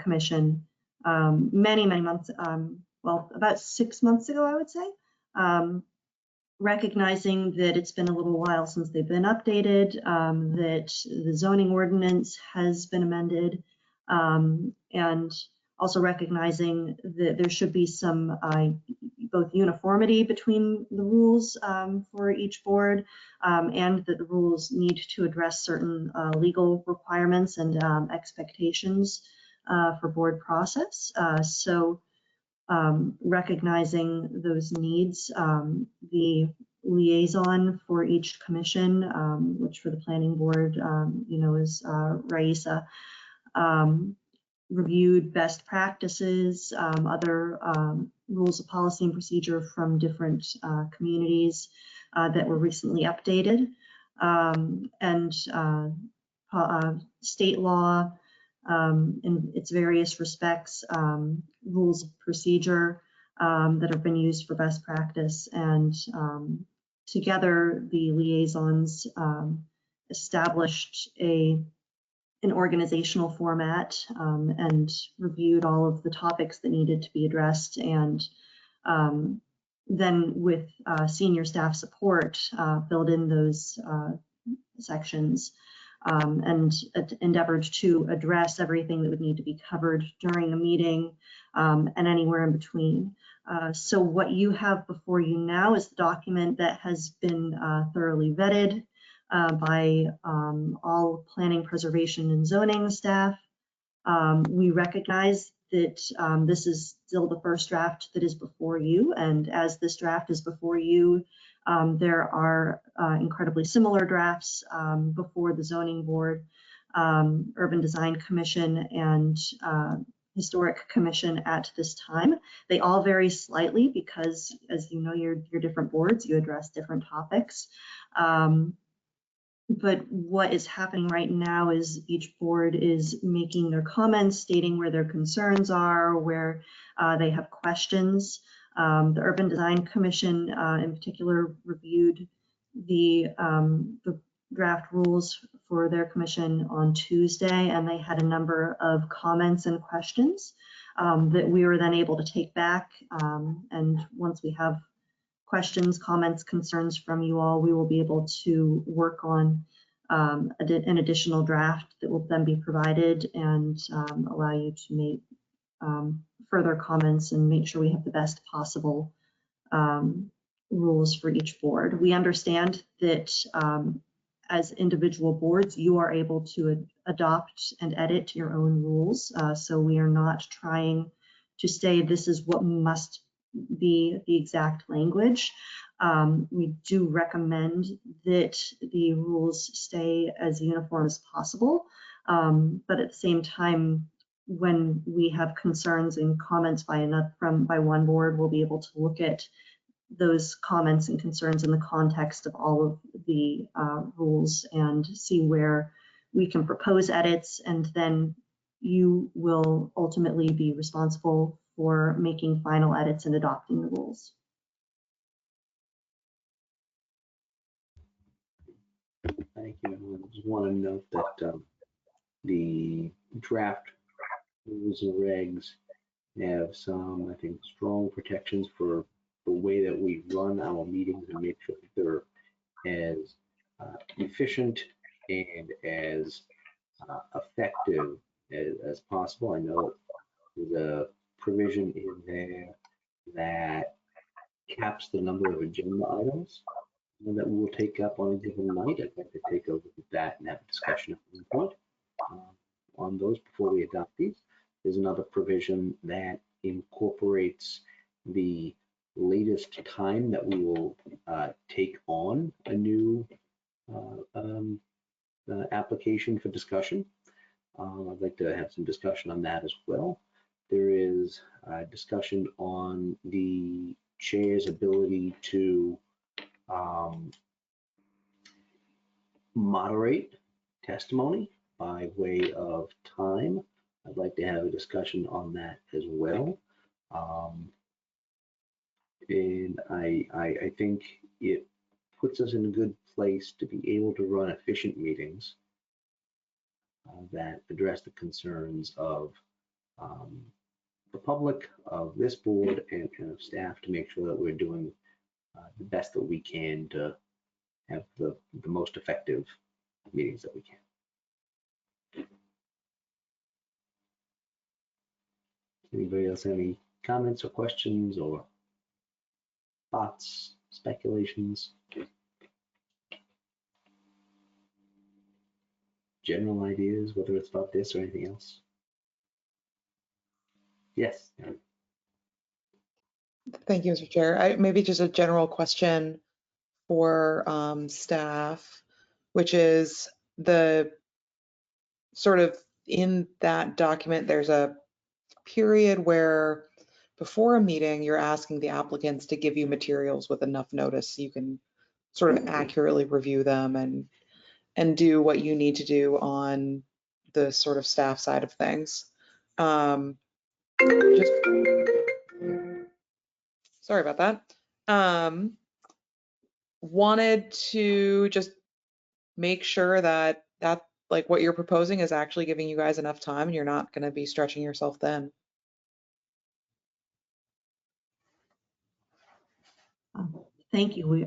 Commission many months, well, about 6 months ago, I would say. Recognizing that it's been a little while since they've been updated, that the zoning ordinance has been amended, and also recognizing that there should be some both uniformity between the rules for each board, and that the rules need to address certain legal requirements and expectations for board process. So recognizing those needs, the liaison for each commission, which for the planning board, is Raisa, reviewed best practices, other rules of policy and procedure from different communities that were recently updated. and state law in its various respects, rules of procedure that have been used for best practice. And together, the liaisons established an organizational format and reviewed all of the topics that needed to be addressed. And then with senior staff support, filled in those sections and endeavored to address everything that would need to be covered during a meeting and anywhere in between. So what you have before you now is the document that has been thoroughly vetted by all planning, preservation, and zoning staff. We recognize that this is still the first draft that is before you, and as this draft is before you, there are incredibly similar drafts before the Zoning Board, Urban Design Commission, and Historic Commission at this time. They all vary slightly because, as you know, your different boards, you address different topics. But what is happening right now is each board is making their comments, stating where their concerns are, where they have questions. The Urban Design Commission in particular reviewed the draft rules for their commission on Tuesday, and they had a number of comments and questions that we were then able to take back. And once we have questions, comments, concerns from you all, we will be able to work on an additional draft that will then be provided and allow you to make further comments and make sure we have the best possible rules for each board. We understand that as individual boards, you are able to adopt and edit your own rules. So we are not trying to say this is what must be the exact language. We do recommend that the rules stay as uniform as possible, but at the same time, when we have concerns and comments by one board, we'll be able to look at those comments and concerns in the context of all of the rules and see where we can propose edits, and then you will ultimately be responsible for making final edits and adopting the rules. Thank you. I just want to note that the draft rules and regs have some, I think, strong protections for the way that we run our meetings and make sure that they're as efficient and as effective as possible. I know there's a provision in there that caps the number of agenda items that we will take up on a given night. I'd like to take a look at that and have a discussion at one point on those before we adopt these. There's another provision that incorporates the latest time that we will take on a new application for discussion. I'd like to have some discussion on that as well. There is discussion on the chair's ability to moderate testimony by way of time. I'd like to have a discussion on that as well. And I think it puts us in a good place to be able to run efficient meetings that address the concerns of the public, of this board, and of staff to make sure that we're doing the best that we can to have the most effective meetings that we can. Anybody else have any comments or questions or thoughts, speculations, general ideas, whether it's about this or anything else? Yes. Thank you, Mr. Chair. Maybe just a general question for staff, which is the sort of in that document, there's a period where before a meeting, you're asking the applicants to give you materials with enough notice so you can sort of accurately review them and do what you need to do on the sort of staff side of things. Just sorry about that. Wanted to just make sure that like what you're proposing is actually giving you guys enough time and you're not going to be stretching yourself thin. Thank you.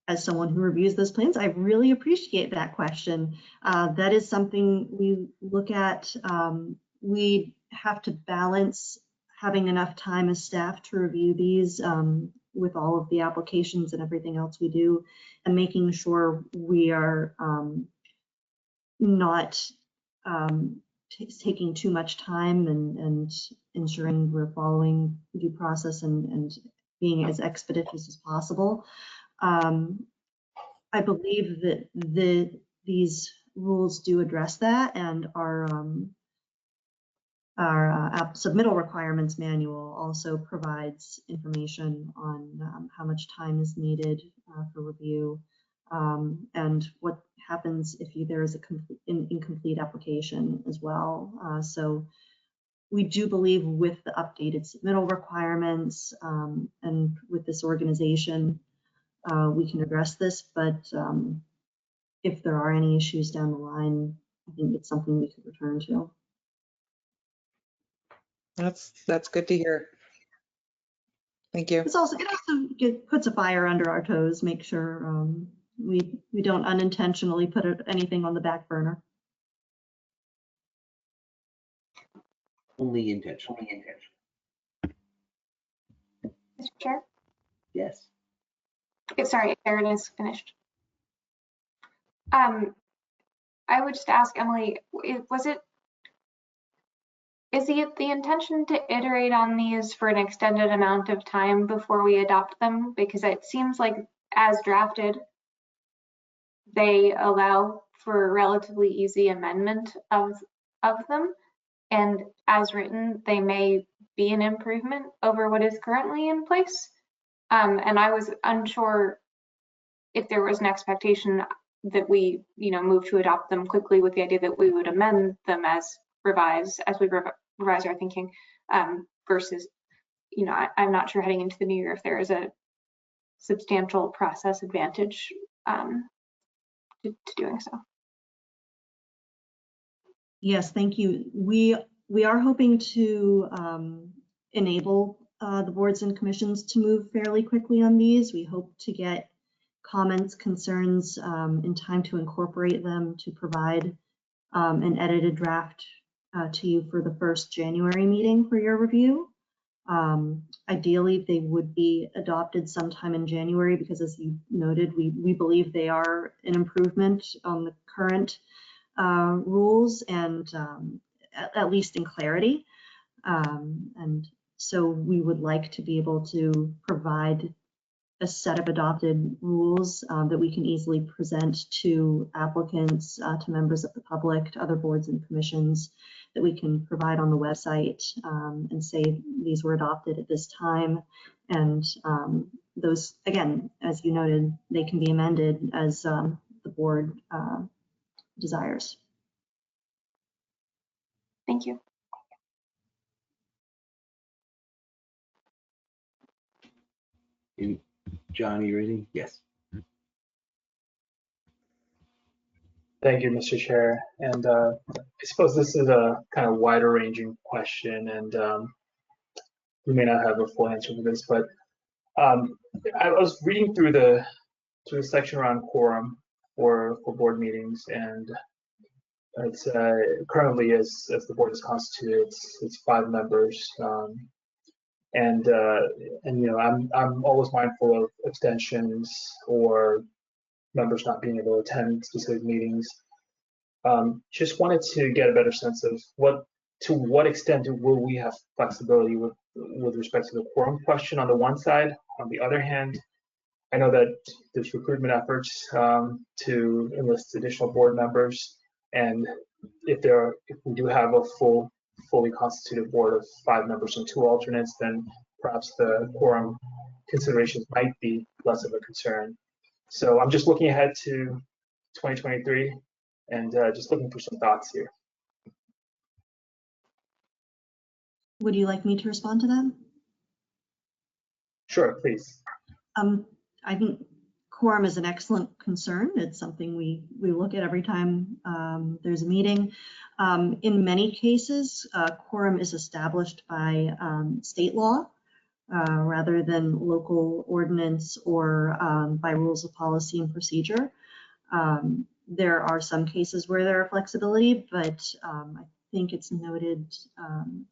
As someone who reviews those plans, I really appreciate that question. That is something we look at. We have to balance having enough time as staff to review these with all of the applications and everything else we do, and making sure we are not taking too much time and ensuring we're following due process and being as expeditious as possible. I believe that these rules do address that, and our submittal requirements manual also provides information on how much time is needed for review and what happens if there is an incomplete application as well. So we do believe with the updated submittal requirements and with this organization, we can address this, but if there are any issues down the line, I think it's something we could return to. That's good to hear. Thank you. It also puts a fire under our toes, make sure we don't unintentionally put anything on the back burner. Only intentionally. Mr. Chair? Yes. Sorry, Erin is finished. I would just ask Emily, is the intention to iterate on these for an extended amount of time before we adopt them? Because it seems like as drafted, they allow for relatively easy amendment of them. And as written, they may be an improvement over what is currently in place. And I was unsure if there was an expectation that we, move to adopt them quickly with the idea that we would amend them as revised, as we revise our thinking, versus, I'm not sure heading into the new year if there is a substantial process advantage to doing so. Yes, thank you. We are hoping to enable the boards and commissions to move fairly quickly on these. We hope to get comments, concerns in time to incorporate them to provide an edited draft to you for the first January meeting for your review. Ideally, they would be adopted sometime in January because, as you noted, we believe they are an improvement on the current rules and at least in clarity. And so we would like to be able to provide a set of adopted rules that we can easily present to applicants, to members of the public, to other boards and commissions, that we can provide on the website and say these were adopted at this time. And those, again, as you noted, they can be amended as the board desires. Thank you. John, are you ready? Yes. Thank you, Mr. Chair. And I suppose this is a kind of wider ranging question, and we may not have a full answer for this, but I was reading through the section around quorum for board meetings, and it's currently as the board is constituted, it's 5 members. And I'm always mindful of abstentions or members not being able to attend specific meetings. Just wanted to get a better sense of to what extent will we have flexibility with respect to the quorum question on the one side. On the other hand, I know that there's recruitment efforts to enlist additional board members, and if we do have a fully constituted board of 5 members and 2 alternates, then perhaps the quorum considerations might be less of a concern. So I'm just looking ahead to 2023 and just looking for some thoughts here. Would you like me to respond to that? Sure, please. I think quorum is an excellent concern. It's something we look at every time there's a meeting. In many cases, quorum is established by state law rather than local ordinance or by rules of policy and procedure. There are some cases where there are flexibility, but I think it's noted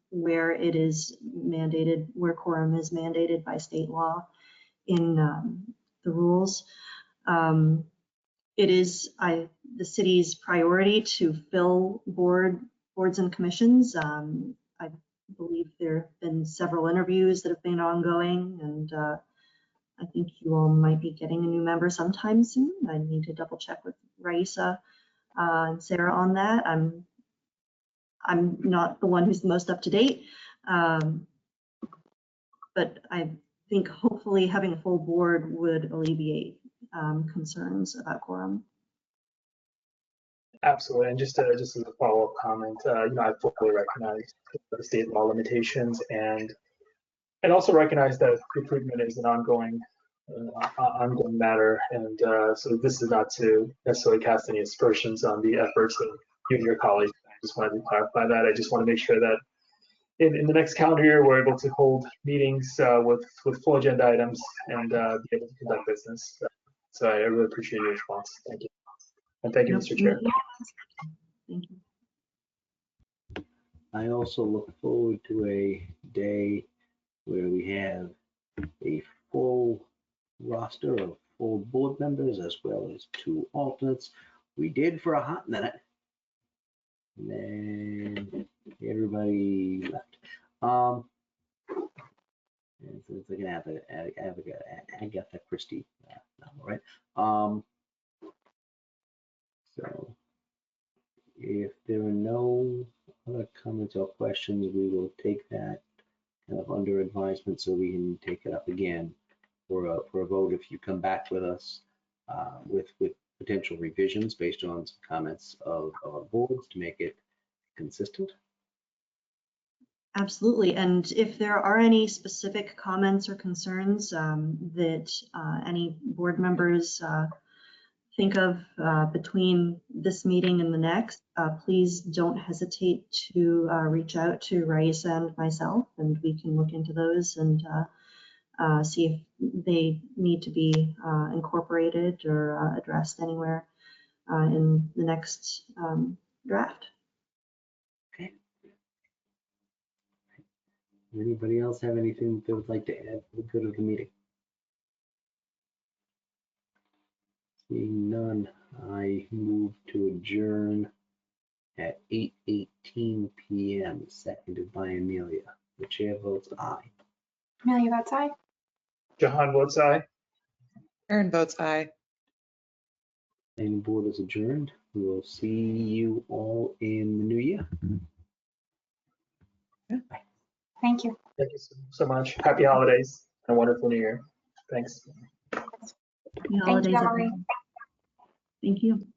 where it is mandated, where quorum is mandated by state law in the rules. It is the city's priority to fill boards and commissions. I believe there have been several interviews that have been ongoing, and I think you all might be getting a new member sometime soon. I need to double check with Raisa and Sarah on that. I'm not the one who's the most up to date, but I think hopefully having a full board would alleviate concerns about quorum. Absolutely, and just as a follow-up comment, I fully recognize the state law limitations and also recognize that recruitment is an ongoing matter, and so this is not to necessarily cast any aspersions on the efforts of you and your colleagues. I just wanted to clarify that. I just want to make sure that in the next calendar year, we're able to hold meetings with full agenda items and be able to conduct business. So I really appreciate your response. Thank you. And thank you, Mr. Chair. Thank you. I also look forward to a day where we have a full roster of full board members as well as 2 alternates. We did for a hot minute, and then everybody left. It's like an Agatha Christie novel, right? So if there are no other comments or questions, we will take that kind of under advisement so we can take it up again for a vote if you come back with us with potential revisions based on some comments of our boards to make it consistent. Absolutely. And if there are any specific comments or concerns that any board members think of between this meeting and the next, please don't hesitate to reach out to Raisa and myself, and we can look into those and see if they need to be incorporated or addressed anywhere in the next draft. Okay. Anybody else have anything they would like to add for the good of the meeting? Seeing none, I move to adjourn at 8:18 p.m., seconded by Amelia. The chair votes aye. Amelia votes aye. Jahan votes aye. Aaron votes aye. Planning board is adjourned. We will see you all in the new year. Thank you. Thank you so much. Happy holidays and a wonderful new year. Thanks. Happy Thank holidays, you, Emily. everyone. Thank you.